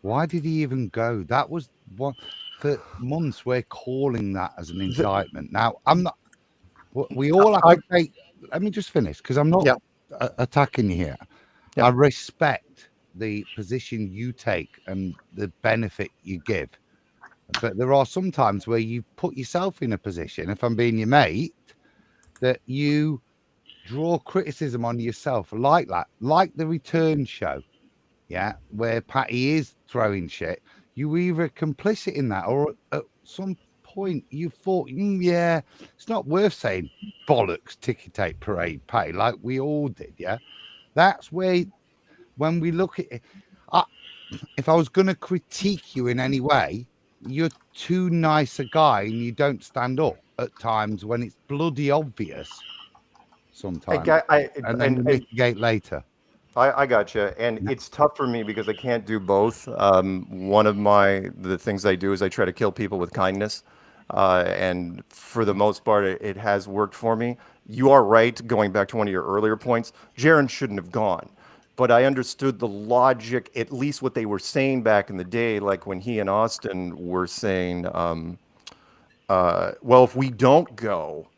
Why did he even go? That was one. for months we're calling that as an indictment. Now, I'm not. We all have to take. Let me just finish because I'm not attacking you here. I respect the position you take and the benefit you give, but there are some times where you put yourself in a position, if I'm being your mate, that you draw criticism on yourself like that, like the return show, where Patty is throwing shit. You were either complicit in that, or at some point you thought, it's not worth saying bollocks, ticky tape parade, Patty, like we all did. That's where, when we look at it, if I was going to critique you in any way, you're too nice a guy and you don't stand up at times when it's bloody obvious. Sometimes, and then you mitigate later. I gotcha, and it's tough for me because I can't do both. One of the things I do is I try to kill people with kindness, and for the most part, it has worked for me. You are right. Going back to one of your earlier points, Jaron shouldn't have gone, but I understood the logic, at least what they were saying back in the day, like when he and Austin were saying, well, if we don't go,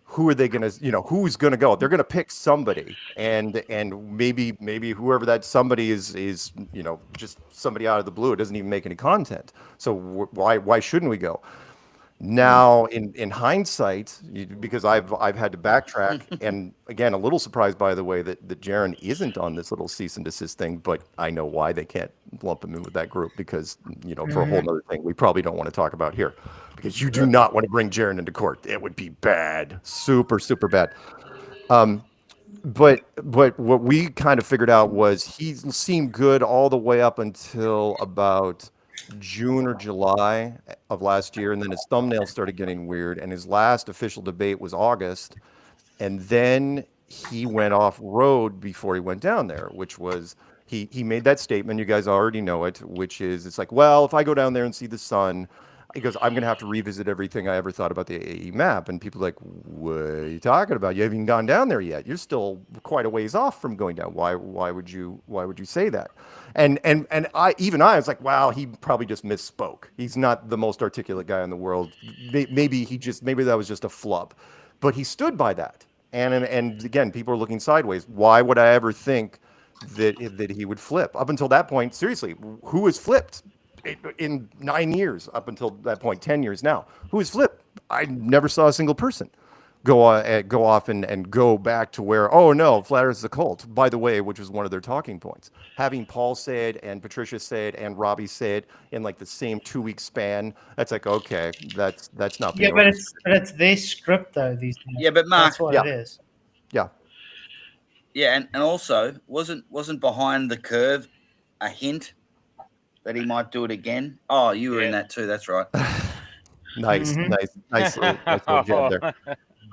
who are they going to, who's going to go? They're going to pick somebody, and maybe whoever that somebody is, just somebody out of the blue. It doesn't even make any content. So why shouldn't we go? Now, in hindsight, because I've had to backtrack, and again, a little surprised by the way that Jaron isn't on this little cease and desist thing, but I know why they can't lump him in with that group, because, for a whole other thing we probably don't want to talk about here, because you do not want to bring Jaron into court. It would be bad, super, super bad. But what we kind of figured out was he seemed good all the way up until about June or July of last year, and then his thumbnails started getting weird, and his last official debate was August, and then he went off road before he went down there, which was he made that statement, you guys already know it, which is, it's like, well, if I go down there and see the sun, he goes, I'm going to have to revisit everything I ever thought about the AE map. And people are like, what are you talking about? You haven't even gone down there yet. You're still quite a ways off from going down. Why would you say that? And I was like, wow, he probably just misspoke. He's not the most articulate guy in the world. Maybe that was just a flub, but he stood by that. And again, people are looking sideways. Why would I ever think that he would flip? Up until that point, seriously, who has flipped in 9 years? Up until that point, 10 years now, who has flipped? I never saw a single person go off and go back to where, oh no, Flat Earth is a cult, by the way, which was one of their talking points. Having Paul say it and Patricia say it and Robbie say it in like the same 2-week span, that's like, okay, that's not. Yeah, but it's their script though. These days. Yeah, but Mark, that's what it is. Yeah. Yeah, and also wasn't behind the curve a hint that he might do it again? Oh, you were in that too. That's right. Nice little jab there.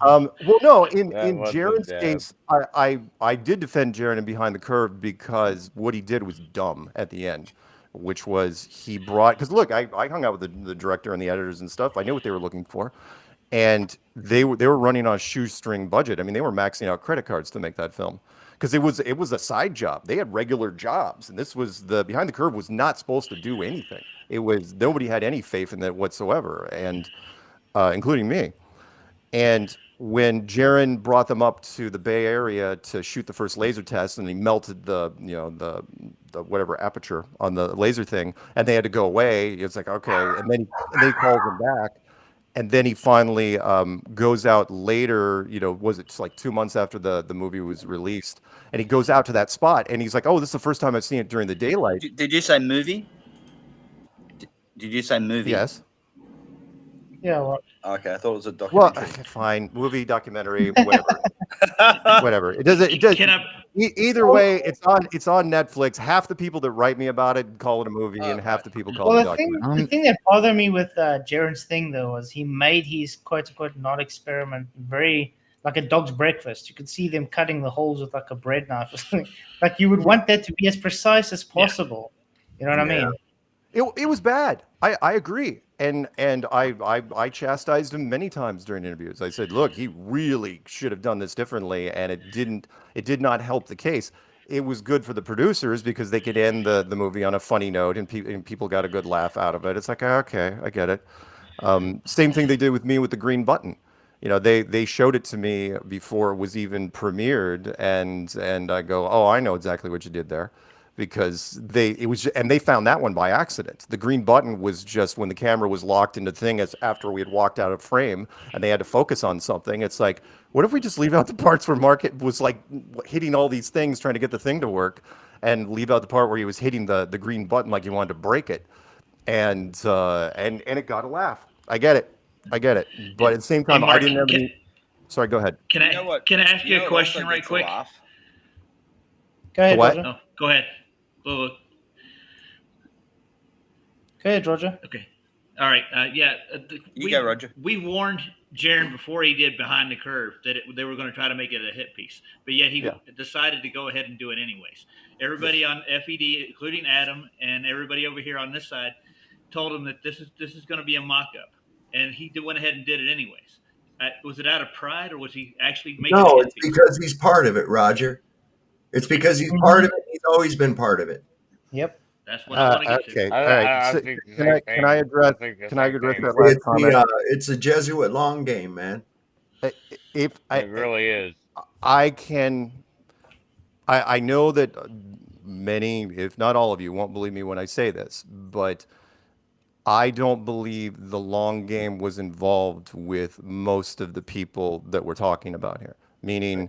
Well, no, in Jaron's case, I did defend Jaron in Behind the Curve because what he did was dumb at the end, which was he brought, because look, I hung out with the director and the editors and stuff. I knew what they were looking for, and they were running on a shoestring budget. I mean, they were maxing out credit cards to make that film because it was a side job. They had regular jobs, and this was Behind the Curve was not supposed to do anything. It was, nobody had any faith in that whatsoever, and including me. And when Jaron brought them up to the Bay Area to shoot the first laser test, and he melted the whatever aperture on the laser thing, and they had to go away, it's like, okay. And then he calls them back, and then he finally goes out later. Was it like 2 months after the movie was released? And he goes out to that spot, and he's like, "Oh, this is the first time I've seen it during the daylight." Did you say movie? Did you say movie? Yes. Yeah. Well, okay, I thought it was a documentary. Well, fine, movie, documentary, whatever. Whatever. It does. Either way, it's on Netflix. Half the people that write me about it call it a movie, and half the people call it a documentary. The thing that bothered me with Jaron's thing though was he made his quote unquote not experiment very like a dog's breakfast. You could see them cutting the holes with like a bread knife or something. Like you would want that to be as precise as possible. You know what I mean? It was bad. I agree. And I chastised him many times during interviews. I said, look, he really should have done this differently, and it did not help the case. it was good for the producers because they could end the movie on a funny note, and people got a good laugh out of it. It's like, okay, I get it. Same thing they did with me with the green button. You know, they showed it to me before it was even premiered, and I go, oh, I know exactly what you did there, because they found that one by accident. The green button was just when the camera was locked into thing as after we had walked out of frame and they had to focus on something. It's like, what if we just leave out the parts where Mark was like hitting all these things trying to get the thing to work, and leave out the part where he was hitting the green button like he wanted to break it, and it got a laugh. I get it, but at the same time, Mark, I didn't have any. Sorry, go ahead. Can I ask you a question right quick? Go ahead, What? Roger. No, go ahead. Go ahead, Roger. Okay. All right. You go, Roger. We warned Jaron before he did Behind the Curve that they were going to try to make it a hit piece, but yet he decided to go ahead and do it anyways. Everybody on FED, including Adam and everybody over here on this side, told him that this is going to be a mock-up, and he went ahead and did it anyways. Was it out of pride, or was he actually making No, it? it's because he's part of it, Roger. It's because he's part of it. He's always been part of it. Yep. That's what I want to get Okay. to. All right. So can I address that last comment? It's a Jesuit long game, man. It really is. I know that many, if not all of you, won't believe me when I say this, but I don't believe the long game was involved with most of the people that we're talking about here. Meaning,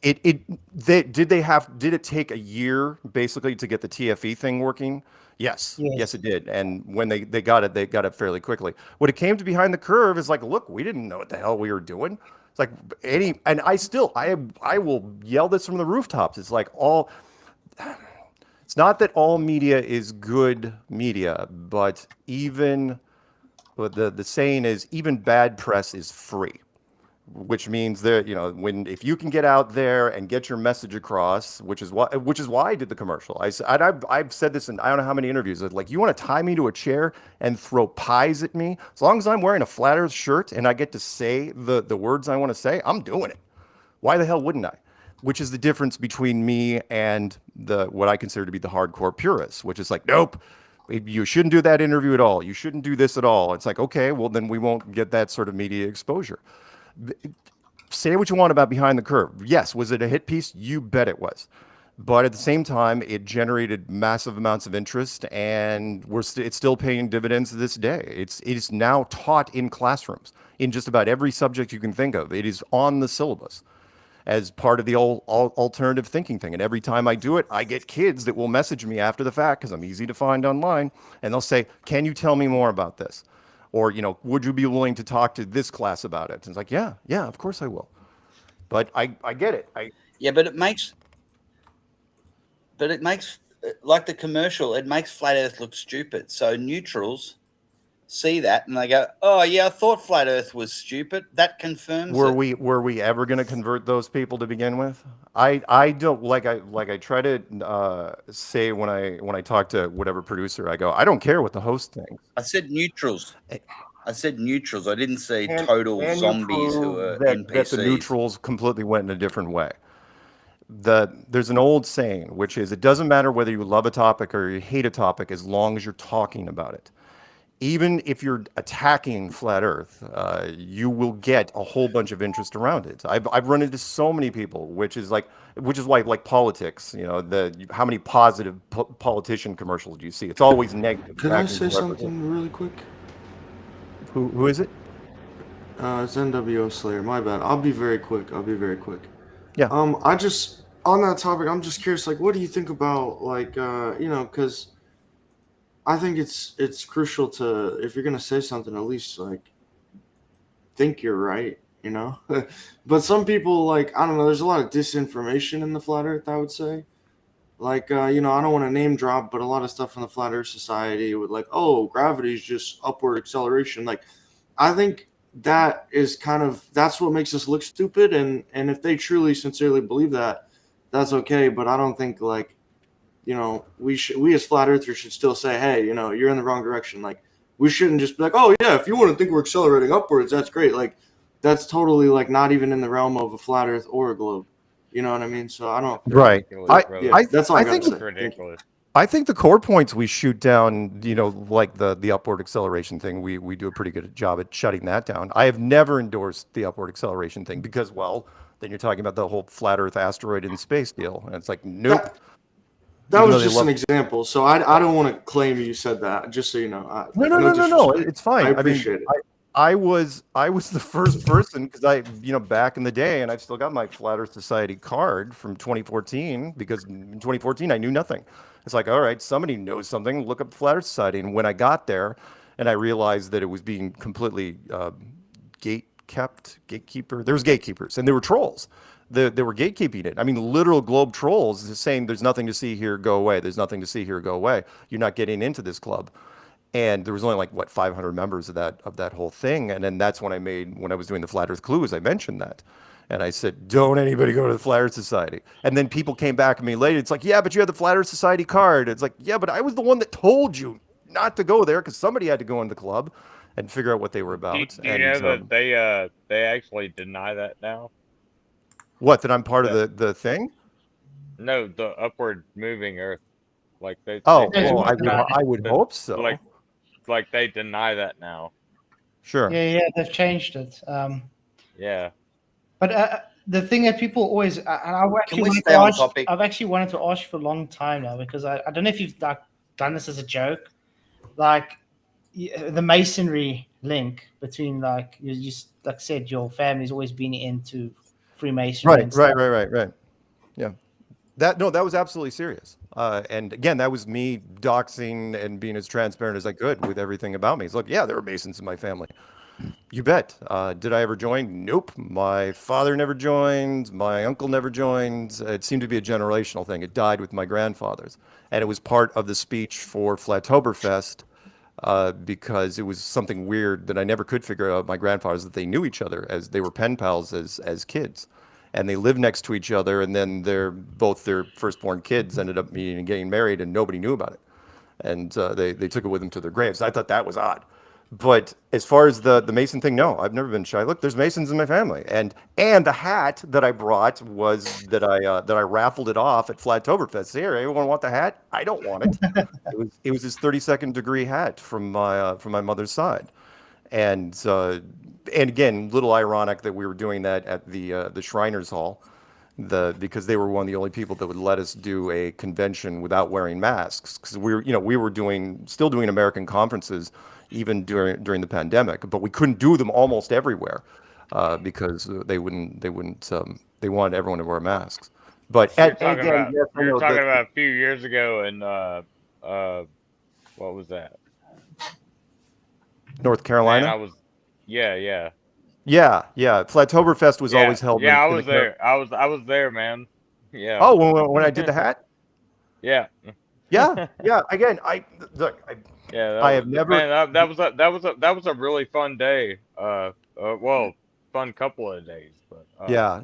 did it take a year basically to get the TFE thing working? Yes, it did. And when they got it fairly quickly. When it came to Behind the Curve, is like, look, we didn't know what the hell we were doing. It's like I will yell this from the rooftops. It's like it's not that all media is good media, but even the saying is even bad press is free. Which means that, if you can get out there and get your message across, which is why I did the commercial. I've said this in I don't know how many interviews. Like, you want to tie me to a chair and throw pies at me? As long as I'm wearing a Flat Earth shirt and I get to say the words I want to say, I'm doing it. Why the hell wouldn't I? Which is the difference between me and what I consider to be the hardcore purists, which is like, nope, you shouldn't do that interview at all. You shouldn't do this at all. It's like, okay, well, then we won't get that sort of media exposure. Say what you want about Behind the Curve. Yes, was it a hit piece? You bet it was. But at the same time, it generated massive amounts of interest, and it's still paying dividends to this day. It is now taught in classrooms in just about every subject you can think of. It is on the syllabus as part of the alternative thinking thing. And every time I do it, I get kids that will message me after the fact, because I'm easy to find online, and they'll say, can you tell me more about this? Or, would you be willing to talk to this class about it? And it's like, yeah, of course I will. But I get it. But it makes like the commercial, it makes Flat Earth look stupid. So neutrals see that and they go, oh yeah, I thought Flat Earth was stupid. That confirms it. Were we ever going to convert those people to begin with? I don't like I try to say when I talk to whatever producer, I go, I don't care what the host thinks. I said neutrals. I didn't say total zombies who are NPCs. That the neutrals completely went in a different way. There's an old saying, which is, it doesn't matter whether you love a topic or you hate a topic as long as you're talking about it. Even if you're attacking Flat Earth, you will get a whole bunch of interest around it. I've run into so many people, which is why like politics. How many positive politician commercials do you see? It's always negative. Can I say something really quick? Who is it? It's NWO Slayer. My bad. I'll be very quick. Yeah. I just on that topic, I'm just curious. Like, what do you think about because I think it's crucial to, if you're gonna say something, at least like think you're right, But some people, like, I don't know, there's a lot of disinformation in the Flat Earth, I would say. Like, I don't want to name drop, but a lot of stuff in the Flat Earth Society with like, oh, gravity is just upward acceleration. Like, I think that is that's what makes us look stupid. And if they truly, sincerely believe that, that's okay. But I don't think like, we as Flat Earthers should still say, hey, you're in the wrong direction. Like, we shouldn't just be like, oh yeah, if you want to think we're accelerating upwards, that's great. Like, that's totally like not even in the realm of a Flat Earth or a globe. You know what I mean? So I don't. Right. That's all I gotta think say. ridiculous. I think the core points we shoot down, like the upward acceleration thing, we do a pretty good job at shutting that down. I have never endorsed the upward acceleration thing because, well, then you're talking about the whole flat Earth asteroid in space deal, and it's like, nope. That was just an example. So I don't want to claim you said that. Just so you know. No. It's fine. I appreciate it. I was the first person because back in the day, and I've still got my Flat Earth Society card from 2014 because in 2014 I knew nothing. It's like, all right, somebody knows something. Look up the Flat Earth Society. And when I got there, and I realized that it was being completely gatekeeper. There was gatekeepers, and there were trolls. They were gatekeeping it. I mean, literal globe trolls saying, "There's nothing to see here. Go away. There's nothing to see here. Go away. You're not getting into this club." And there was only 500 members of that whole thing. And then that's when I was doing the Flat Earth Clue, as I mentioned that. And I said, don't anybody go to the Flat Earth Society. And then people came back to me later. It's like, yeah, but you have the Flat Earth Society card. It's like, yeah, but I was the one that told you not to go there because somebody had to go in the club and figure out what they were about. Do you know that they actually deny that now? What, that I'm part of the thing? No, the upward moving Earth. Like they. Oh, well, I would hope so. Like they deny that now. Sure. Yeah, they've changed it. Yeah. But the thing that people always, and I've actually wanted to ask for a long time now because I don't know if you've done this as a joke, like the masonry link between you said your family's always been into Freemasonry. Right. Yeah. That was absolutely serious. And again, that was me doxing and being as transparent as I could with everything about me. It's like, yeah, there were Masons in my family. You bet. Did I ever join? Nope. My father never joined. My uncle never joined. It seemed to be a generational thing. It died with my grandfathers. And it was part of the speech for Flattoberfest because it was something weird that I never could figure out. My grandfathers, that they knew each other as they were pen pals as kids. And they lived next to each other. And then both their firstborn kids ended up meeting and getting married and nobody knew about it. And they took it with them to their graves. I thought that was odd. But as far as the Mason thing, no, I've never been shy. Look, there's Masons in my family, and the hat that I brought was that I raffled it off at Flattoberfest. Here, anyone want the hat? I don't want it. It was his 32nd degree hat from my mother's side, and again, little ironic that we were doing that at the Shriners Hall, because they were one of the only people that would let us do a convention without wearing masks, because we were still doing American conferences even during the pandemic, but we couldn't do them almost everywhere because they wanted everyone to wear masks. But we were talking about a few years ago, and what was that? North Carolina. Man, yeah. Flattoberfest was always held. Yeah, I was there. I was there, man. Yeah. Oh, when I did the hat. Yeah. Yeah. Again, I have never. Man, that was a really fun day. Fun couple of days. But yeah.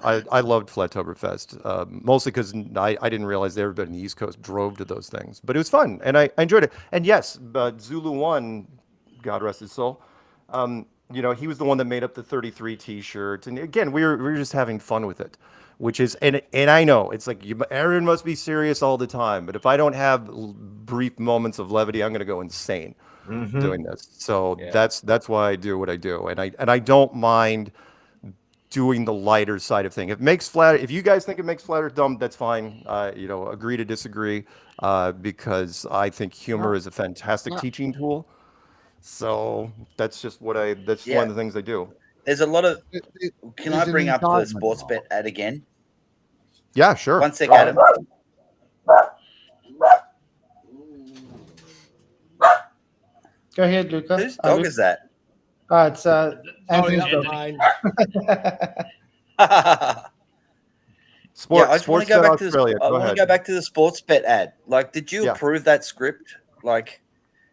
I loved Flattoberfest, mostly because I didn't realize everybody in the East Coast drove to those things, but it was fun and I enjoyed it. And yes, Zulu One, God rest his soul. He was the one that made up the 33 T-shirt, and again, we were just having fun with it. Which is, and I know it's like Aaron must be serious all the time, but if I don't have brief moments of levity, I'm going to go insane doing this. So that's why I do what I do, and I don't mind doing the lighter side of thing. If you guys think it makes Flat Earth dumb, that's fine. Agree to disagree, because I think humor is a fantastic teaching tool. So that's just one of the things I do. There's a lot of. Can I bring up the sports bet ad again? Yeah, sure. One sec, Adam. Go ahead, Luca. Whose dog is that? It's Anthony's dog. I just want to go back to the sports bet ad. Like, did you approve that script? Like,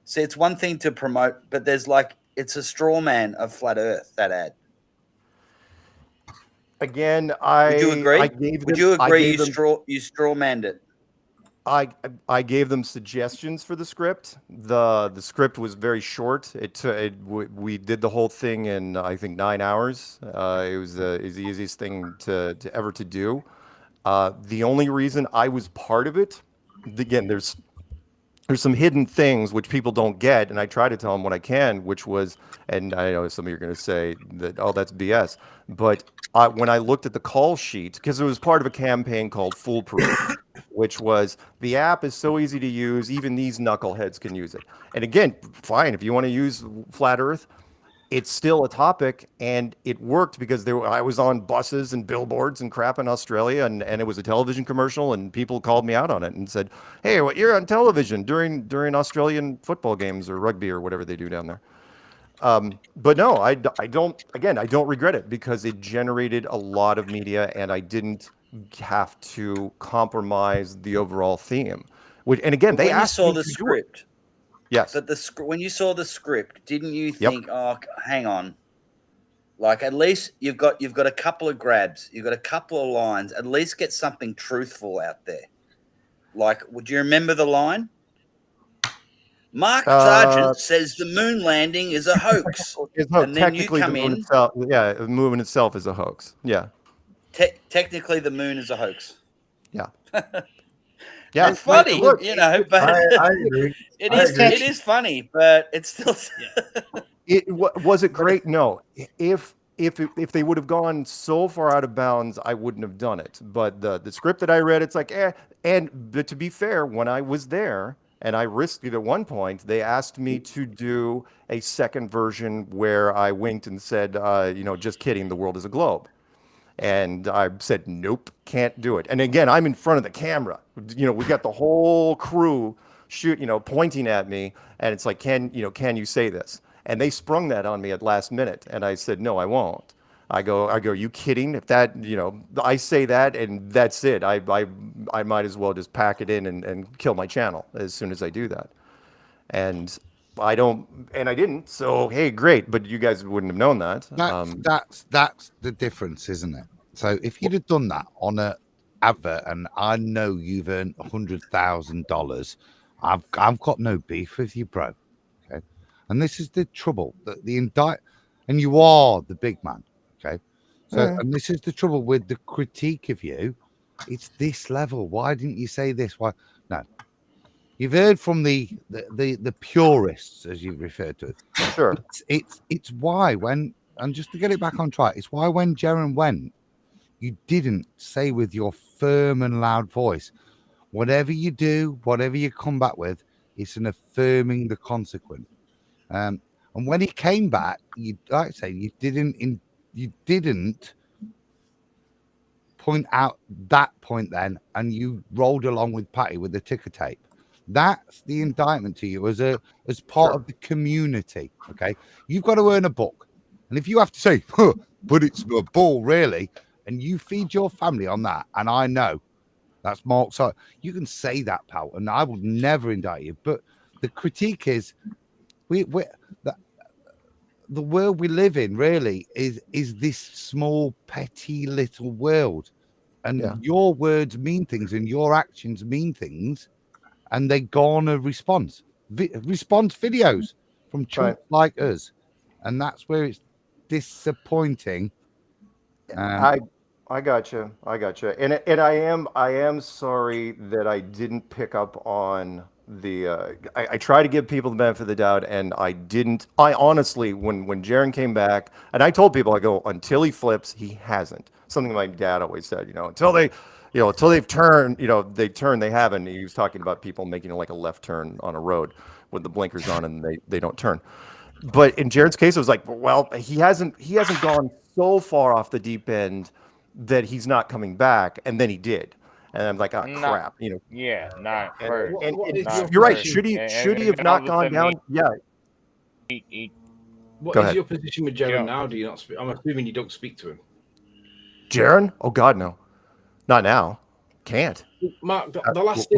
see, it's one thing to promote, but there's it's a straw man of Flat Earth, that ad. Again, Would you agree? Would you agree you straw manned it? I gave them suggestions for the script. The script was very short. We did the whole thing in I think 9 hours. It was the easiest thing to ever to do. The only reason I was part of it, again, there's some hidden things which people don't get, and I try to tell them what I can, which was, and I know some of you are going to say that, oh, that's BS, but when I looked at the call sheet, because it was part of a campaign called Foolproof, which was the app is so easy to use, even these knuckleheads can use it. And again, fine, if you want to use Flat Earth, it's still a topic, and it worked because I was on buses and billboards and crap in Australia, and it was a television commercial, and people called me out on it and said, "Hey, you're on television during Australian football games or rugby or whatever they do down there." But no, I don't. Again, I don't regret it because it generated a lot of media, and I didn't have to compromise the overall theme. And again, they asked me the to do it. script. Yes. But when you saw the script, didn't you think, oh, hang on, like at least you've got a couple of grabs, you've got a couple of lines, at least get something truthful out there. Like, would you remember the line? Mark Sargent says the moon landing is a hoax. And then you come in. The movement itself is a hoax. Yeah. Technically, the moon is a hoax. Yeah. Yeah, it's funny, look, you know, but I agree. It is funny, but it's still. Was it great? No. If they would have gone so far out of bounds, I wouldn't have done it. But the script that I read, it's like, but to be fair, when I was there and I risked it at one point, they asked me to do a second version where I winked and said, just kidding, the world is a globe. And I said, nope, can't do it. And again, I'm in front of the camera. We got the whole crew pointing at me, and it's like, can you say this? And they sprung that on me at last minute, and I said, no, I won't. I go, are you kidding? If that, I say that, and that's it. I might as well just pack it in and kill my channel as soon as I do that. And I didn't. So hey, great. But you guys wouldn't have known that. That's the difference, isn't it? So if you'd have done that on a advert, and I know you've earned $100,000, I've got no beef with you, bro. Okay, and this is the trouble that and you are the big man. Okay, so and this is the trouble with the critique of you. It's this level. Why didn't you say this? Why no? You've heard from the purists, as you've referred to it. Sure. It's why when, and just to get it back on track, it's why when Jaren went, you didn't say with your firm and loud voice, whatever you do, whatever you come back with, it's an affirming the consequent. And when he came back, you didn't point out that point then, and you rolled along with Patty with the ticker tape. That's the indictment to you as part of the community. Okay, you've got to earn a book, and if you have to say, but it's a ball, really, and you feed your family on that, and I know that's Mark. So you can say that, pal, and I would never indict you. But the critique is, the world we live in really is this small, petty little world, and your words mean things, and your actions mean things. And they garner response videos from chumps like us, and that's where it's disappointing. I got you, and I am sorry that I didn't pick up on the. I try to give people the benefit of the doubt, and I didn't. I honestly, when Jaren came back, and I told people, I go, until he flips, he hasn't. Something my dad always said, until they've turned, they haven't. He was talking about people making like a left turn on a road with the blinkers on and they don't turn. But in Jared's case, it was like, well, he hasn't gone so far off the deep end that he's not coming back. And then he did. And I'm like, crap, Yeah, not first. And you're right. Should he have not gone down? Yeah. What is your position with Jaren now? Do you not speak? I'm assuming you don't speak to him. Jaren? Oh God, no. Not now. Can't. Mark, the last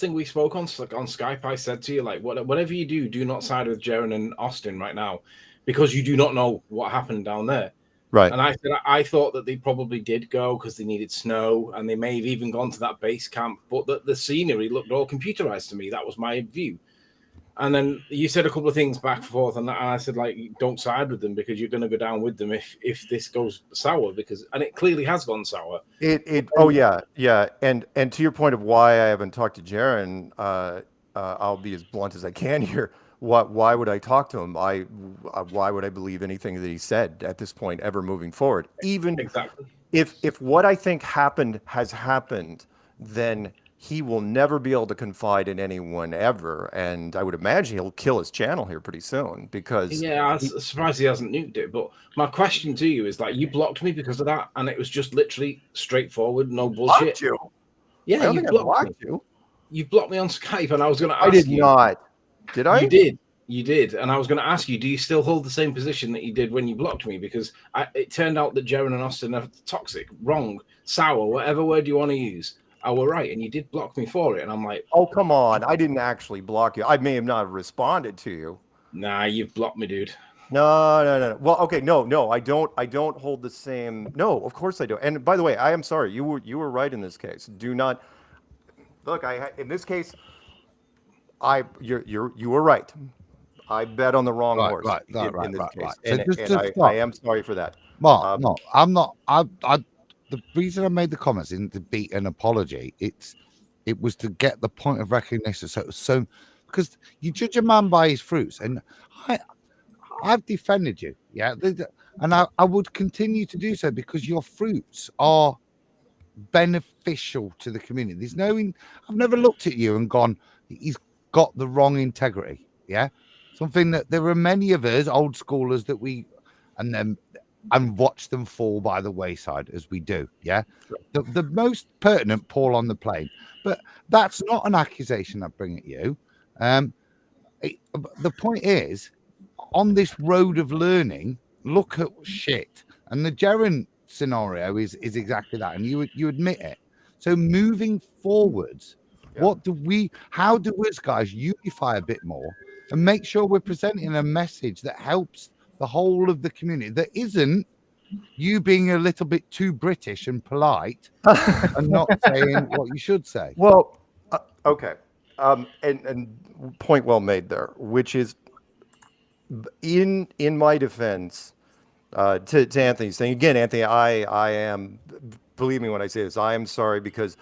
thing we spoke on Skype, I said to you, like, whatever you do not side with Jaren and Austin right now, because you do not know what happened down there. Right. And I said I thought that they probably did go because they needed snow, and they may have even gone to that base camp. But the scenery looked all computerized to me. That was my view. And then you said a couple of things back and forth, and I said, like, don't side with them because you're going to go down with them if this goes sour, and it clearly has gone sour. Oh yeah. And to your point of why I haven't talked to Jaron, I'll be as blunt as I can here. Why would I talk to him? Why would I believe anything that he said at this point ever moving forward? Even exactly if what I think happened has happened, then he will never be able to confide in anyone ever, and I would imagine he'll kill his channel here pretty soon because I'm surprised he hasn't nuked it. But my question to you is, like, you blocked me because of that, and it was just literally straightforward, no bullshit. Blocked you? Yeah, I don't you think I blocked blocked me. you. You blocked me on Skype, and I was going to ask I did you. not. Did I? You did, and I was going to ask you, do you still hold the same position that you did when you blocked me? Because it turned out that Jaron and Austin are toxic, wrong, sour, whatever word you want to use. I were right, and you did block me for it, and I'm like, oh, come on. I didn't actually block you. I may have not responded to you. Nah, you've blocked me, dude. No. Well, okay, no. I don't hold the same. No, of course I do. And by the way, I am sorry. You were right in this case. Do not look. In this case, you were right. I bet on the wrong horse in this case, and I am sorry for that. Mark, no, I'm not. The reason I made the comments in to be an apology, it was to get the point of recognition. So because you judge a man by his fruits, and I've defended you, yeah, and I would continue to do so because your fruits are beneficial to the community. I've never looked at you and gone, he's got the wrong integrity, yeah. Something that there are many of us old schoolers that and watch them fall by the wayside as we do. Yeah. The most pertinent Paul on the plane, but that's not an accusation I bring at you. The point is, on this road of learning, look at shit. And the Jaron scenario is exactly that. And you admit it. So moving forwards, how do us guys unify a bit more and make sure we're presenting a message that helps the whole of the community, that isn't you being a little bit too British and polite and not saying what you should say? Well, okay. And point well made there, which is in my defense, to Anthony's saying again, Anthony, I am, believe me when I say this, I am sorry because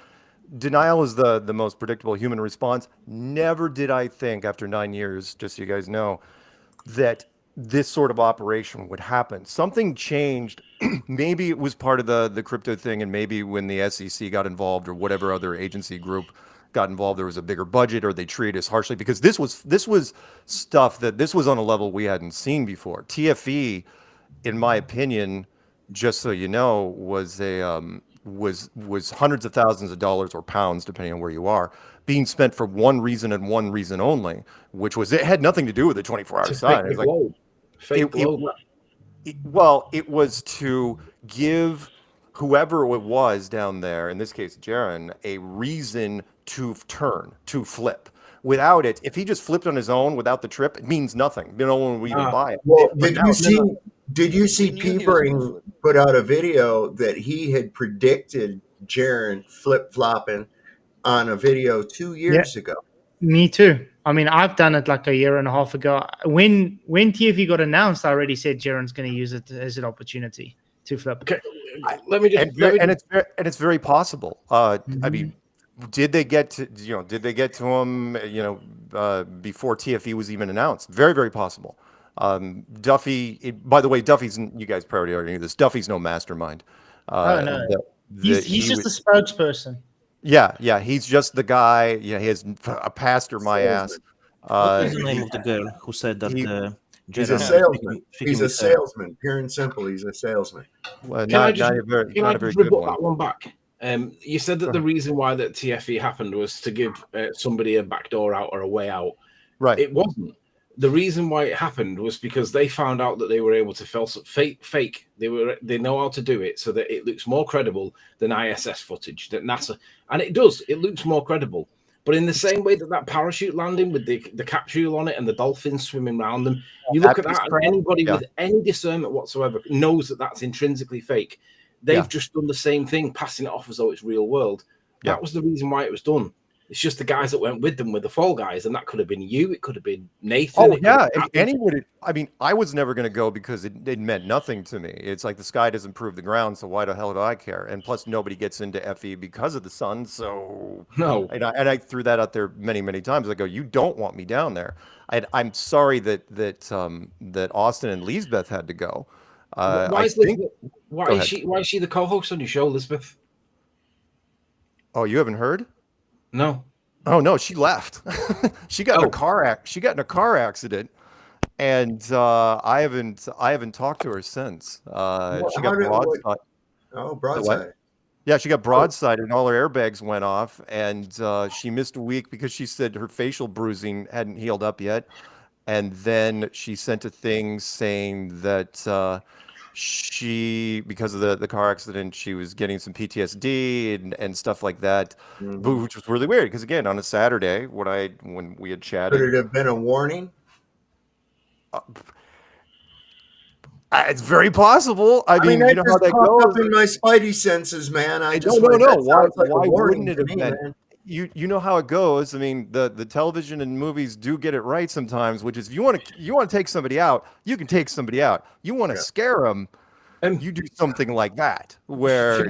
denial is the most predictable human response. Never did I think after 9 years, just so you guys know, that this sort of operation would happen. Something changed. Maybe it was part of the crypto thing, and maybe when the SEC got involved or whatever other agency group got involved, there was a bigger budget, or they treated us harshly because this was stuff that this was on a level we hadn't seen before. TFE, in my opinion, just so you know, was was hundreds of thousands of dollars or pounds, depending on where you are, being spent for one reason and one reason only, which was it had nothing to do with the 24-hour sign. It was it was to give whoever it was down there, in this case Jaron, a reason to flip. Without it, if he just flipped on his own without the trip, it means nothing. No one would even buy it. Well, did you see Peepering put out a video that he had predicted Jaron flip-flopping on a video 2 years ago? Me too. I mean, I've done it like a year and a half ago. When TFE got announced, I already said Jaron's going to use it as an opportunity to flip. Okay, let me just and it's very possible. I mean, did they get to him? Before TFE was even announced? Very, very possible. Duffy. By the way, Duffy's. You guys probably already knew this. Duffy's no mastermind. No. He's just a spokesperson. Yeah, he's just the guy. Yeah, he has a pastor, my ass. What was the name of the girl who said that? He's a salesman. He's a salesman. Pure and simple, he's a salesman. Well, can I just rebut that one back? You said that the reason why that TFE happened was to give somebody a backdoor out or a way out. Right. It wasn't. The reason why it happened was because they found out that they were able to fake. They know how to do it so that it looks more credible than ISS footage that NASA, and it does. It looks more credible. But in the same way that parachute landing with the capsule on it and the dolphins swimming around them, you That look at piece that, of and crap, anybody yeah. with any discernment whatsoever knows that that's intrinsically fake. They've just done the same thing, passing it off as though it's real world. That was the reason why it was done. It's just the guys that went with them were the fall guys, and that could have been you. It could have been Nathan. Oh yeah, and anyone. I mean, I was never going to go because it meant nothing to me. It's like the sky doesn't prove the ground, so why the hell do I care? And plus, nobody gets into FE because of the sun. So no. And I threw that out there many times. I go, you don't want me down there. I'm sorry that Austin and Lisbeth had to go. Why is she the co-host on your show, Elizabeth? Oh, you haven't heard? No. Oh no, she left. She got in a car accident, and I haven't talked to her since. She got broadside. Oh, broadside. Yeah, she got broadside, and all her airbags went off, and she missed a week because she said her facial bruising hadn't healed up yet. And then she sent a thing saying that she, because of the car accident, she was getting some PTSD and stuff like that, which was really weird. Because again, on a Saturday, when we had chatted, could it have been a warning? It's very possible. I mean, that you know how just that popped goes. up in my spidey senses, man. I just No. that Why sounds like a warning wouldn't it to have me, been? man. You know how it goes. I mean, the television and movies do get it right sometimes, which is if you want to take somebody out, you can take somebody out. You want to scare them, you do something like that. Where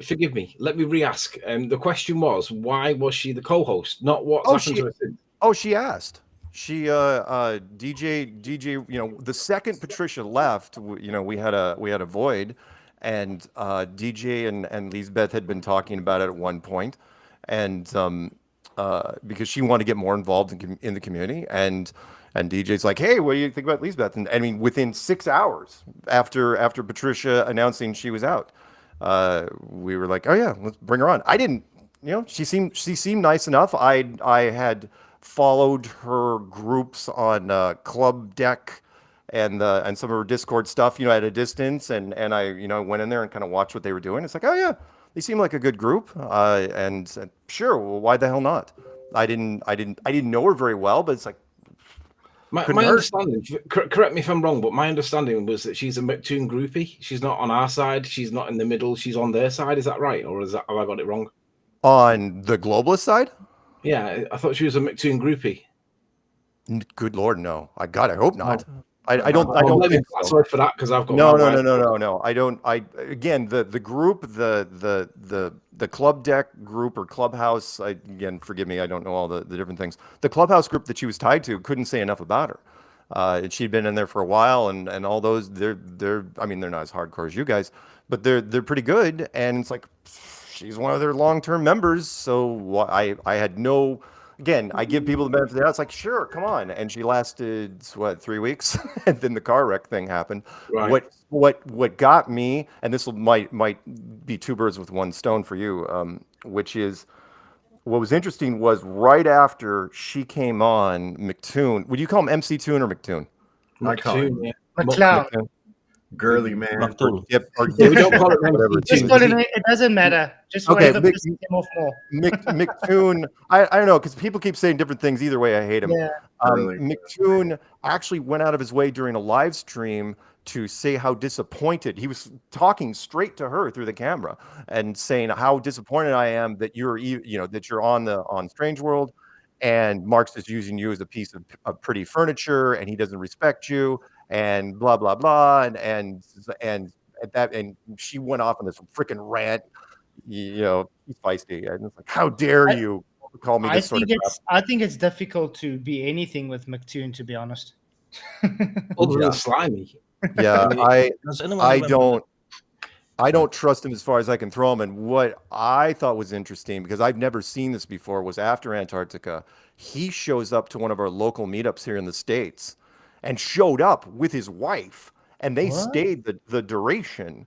forgive me. Let me re-ask. The question was, why was she the co-host? Not what happened to her since. Oh, she asked. She DJ. You know, the second Patricia left, we had a void, and DJ and Lisbeth had been talking about it at one point. And because she wanted to get more involved in the community, and DJ's like, hey, what do you think about Lisbeth? And I mean, within 6 hours after Patricia announcing she was out, we were like, oh yeah, let's bring her on. I didn't, she seemed nice enough. I had followed her groups on Club Deck and some of her Discord stuff, at a distance, and I went in there and kind of watched what they were doing. It's like, oh yeah. They seem like a good group, and sure. Well, why the hell not? I didn't know her very well, but it's like my understanding. Correct me if I'm wrong, but my understanding was that she's a McToon groupie. She's not on our side. She's not in the middle. She's on their side. Is that right, or have I got it wrong? On the globalist side? Yeah, I thought she was a McToon groupie. Good Lord, no. I hope not. I don't think so. Sorry for that, because I've got no. I don't. Again, the group, the Club Deck group or Clubhouse. Again, forgive me, I don't know all the different things. The Clubhouse group that she was tied to couldn't say enough about her. And she'd been in there for a while, and all those. They're. I mean, they're not as hardcore as you guys, but they're pretty good. And it's like she's one of their long-term members. So I had no. Again, I give people the benefit of the doubt. It's like, sure, come on. And she lasted 3 weeks, and then the car wreck thing happened. Right. What got me, and this might be two birds with one stone for you, which is what was interesting was right after she came on, McToon. Would you call him MC Toon or McToon? McToon, yeah. McCloud. Girly man. Yep. We don't call it whatever. Just call it. It doesn't matter. Just whatever pisses him off more. McToon. I don't know, because people keep saying different things. Either way, I hate him. Yeah. McToon actually went out of his way during a live stream to say how disappointed he was, talking straight to her through the camera and saying how disappointed I am that you're on Strange World, and Mark's just using you as a piece of pretty furniture, and he doesn't respect you, and blah blah blah, and at that, and she went off on this freaking rant. She's feisty, and it's like, how dare you call me this sort of crap? I think it's difficult to be anything with McToon, to be honest. Other than slimy. Yeah, I don't trust him as far as I can throw him. And what I thought was interesting, because I've never seen this before, was after Antarctica, he shows up to one of our local meetups here in the States and showed up with his wife, and they stayed the duration.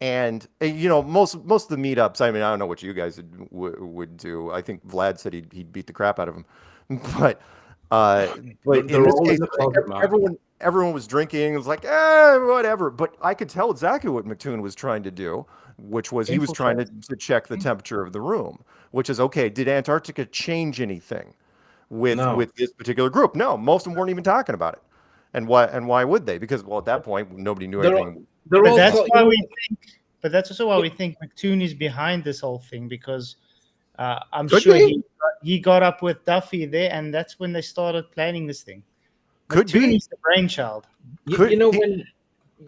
And most of the meetups, I mean, I don't know what you guys would do. I think Vlad said he'd beat the crap out of him, but in this case, everyone was drinking. It was like, whatever. But I could tell exactly what McToon was trying to do. which was he was trying to check the temperature of the room, which is okay. Did Antarctica change anything with this particular group? No, most of them weren't even talking about it. And why would they? Because at that point nobody knew anything. But that's why we think. But that's also why we think McToon is behind this whole thing, because I'm sure he got up with Duffy there, and that's when they started planning this thing. McToon is the brainchild.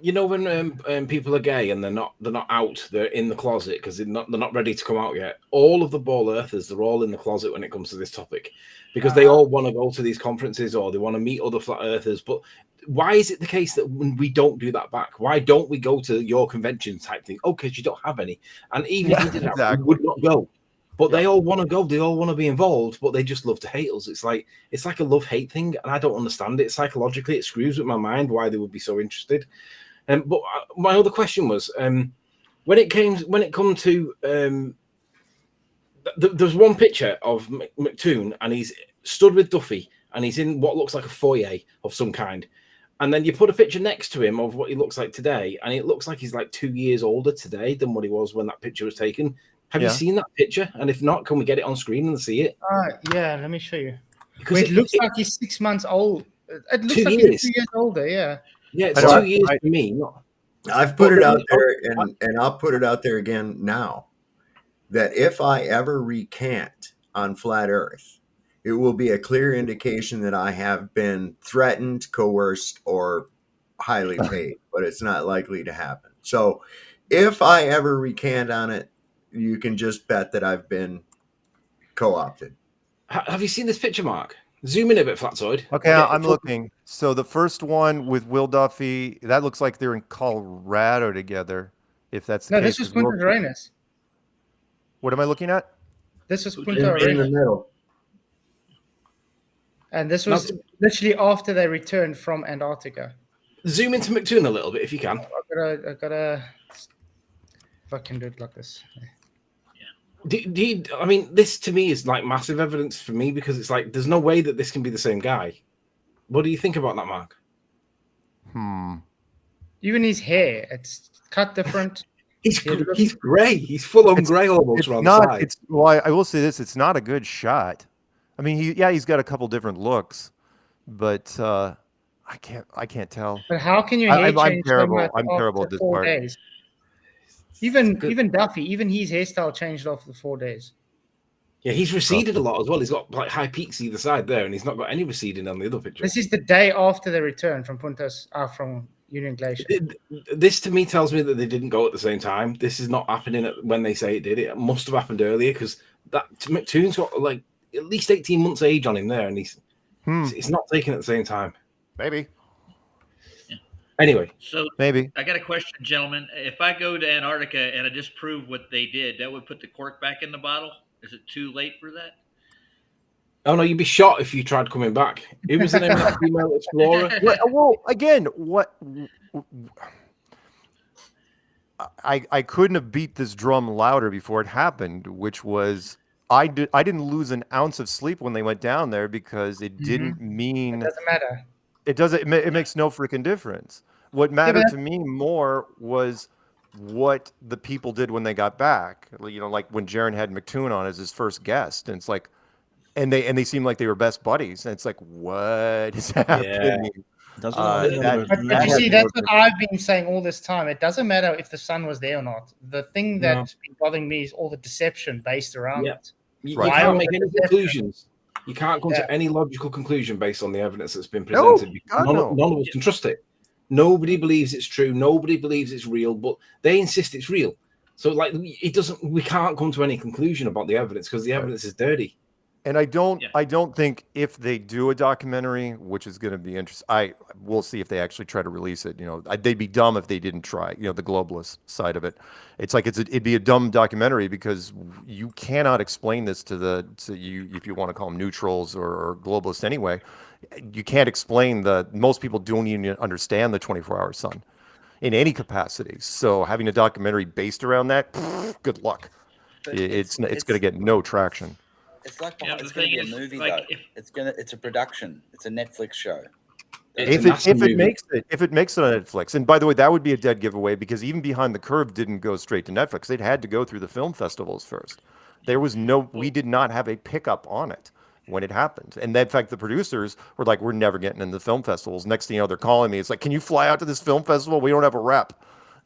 You know when people are gay and they're not out, they're in the closet because they're not ready to come out yet. All of the ball earthers, they're all in the closet when it comes to this topic, because they all want to go to these conferences or they want to meet other flat earthers. But why is it the case that when we don't do that back? Why don't we go to your convention type thing? Oh, because you don't have any. And even if you did have, we would not go. But they all want to go. They all want to be involved, but they just love to hate us. It's like a love-hate thing, and I don't understand it. Psychologically, it screws with my mind why they would be so interested. But my other question was, when it come to there's one picture of McToon, and he's stood with Duffy, and he's in what looks like a foyer of some kind. And then you put a picture next to him of what he looks like today, and it looks like he's like 2 years older today than what he was when that picture was taken. Have you seen that picture? And if not, can we get it on screen and see it? Yeah, let me show you. Because it looks like he's 6 months old. It looks like he's 2 years older, yeah. Yeah, it's 2 years for me. I've put it out there, and I'll put it out there again now, that if I ever recant on Flat Earth, it will be a clear indication that I have been threatened, coerced, or highly paid, but it's not likely to happen. So if I ever recant on it, you can just bet that I've been co-opted. Have you seen this picture, Mark? Zoom in a bit, Flatzoid. Okay, I'm looking. So the first one with Will Duffy, that looks like they're in Colorado together. If that's the case. No, this was Punta Arenas. What am I looking at? This was Punta Arenas. In the middle. And this was literally after they returned from Antarctica. Zoom into McToon a little bit if you can. I gotta fucking do it like this. I mean, this to me is like massive evidence for me, because it's like there's no way that this can be the same guy. What do you think about that, Mark? Even his hair, it's cut different. He's grey. He's full on grey almost around the side. Well, I will say this: it's not a good shot. I mean, he's got a couple different looks, but I can't tell. But how can your hair change? I'm terrible. So much I'm terrible at this 4 part. days? Even Duffy, even his hairstyle changed after 4 days. Yeah, he's receded a lot as well. He's got like high peaks either side there, and he's not got any receding on the other picture. This is the day after the return from from Union Glacier. This to me tells me that they didn't go at the same time. This is not happening when they say it did. It must have happened earlier, because that McToon's got like at least 18 months age on him there, and it's not taken at the same time. Maybe. Anyway, so maybe I got a question, gentlemen. If I go to Antarctica and I disprove what they did, that would put the cork back in the bottle? Is it too late for that? Oh no, you'd be shot if you tried coming back. Who was the name of that female explorer? Well, again, I couldn't have beat this drum louder before it happened, which was I didn't lose an ounce of sleep when they went down there, because it didn't mean it doesn't matter. It doesn't. It makes no freaking difference. What mattered to me more was what the people did when they got back. You know, like when Jaron had McToon on as his first guest, and it's like, and they seemed like they were best buddies, and it's like, what is happening? But you see, that's what I've been saying all this time. It doesn't matter if the sun was there or not. The thing that's been bothering me is all the deception based around it. You can't make any conclusions. You can't come to any logical conclusion based on the evidence that's been presented. None of us can trust it. Nobody believes it's true. Nobody believes it's real, but they insist it's real. So, like, it doesn't. We can't come to any conclusion about the evidence because the evidence is dirty. And I don't think if they do a documentary, which is going to be interesting, we'll see if they actually try to release it. You know, they'd be dumb if they didn't try. You know, the globalist side of it. It's like it'd be a dumb documentary, because you cannot explain this to you if you want to call them neutrals or globalists anyway. You can't explain most people don't even understand the 24-hour sun in any capacity. So having a documentary based around that, good luck. It's going to get no traction. It's like it's going to be a movie, though. It's a production. It's a Netflix show. It's if it makes it on Netflix, and by the way, that would be a dead giveaway because even Behind the Curve didn't go straight to Netflix. It had to go through the film festivals first. We did not have a pickup on it when it happened. And in fact, the producers were like, we're never getting into the film festivals. Next thing you know, they're calling me. It's like, can you fly out to this film festival? We don't have a rep.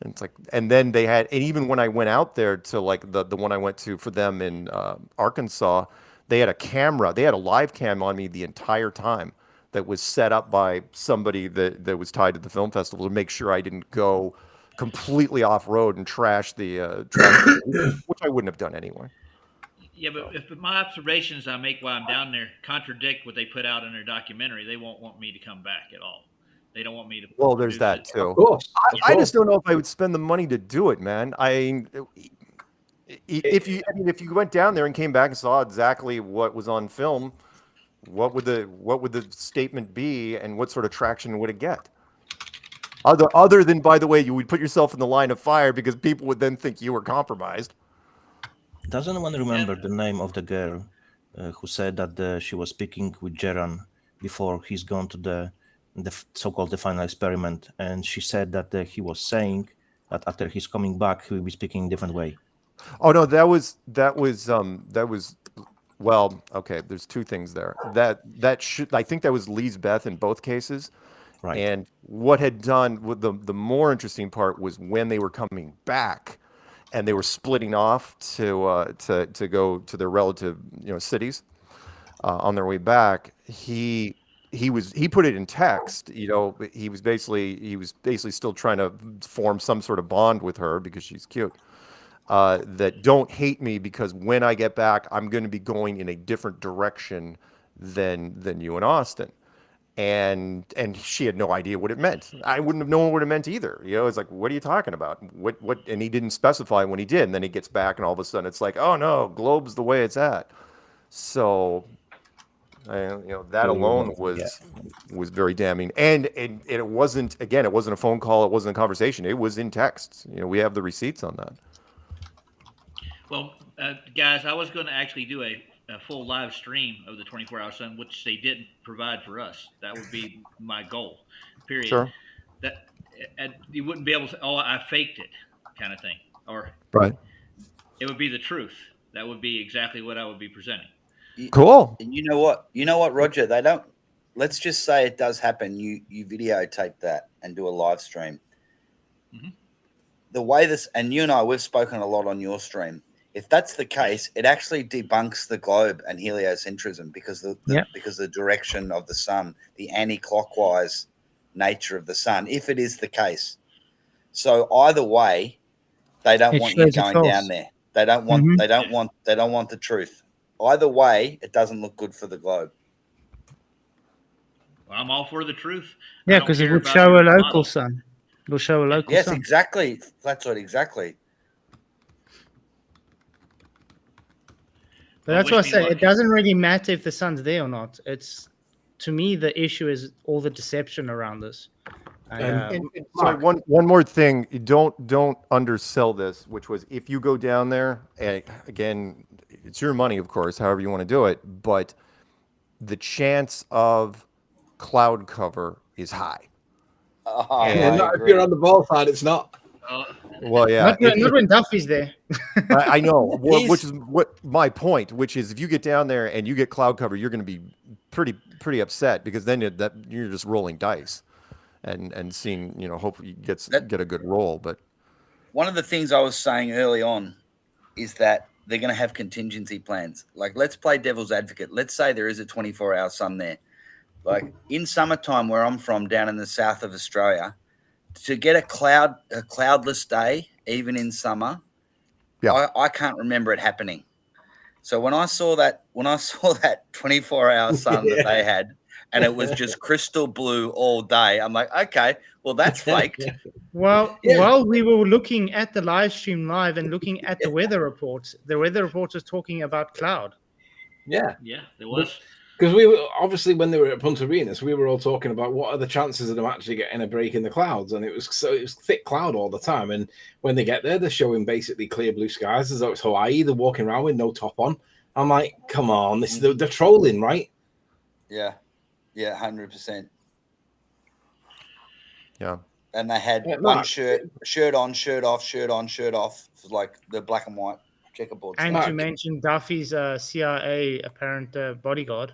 And it's like, and then they had, and even when I went out there to like the one I went to for them in Arkansas, they had a camera. They had a live cam on me the entire time that was set up by somebody that was tied to the film festival to make sure I didn't go completely off road and trash which I wouldn't have done anyway. Yeah, but if my observations I make while I'm down there contradict what they put out in their documentary, they won't want me to come back at all. They don't want me to. Well, there's that too. Of course. I just don't know if I would spend the money to do it, man. If you went down there and came back and saw exactly what was on film, what would the statement be, and what sort of traction would it get? Other than, by the way, you would put yourself in the line of fire because people would then think you were compromised. Does anyone remember the name of the girl who said that she was speaking with Geran before he's gone to the so-called the final experiment, and she said that he was saying that after he's coming back, he will be speaking a different way? Oh no, that was well, okay. There's two things there. I think that was Lisbeth in both cases. Right. And what the more interesting part was when they were coming back. And they were splitting off to go to their relative cities on their way back. He put it in text. He was basically still trying to form some sort of bond with her because she's cute. That don't hate me because when I get back, I'm going to be going in a different direction than you and Austin. And she had no idea what it meant. I wouldn't have known what it meant either. It's like, what are you talking about? What? And he didn't specify when he did. And then he gets back, and all of a sudden, it's like, oh no, globe's the way it's at. So, that alone was very damning. And it wasn't a phone call. It wasn't a conversation. It was in text. We have the receipts on that. Well, guys, I was going to actually do a full live stream of the 24-hour sun, which they didn't provide for us. That would be my goal, period. Sure. That you wouldn't be able to, I faked it kind of thing. Or right. It would be the truth. That would be exactly what I would be presenting. Cool. And you know what, Roger? They don't. Let's just say it does happen. You videotape that and do a live stream. Mm-hmm. The way this, and you and I, we've spoken a lot on your stream. If that's the case, it actually debunks the globe and heliocentrism because the direction of the sun, the anti-clockwise nature of the sun, if it is the case. So either way, they don't want you going down there. They don't want they don't want the truth. Either way, it doesn't look good for the globe. Well, I'm all for the truth. Yeah, because it would show a local sun. It'll show a local sun. Yes, exactly. Flatzoid, exactly. But that's what I say. It doesn't really matter if the sun's there or not. It's, to me, the issue is all the deception around this. Sorry, one more thing. Don't undersell this, which was if you go down there, and again, it's your money, of course, however you want to do it, but the chance of cloud cover is high. If you're on the ball side, it's not. Well, yeah. Not when Duffy's there. I know, which is what my point. Which is, if you get down there and you get cloud cover, you're going to be pretty upset because then you're just rolling dice, and seeing hopefully you get a good roll. But one of the things I was saying early on is that they're going to have contingency plans. Like, let's play devil's advocate. Let's say there is a 24-hour sun there. Like in summertime, where I'm from, down in the south of Australia. To get a cloudless day, even in summer, I can't remember it happening. So when I saw that 24-hour sun that they had, and it was just crystal blue all day, I'm like, okay, well that's faked. Well, while we were looking at the live stream and looking at the weather reports, the weather reports was talking about cloud. Yeah, there was. Because we were obviously, when they were at Punta Arenas, we were all talking about what are the chances of them actually getting a break in the clouds, and it was thick cloud all the time. And when they get there, they're showing basically clear blue skies as though it's Hawaii. They're walking around with no top on. I'm like, come on, they're trolling, right? Yeah, 100%. Yeah. And they had Yeah, one Mark. shirt on, shirt off, shirt on, shirt off, like the black and white checkerboard. And stuff. to mention Duffy's CIA apparent bodyguard.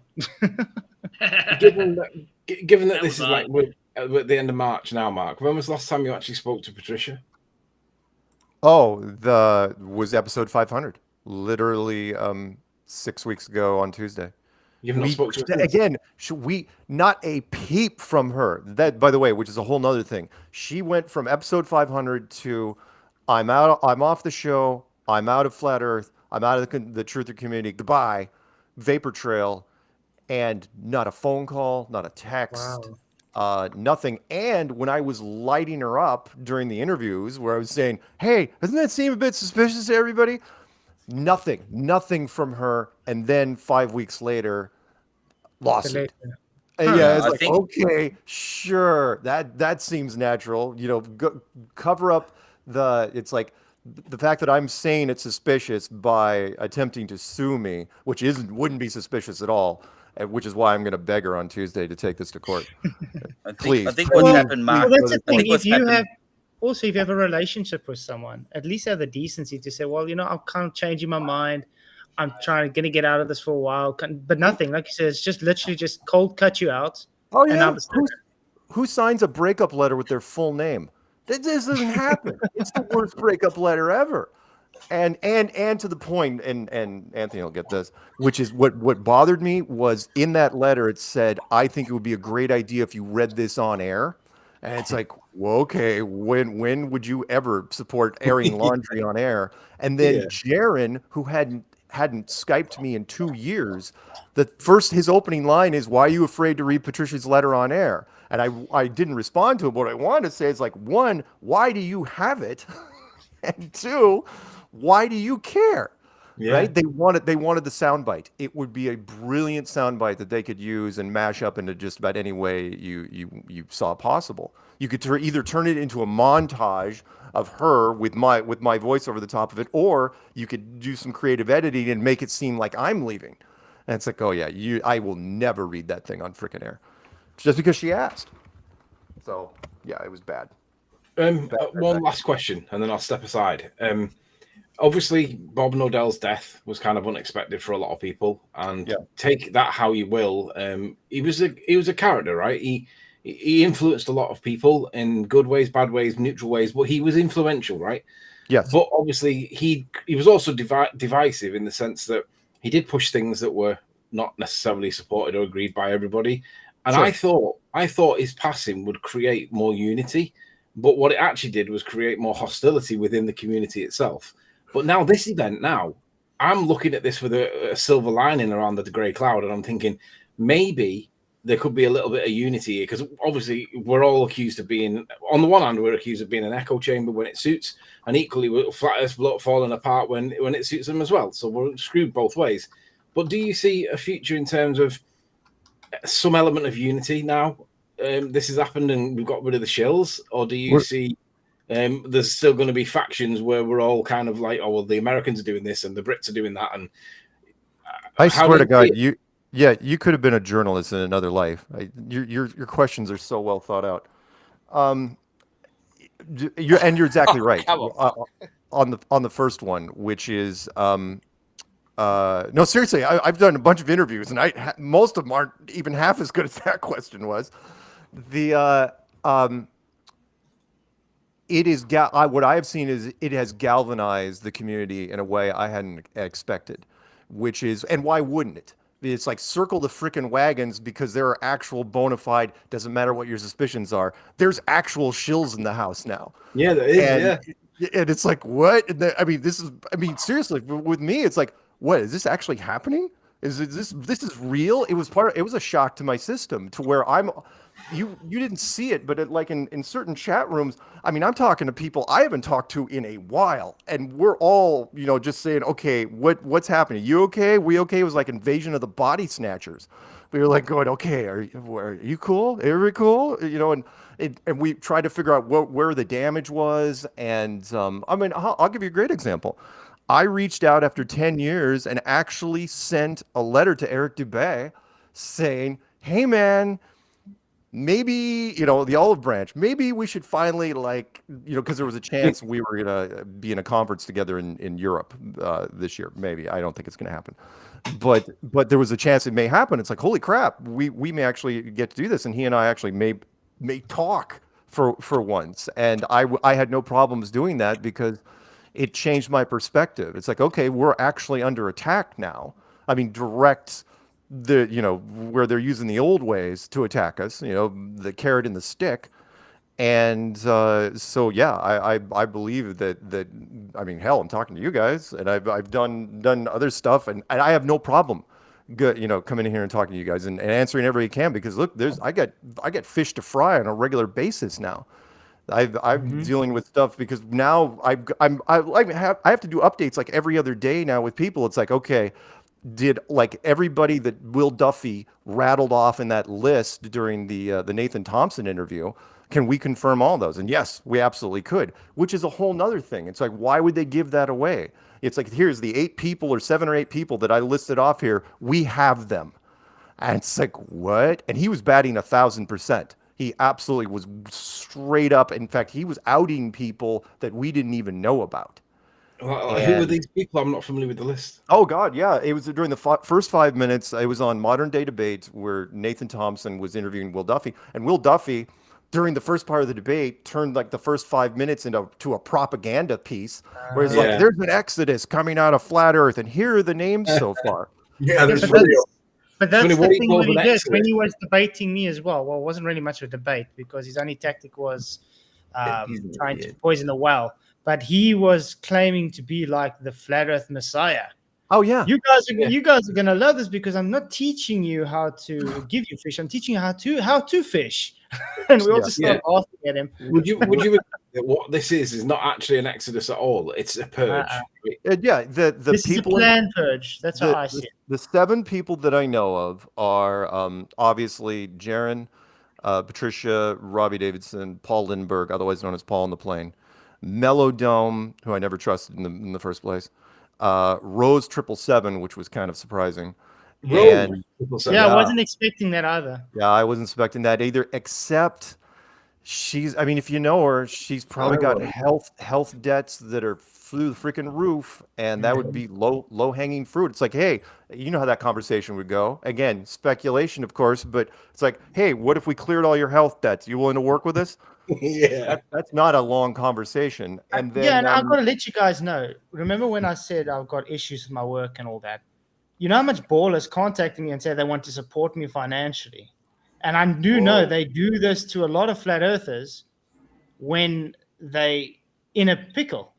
Given that this is like we're at the end of March now, Mark, when was the last time you actually spoke to Patricia? Oh, was episode 500. Literally 6 weeks ago on Tuesday. You've not spoken to her since? Again, not a peep from her. That, by the way, which is a whole nother thing. She went from episode 500 to I'm off the show, I'm out of Flat Earth, I'm out of the truther community, goodbye, vapor trail, and not a phone call, not a text, nothing. And when I was lighting her up during the interviews where I was saying, hey, doesn't that seem a bit suspicious to everybody? Nothing from her. And then 5 weeks later, lawsuit. And yeah, it's like, okay, sure. That seems natural. You know, cover up it's like the fact that I'm saying it's suspicious by attempting to sue me, which wouldn't be suspicious at all. Which is why I'm going to beg her on Tuesday to take this to court. Please. I think what's happened, Mark. Well, that's the thing. If you have a relationship with someone, at least have the decency to say, well, you know, I'm kind of changing my mind. I'm going to get out of this for a while. But nothing, like you said, it's just literally just cold cut you out. Oh, yeah. Who signs a breakup letter with their full name? This doesn't happen. It's the worst breakup letter ever. And to the point, and Anthony will get this, which is what bothered me was in that letter, it said, I think it would be a great idea if you read this on air. And it's like, well, okay, when would you ever support airing laundry on air? And then Jaron, who hadn't Skyped me in 2 years, his opening line is, why are you afraid to read Patricia's letter on air? And I didn't respond to it. What I wanted to say is like, one, why do you have it? And two, why do you care? Yeah. Right? They wanted the soundbite. It would be a brilliant soundbite that they could use and mash up into just about any way you saw possible. You could either turn it into a montage of her with my voice over the top of it, or you could do some creative editing and make it seem like I'm leaving. And it's like, oh yeah, I will never read that thing on frickin' air, just because she asked. So yeah, it was bad. One last question, and then I'll step aside. Obviously, Bob Nodell's death was kind of unexpected for a lot of people, and take that how you will. He was a character, right? He influenced a lot of people in good ways, bad ways, neutral ways, but he was influential, right? Yes. But obviously, he was also divisive in the sense that he did push things that were not necessarily supported or agreed by everybody. And sure. I thought his passing would create more unity, but what it actually did was create more hostility within the community itself. But now this event, I'm looking at this with a silver lining around the grey cloud, and I'm thinking maybe there could be a little bit of unity here, because obviously we're all accused of being, on the one hand, we're accused of being an echo chamber when it suits, and equally we're flat earth falling apart when it suits them as well. So we're screwed both ways. But do you see a future in terms of some element of unity now? This has happened and we've got rid of the shills, or do you see there's still going to be factions where we're all kind of like, oh well, the Americans are doing this and the Brits are doing that, and I swear to God, you could have been a journalist in another life. Your questions are so well thought out. You're exactly right on the first one, which is no, seriously, I've done a bunch of interviews, and most of them aren't even half as good as that question was. It is what I have seen is it has galvanized the community in a way I hadn't expected, which is, and why wouldn't it? It's like circle the frickin' wagons, because there are actual bona fide, doesn't matter what your suspicions are, there's actual shills in the house now. Yeah, there is, and it's like, what? Seriously, with me, it's like, what, is this actually happening? This is real? It was a shock to my system, to where you didn't see it, but in certain chat rooms, I'm talking to people I haven't talked to in a while, and we're all, just saying, okay, what's happening? You okay? We okay? It was like Invasion of the Body Snatchers. We were like going, okay, are you cool? Are we cool? And we tried to figure out where the damage was. And I'll give you a great example. I reached out after 10 years and actually sent a letter to Eric Dubé saying, hey man, maybe, the olive branch, maybe we should finally because there was a chance we were going to be in a conference together in Europe this year. Maybe. I don't think it's going to happen. But there was a chance it may happen. It's like, holy crap, we may actually get to do this. And he and I actually may talk for once. And I had no problems doing that because it changed my perspective. It's like, okay, we're actually under attack now. I mean, direct where they're using the old ways to attack us, the carrot and the stick. And so, yeah, I believe that, I mean, hell, I'm talking to you guys, and I've done other stuff, and I have no problem coming in here and talking to you guys and answering everybody can, because look, I get fish to fry on a regular basis now. I'm dealing with stuff because now I have to do updates like every other day now with people. It's like, okay, did like everybody that Will Duffy rattled off in that list during the Nathan Thompson interview, can we confirm all those? And yes, we absolutely could, which is a whole nother thing. It's like, why would they give that away? It's like, here's the 8 people or 7 or 8 people that I listed off here. We have them. And it's like, what? And he was batting 1,000%. He absolutely was straight up. In fact, he was outing people that we didn't even know about. Well, who were these people? I'm not familiar with the list. Oh, God, yeah. It was during the first 5 minutes. It was on Modern Day Debates where Nathan Thompson was interviewing Will Duffy. And Will Duffy, during the first part of the debate, turned like the first 5 minutes into a propaganda piece where it's like, there's an exodus coming out of flat Earth, and here are the names so far. But that's the thing that he did when he was debating me as well. Well, it wasn't really much of a debate because his only tactic was trying to poison the well. But he was claiming to be like the flat Earth Messiah. Oh yeah, you guys are gonna love this because I'm not teaching you how to give you fish. I'm teaching you how to fish. And we all just started laughing at him. Would you agree that what this is not actually an exodus at all? It's a purge. Yeah, this people is a planned purge. That's how I see it. The 7 people that I know of are obviously Jaron, Patricia, Robbie Davidson, Paul Lindbergh, otherwise known as Paul on the Plane, Melodome, who I never trusted in the first place, Rose 777, which was kind of surprising. And I wasn't expecting that either. Yeah, I wasn't expecting that either, except I mean, if you know her, she's probably got health debts that are through the freaking roof, and that would be low hanging fruit. It's like, hey, you know how that conversation would go. Again, speculation, of course, but it's like, hey, what if we cleared all your health debts? You willing to work with us? Yeah, that's not a long conversation. And then, I've got to let you guys know. Remember when I said I've got issues with my work and all that? You know how much ballers contacted me and said they want to support me financially, and I do know they do this to a lot of flat earthers when they in a pickle.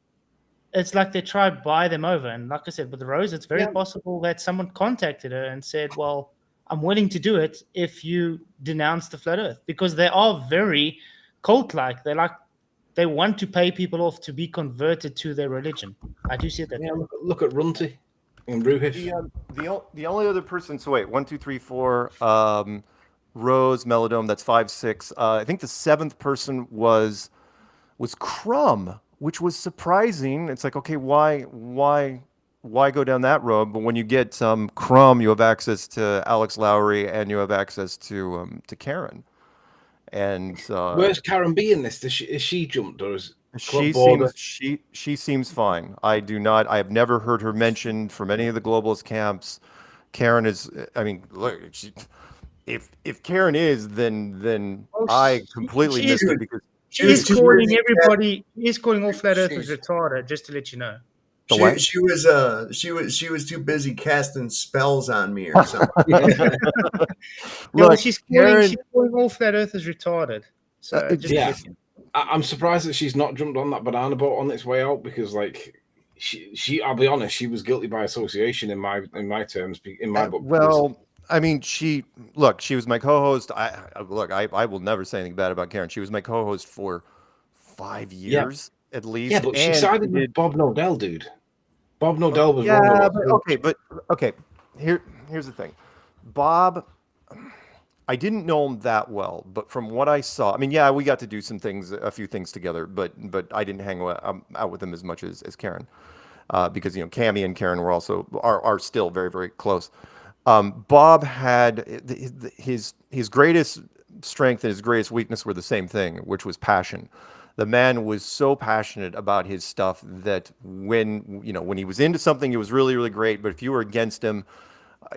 It's like they try to buy them over, and like I said, with Rose, it's very possible that someone contacted her and said, "Well, I'm willing to do it if you denounce the flat Earth," because they are very cult-like. They want to pay people off to be converted to their religion. I do see that. Yeah, look at Runty and Ruhish. The only other person. So wait, 1, 2, 3, 4. Rose, Melodome. That's 5, 6. I think the 7th person was Crumb, which was surprising. It's like, okay, why go down that road? But when you get Crumb, you have access to Alex Lowry and you have access to Karen. And where's Karen B in this? Is she jumped or is she seems fine. I have never heard her mentioned from any of the globalist camps. Karen is. I mean, look, if Karen is, then I completely missed it because she's calling everybody. He's calling all flat earthers retarded. Just to let you know. She was too busy casting spells on me or something. Look, she's calling all flat earthers retarded. So I'm surprised that she's not jumped on that banana boat on its way out because, like, she I'll be honest, she was guilty by association in my terms in my book. Well, I mean, she was my co-host. I will never say anything bad about Karen. She was my co-host for 5 years. At least. Yeah, but she sided with Bob Nodell, dude. Bob Nodell was okay. Here's the thing. Bob, I didn't know him that well, but from what I saw, I mean, yeah, we got to do a few things together, but I didn't hang out with him as much as Karen, because Cammie and Karen are still very, very close. Bob had his greatest strength and his greatest weakness were the same thing, which was passion. The man was so passionate about his stuff that when he was into something, it was really, really great. But if you were against him,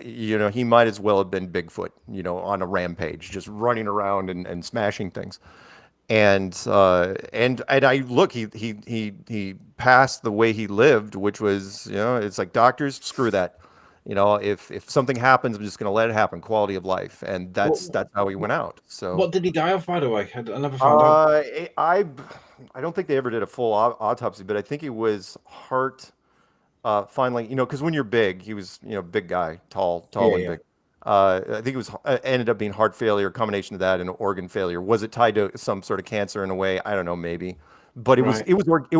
he might as well have been Bigfoot, on a rampage, just running around and smashing things. And I look, he passed the way he lived, which was, it's like, doctors, screw that. If something happens, I'm just going to let it happen. Quality of life, and that's how he went out. So what did he die of, by the way? I never found out. I don't think they ever did a full autopsy, but I think it was heart. Finally, because when you're big, he was, big guy, tall and big. I think it was ended up being heart failure, a combination of that and organ failure. Was it tied to some sort of cancer in a way? I don't know, maybe. But it was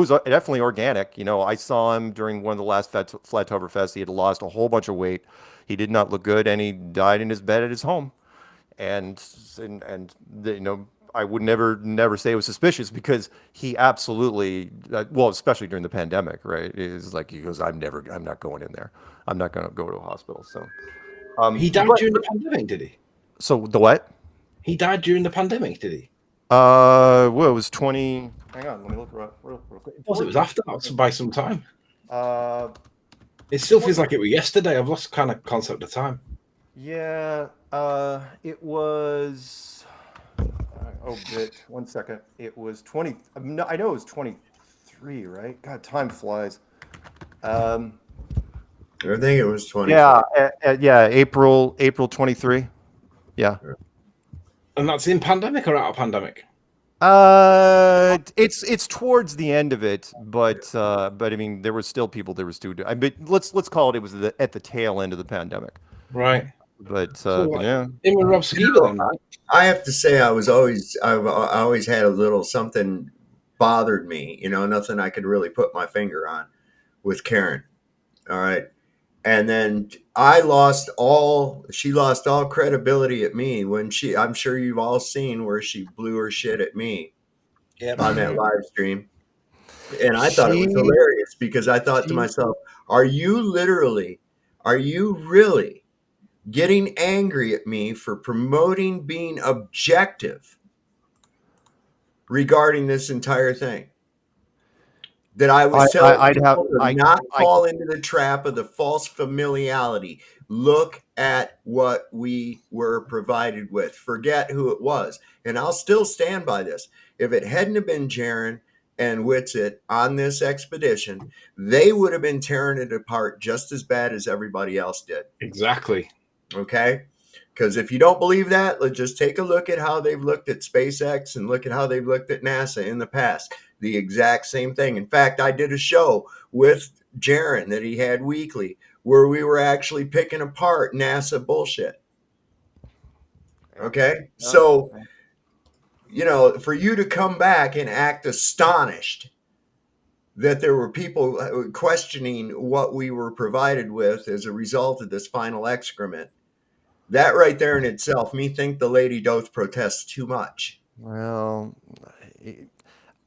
definitely organic. I saw him during one of the last Flatzoid. He had lost a whole bunch of weight. He did not look good, and he died in his bed at his home. And I would never say it was suspicious, because he absolutely, especially during the pandemic, right? Is like, he goes, I'm not going in there. I'm not going to go to a hospital. So he died during the pandemic, did he? So the what? He died during the pandemic, did he? It was 20. Hang on, let me look real quick. It was after that by some time. It still feels like it was yesterday. I've lost kind of concept of time. Yeah, it was. One second. It was 20. No, I know it was 23, right? God, time flies. I think it was 20. Yeah, April 23. Yeah. And that's in pandemic or out of pandemic? It's towards the end of it, but I mean, there were still people. There was let's call it. It was at the tail end of the pandemic. Right. But yeah. Rob I have to say, I always had a little something bothered me. Nothing I could really put my finger on with Karen. All right. And then she lost all credibility at me when I'm sure you've all seen where she blew her shit at me on that live stream. And I thought it was hilarious, because I thought to myself, are you really getting angry at me for promoting being objective regarding this entire thing? That I was telling people to not fall into the trap of the false familiarity. Look at what we were provided with. Forget who it was. And I'll still stand by this. If it hadn't have been Jaron and Whitsitt on this expedition, they would have been tearing it apart just as bad as everybody else did. Exactly. Okay? Because if you don't believe that, let's just take a look at how they've looked at SpaceX and look at how they've looked at NASA in the past. The exact same thing. In fact, I did a show with Jaron that he had weekly where we were actually picking apart NASA bullshit. Okay? So, for you to come back and act astonished that there were people questioning what we were provided with as a result of this final excrement, that right there in itself, me think the lady doth protest too much. Well,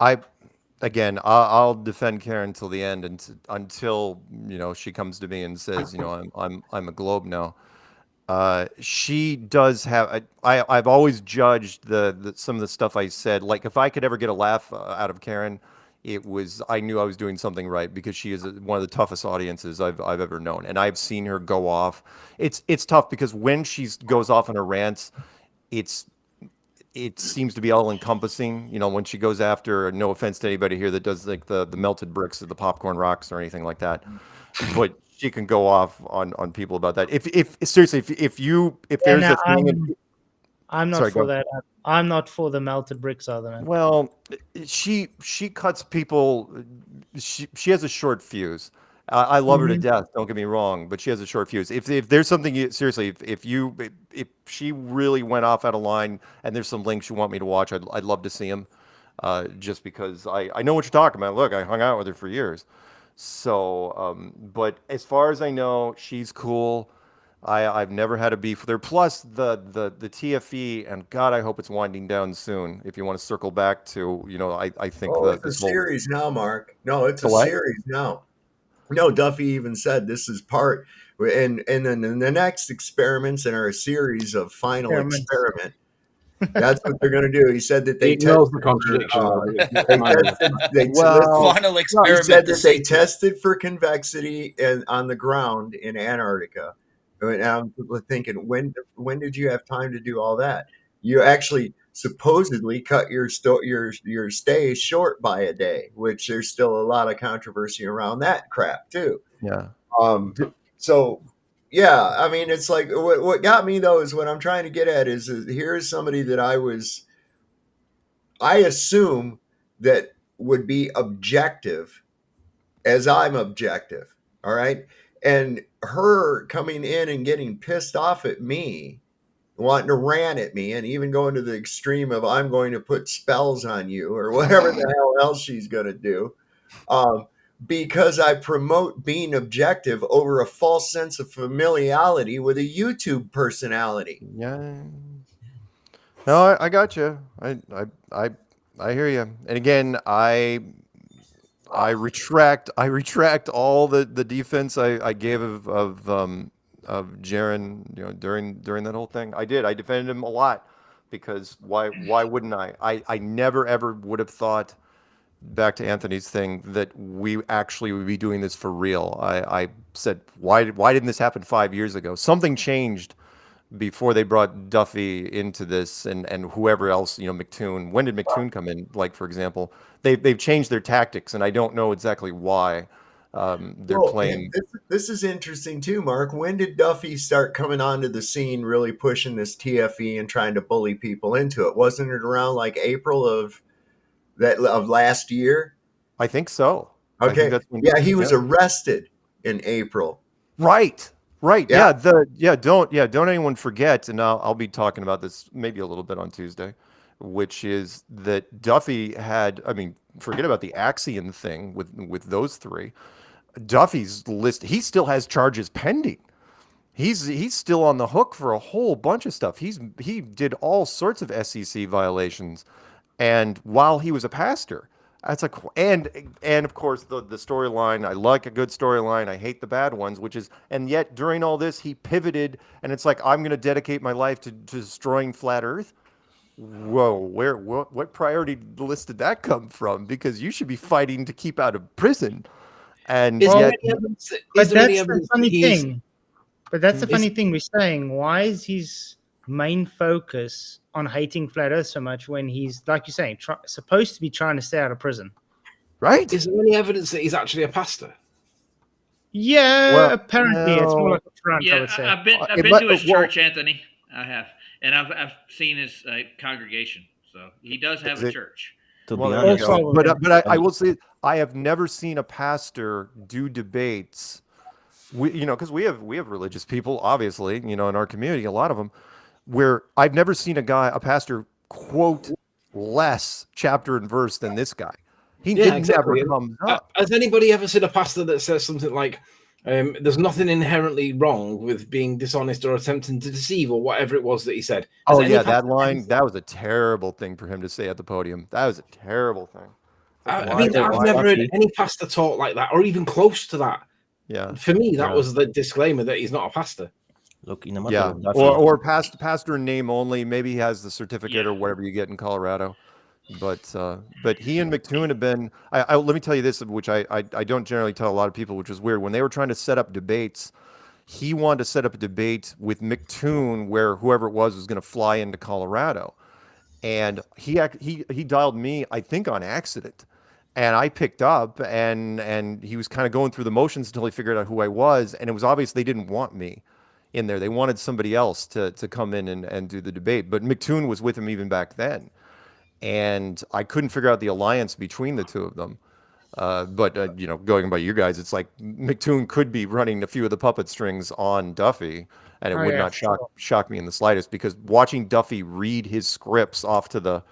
I'll defend Karen until the end, until she comes to me and says, I'm a globe now. She does have. I've always judged some of the stuff I said. Like, if I could ever get a laugh out of Karen, I knew I was doing something right, because she is one of the toughest audiences I've ever known, and I've seen her go off. It's tough, because when she goes off on her rants, it seems to be all encompassing. When she goes after, no offense to anybody here that does like the melted bricks or the popcorn rocks or anything like that, but she can go off on people about that. If seriously, if there's a thing. I'm not for that. I'm not for the melted bricks either, man. Well, she cuts people. She has a short fuse. I love her to death. Don't get me wrong, but she has a short fuse. If there's something seriously, if she really went off out of line, and there's some links you want me to watch, I'd love to see them. Just because I know what you're talking about. Look, I hung out with her for years. So, but as far as I know, she's cool. I've never had a beef with her. Plus the TFE, and God, I hope it's winding down soon. If you want to circle back to, I think it's a series now, Mark. No, it's a series now. No, Duffy even said this is part, and then the next experiments in our series of final experiment That's what they're going to do. He said that they knows the contradiction. Final experiment. He said that they tested for convexity and on the ground in Antarctica. And I'm thinking, when did you have time to do all that? You actually supposedly cut your stay short by a day, which there's still a lot of controversy around that crap too. Yeah. So yeah, I mean, it's like what got me though is what I'm trying to get at is here's somebody that I assume that would be objective as I'm objective. All right. And her coming in and getting pissed off at me, wanting to rant at me, and even going to the extreme of I'm going to put spells on you or whatever the hell else she's going to do. Because I promote being objective over a false sense of familiarity with a YouTube personality. Yeah. No, I got you. I hear you. And again, I retract all the defense I gave of Jaron, during that whole thing. I did. I defended him a lot because why wouldn't I? I never ever would have thought, back to Anthony's thing, that we actually would be doing this for real. I said, why didn't this happen 5 years ago? Something changed before they brought Duffy into this and whoever else, McToon. When did McToon come in? Like, for example, they've changed their tactics, and I don't know exactly why they're playing. This is interesting too, Mark. When did Duffy start coming onto the scene, really pushing this TFE and trying to bully people into it? Wasn't it around like April of last year? I think so. Okay. He was arrested in April. Right. Yeah. Don't anyone forget, and I'll be talking about this maybe a little bit on Tuesday, which is that Duffy had, forget about the Axion thing with those three. Duffy's list, he still has charges pending. He's still on the hook for a whole bunch of stuff. He did all sorts of SEC violations, and while he was a pastor. That's like, and of course the storyline. I like a good storyline. I hate the bad ones. And yet during all this, he pivoted, and it's like, I'm going to dedicate my life to destroying flat Earth. Whoa, what priority list did that come from? Because you should be fighting to keep out of prison. And that's the funny thing. But that's the funny thing we're saying. Why is his main focus on hating flat Earth so much when he's, like you're saying, supposed to be trying to stay out of prison? Right? Is there any evidence that he's actually a pastor? Yeah, apparently it's more like a front. Yeah, I would say. I've been to his church, Anthony. I have, and I've seen his congregation. So he does have a church. But I will say, I have never seen a pastor do debates. Because we have religious people, obviously, in our community, a lot of them, where I've never seen a pastor quote less chapter and verse than this guy. He never comes up. Has anybody ever seen a pastor that says something like, there's nothing inherently wrong with being dishonest or attempting to deceive, or whatever it was that he said? That line, that was a terrible thing for him to say at the podium. That was a terrible thing. I've never heard any pastor talk like that, or even close to that. Yeah. For me, that was the disclaimer that he's not a pastor. Look, in a or pastor in name only. Maybe he has the certificate or whatever you get in Colorado. But he and McToon have been. Let me tell you this, which I don't generally tell a lot of people, which is weird. When they were trying to set up debates, he wanted to set up a debate with McToon where whoever it was going to fly into Colorado, and he dialed me, I think, on accident. And I picked up, and he was kind of going through the motions until he figured out who I was, and it was obvious they didn't want me in there. They wanted somebody else to come in and do the debate. But McToon was with him even back then, and I couldn't figure out the alliance between the two of them. But going by you guys, it's like McToon could be running a few of the puppet strings on Duffy, and it would not shock me in the slightest, because watching Duffy read his scripts off to the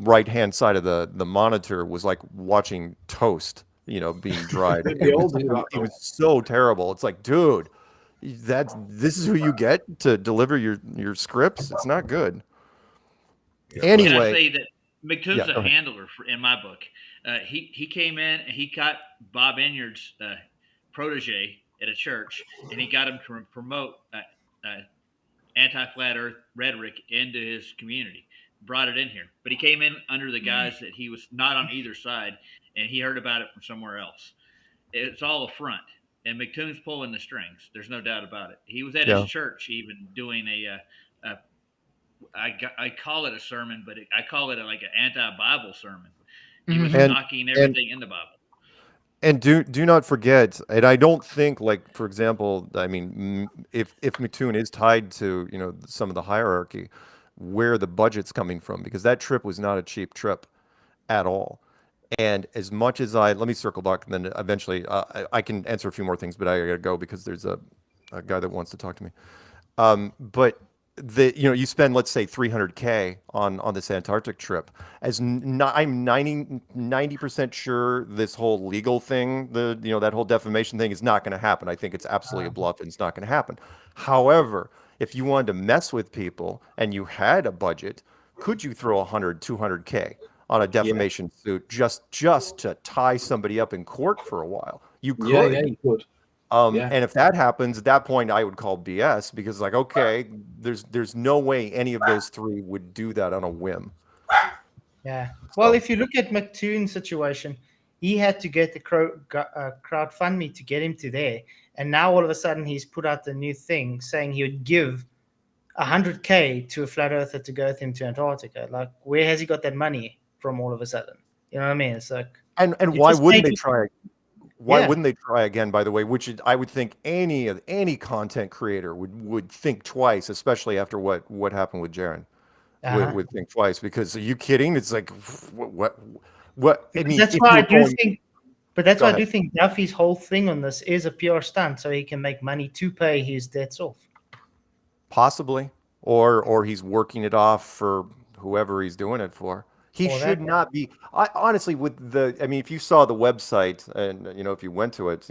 right-hand side of the monitor was like watching toast, being dried. It was so terrible. It's like, dude, this is who you get to deliver your scripts. It's not good. Anyway, can I say that McToon's a handler in my book. He came in and he got Bob Enyard's protege at a church, and he got him to promote anti-flat Earth rhetoric into his community, brought it in here. But he came in under the guise that he was not on either side, and he heard about it from somewhere else. It's all a front, and McToon's pulling the strings. There's no doubt about it. He was at his church even doing I call it a sermon, but I call it like an anti-Bible sermon. He was knocking everything in the Bible. And do not forget, and I don't think, like, for example, I mean, if McToon is tied to, you know, some of the hierarchy, where the budget's coming from, because that trip was not a cheap trip at all. And as much as let me circle back, and then eventually I can answer a few more things, but I gotta go because there's a guy that wants to talk to me. But you spend, let's say, $300K on this Antarctic trip. I'm 90% sure this whole legal thing, that whole defamation thing, is not going to happen. I think it's absolutely a bluff, and it's not going to happen. However, if you wanted to mess with people and you had a budget, could you throw 100, 200K on a defamation suit just to tie somebody up in court for a while? You could. Yeah, you could. And if that happens, at that point, I would call BS, because, like, okay, there's no way any of those three would do that on a whim. Yeah. Well, if you look at McToon's situation, he had to get the crowdfunding to get him to there, and now all of a sudden he's put out the new thing saying he would give 100K to a flat earther to go with him to Antarctica. Like, where has he got that money from all of a sudden? You know what I mean? It's like, and why wouldn't they try? Why wouldn't they try again, by the way? Which I would think any content creator would think twice, especially after what happened with Jaron. Would think twice, because are you kidding? It's like, what? I mean, that's why I do think. But that's why I do think Duffy's whole thing on this is a pure stunt, so he can make money to pay his debts off. Possibly, or he's working it off for whoever he's doing it for. He should not be. Honestly, if you saw the website, and if you went to it,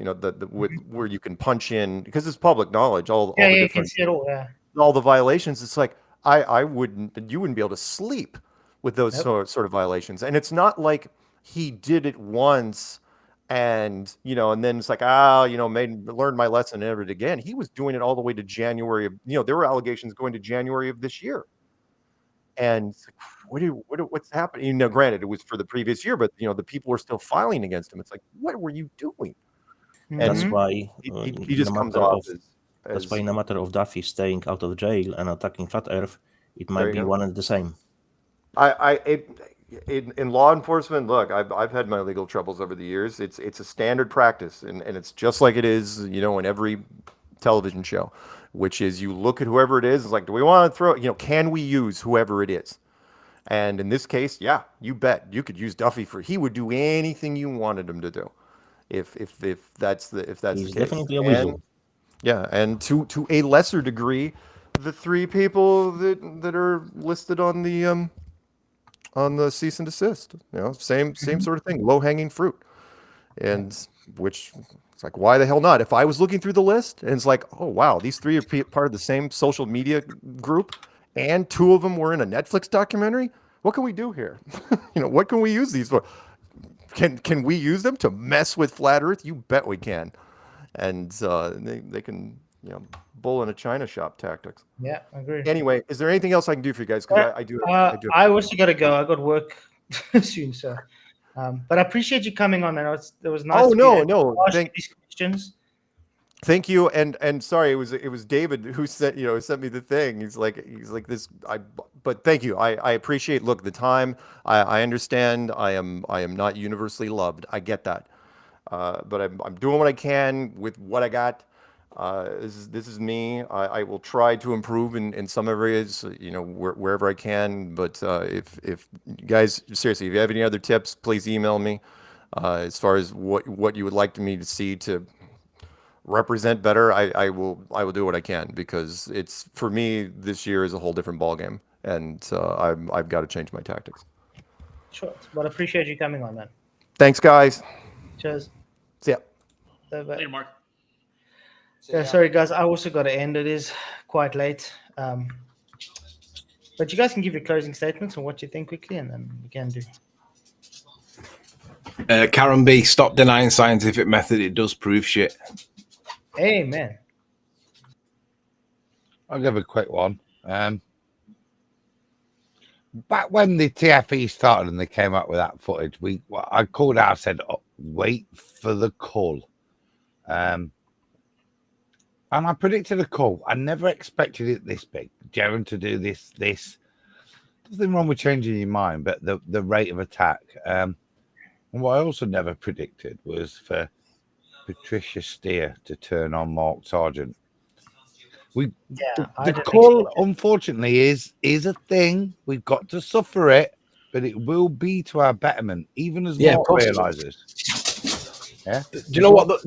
where you can punch in, because it's public knowledge, all the different, you can see it all, all the violations. It's like you wouldn't be able to sleep with those sort of violations. And it's not like he did it once, and then it's like, learned my lesson and never did again. He was doing it all the way to January of, there were allegations going to January of this year. And what's happening? Granted, it was for the previous year, but the people were still filing against him. It's like, what were you doing? And that's why he just comes off that's why, in a matter of Duffy staying out of jail and attacking Flat Earth, it might be one and the same. In law enforcement, look, I've had my legal troubles over the years. It's a standard practice, and it's just like it is, in every television show, which is you look at whoever it is. It's like, do we want to throw? Can we use whoever it is? And in this case, yeah, you bet you could use Duffy he would do anything you wanted him to do, if that's the case. Definitely a weasel. And to a lesser degree, the three people that are listed on the cease and desist, same sort of thing, low hanging fruit, and which it's like, why the hell not? If I was looking through the list and it's like, oh wow, these three are part of the same social media group, and two of them were in a Netflix documentary, what can we do here? What can we use these for? Can we use them to mess with Flat Earth? You bet we can. And they can, bull in a china shop tactics. Yeah, I agree. Anyway, is there anything else I can do for you guys? Because I do. I also got to go. I got work soon, so. But I appreciate you coming on. It was nice. Oh no! These questions. Thank you, and sorry, it was David who sent me the thing. He's like this. But thank you. I appreciate. Look, the time. I understand. I am not universally loved. I get that. But I'm doing what I can with what I got. This is me. I will try to improve in some areas, wherever I can. But if you guys, seriously, if you have any other tips, please email me. As far as what you would like me to see to represent better, I will do what I can, because it's, for me, this year is a whole different ballgame, and I've got to change my tactics. Sure. Well, I appreciate you coming on, man. Thanks, guys. Cheers. See ya. Later, Mark. Yeah, sorry guys, I also got to end. It is quite late, but you guys can give your closing statements on what you think quickly, and then we can do. Karen B, stop denying scientific method. It does prove shit. Amen. I'll give a quick one. Back when the TFE started and they came up with that footage, I called out, I said, oh, wait for the call. And I predicted a call. I never expected it this big. Jaren to do this. Nothing wrong with changing your mind, but the rate of attack. And what I also never predicted was for Patricia Steer to turn on Mark Sargent. The call, unfortunately, is a thing. We've got to suffer it, but it will be to our betterment, even as Mark realizes. Yeah. Do you know what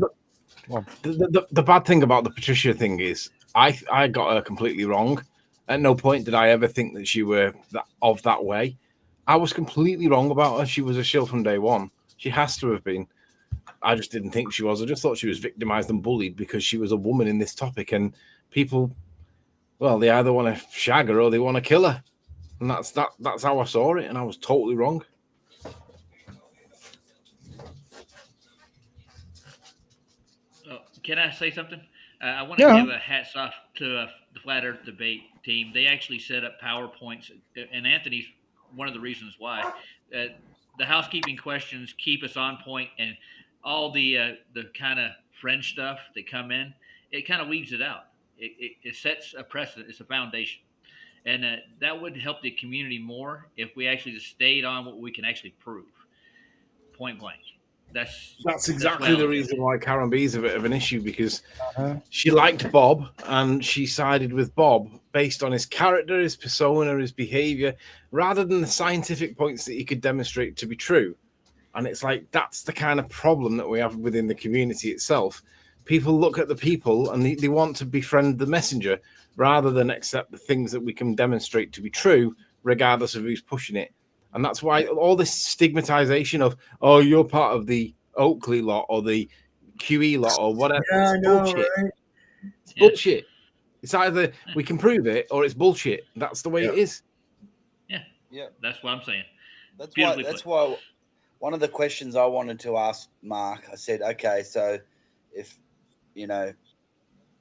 the bad thing about the Patricia thing is? I got her completely wrong. At no point did I ever think that she were that way. I was completely wrong about her. She was a shill from day one. She has to have been. I just didn't think she was. I just thought she was victimized and bullied because she was a woman in this topic, and people, well, they either want to shag her or they want to kill her, and that's how I saw it, and I was totally wrong. Can I say something? I want to give a hats off to the Flat Earth debate team. They actually set up PowerPoints, and Anthony's one of the reasons why. The housekeeping questions keep us on point, and all the kind of French stuff that come in, it kind of weeds it out. It sets a precedent. It's a foundation. And that would help the community more if we actually just stayed on what we can actually prove, point blank. That's exactly the reason why Karen B is a bit of an issue, because she liked Bob and she sided with Bob based on his character, his persona, his behavior, rather than the scientific points that he could demonstrate to be true. And it's like, that's the kind of problem that we have within the community itself. People look at the people and they want to befriend the messenger rather than accept the things that we can demonstrate to be true, regardless of who's pushing it. And that's why all this stigmatization of, oh, you're part of the Oakley lot or the QE lot or whatever. Yeah, it's bullshit. Right? It's bullshit. It's either we can prove it or it's bullshit. That's the way it is. Yeah. That's what I'm saying. That's why one of the questions I wanted to ask Mark, I said, okay, so if,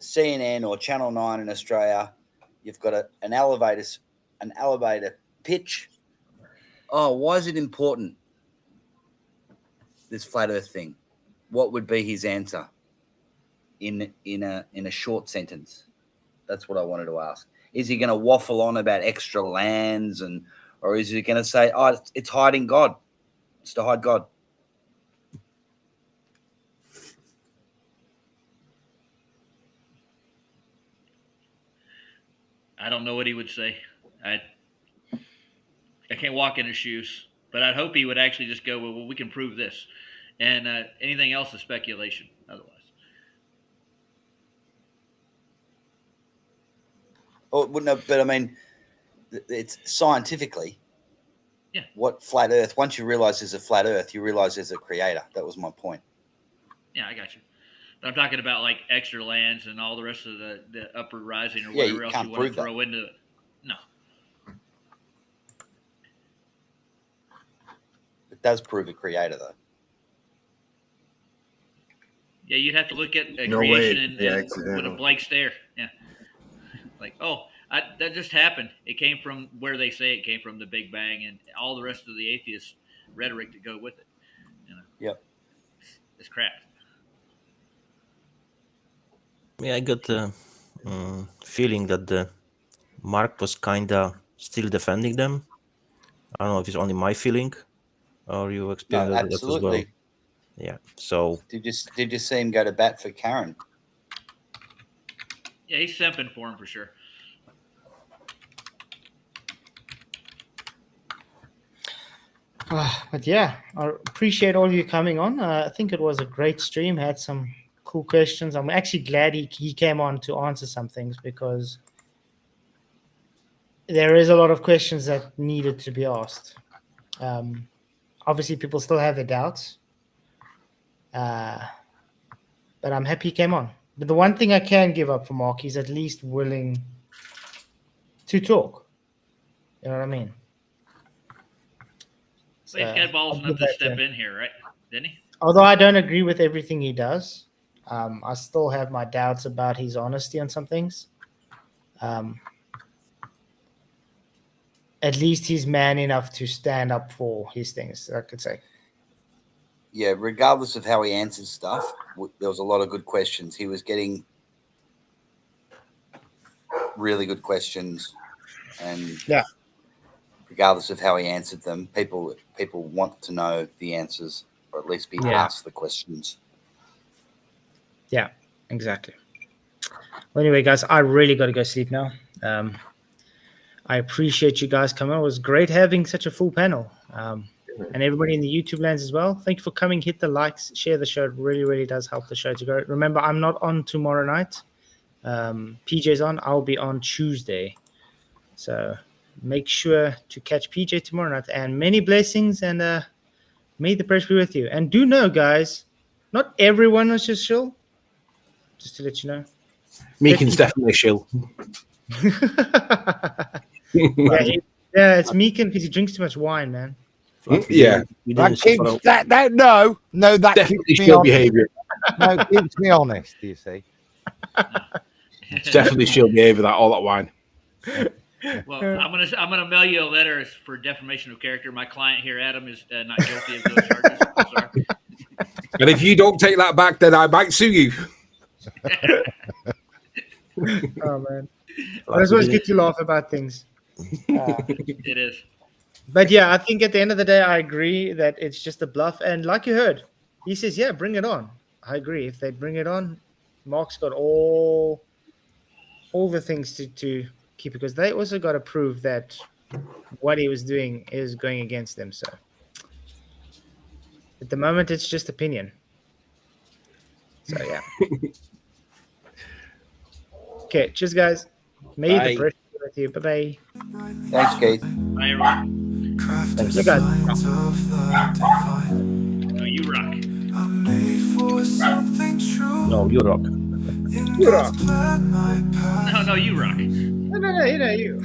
CNN or Channel 9 in Australia, you've got an elevator pitch. Oh, why is it important, this flat Earth thing? What would be his answer in a short sentence? That's what I wanted to ask. Is he going to waffle on about extra lands, or is he going to say, oh, it's hiding God? It's to hide God. I don't know what he would say. I can't walk in his shoes, but I'd hope he would actually just go, well, we can prove this. And anything else is speculation otherwise. Oh, no, but I mean, it's scientifically. Yeah. What flat Earth? Once you realize there's a flat Earth, you realize there's a creator. That was my point. Yeah, I got you. But I'm talking about like extra lands and all the rest of the upward rising or whatever else you want to throw into it. No. It does prove a creator, though. Yeah, you'd have to look at No creation way. and with a blank stare. Yeah. Like, that just happened. It came from where they say it came from, the Big Bang, and all the rest of the atheist rhetoric that go with it. Yep. It's crap. Yeah, I got the feeling that Mark was kind of still defending them. I don't know if it's only my feeling or you experienced that as well. Absolutely. Yeah. So did you see him go to bat for Karen? Yeah, he's simping for him for sure. But yeah, I appreciate all of you coming on. I think it was a great stream. Had some cool questions. I'm actually glad he came on to answer some things, because there is a lot of questions that needed to be asked. Obviously, people still have their doubts. But I'm happy he came on. But the one thing I can give up for Mark, he's at least willing to talk. You know what I mean? Well, he's got balls enough to step in here, right? Didn't he? Although I don't agree with everything he does, I still have my doubts about his honesty on some things. at least he's man enough to stand up for his things, I could say. Yeah, regardless of how he answers stuff, there was a lot of good questions. He was getting really good questions, and yeah, regardless of how he answered them, people want to know the answers, or at least be asked the questions. Yeah, exactly. Well, anyway, guys, I really got to go sleep now. I appreciate you guys coming. It was great having such a full panel. And everybody in the YouTube lands as well. Thank you for coming. Hit the likes, share the show. It really, really does help the show to grow. Remember, I'm not on tomorrow night. PJ's on. I'll be on Tuesday. So make sure to catch PJ tomorrow night. And many blessings, and may the press be with you. And do know, guys, not everyone was just chill. Just to let you know. Meekin's definitely a shill. Yeah, it's Meekin because he drinks too much wine, man. Yeah. That definitely keeps me shill honest. behavior. No, it keeps me honest, do you see? It's definitely shill behavior, all that wine. Well, I'm gonna mail you a letter for defamation of character. My client here, Adam, is not guilty of those charges. I'm sorry. And if you don't take that back, then I might sue you. Oh man, that's always good to laugh about things. It is. But yeah, I think at the end of the day, I agree that it's just a bluff. And like you heard, he says, "Yeah, bring it on." I agree. If they bring it on, Mark's got all the things to keep, because they also got to prove that what he was doing is going against them. So at the moment, it's just opinion. So yeah. Okay, cheers, guys. May the pressure be with you. Bye bye. Thanks, Keith. Bye, everyone. Thanks, you guys. No, you rock. No, you rock. You rock. No, you rock. No, you know you.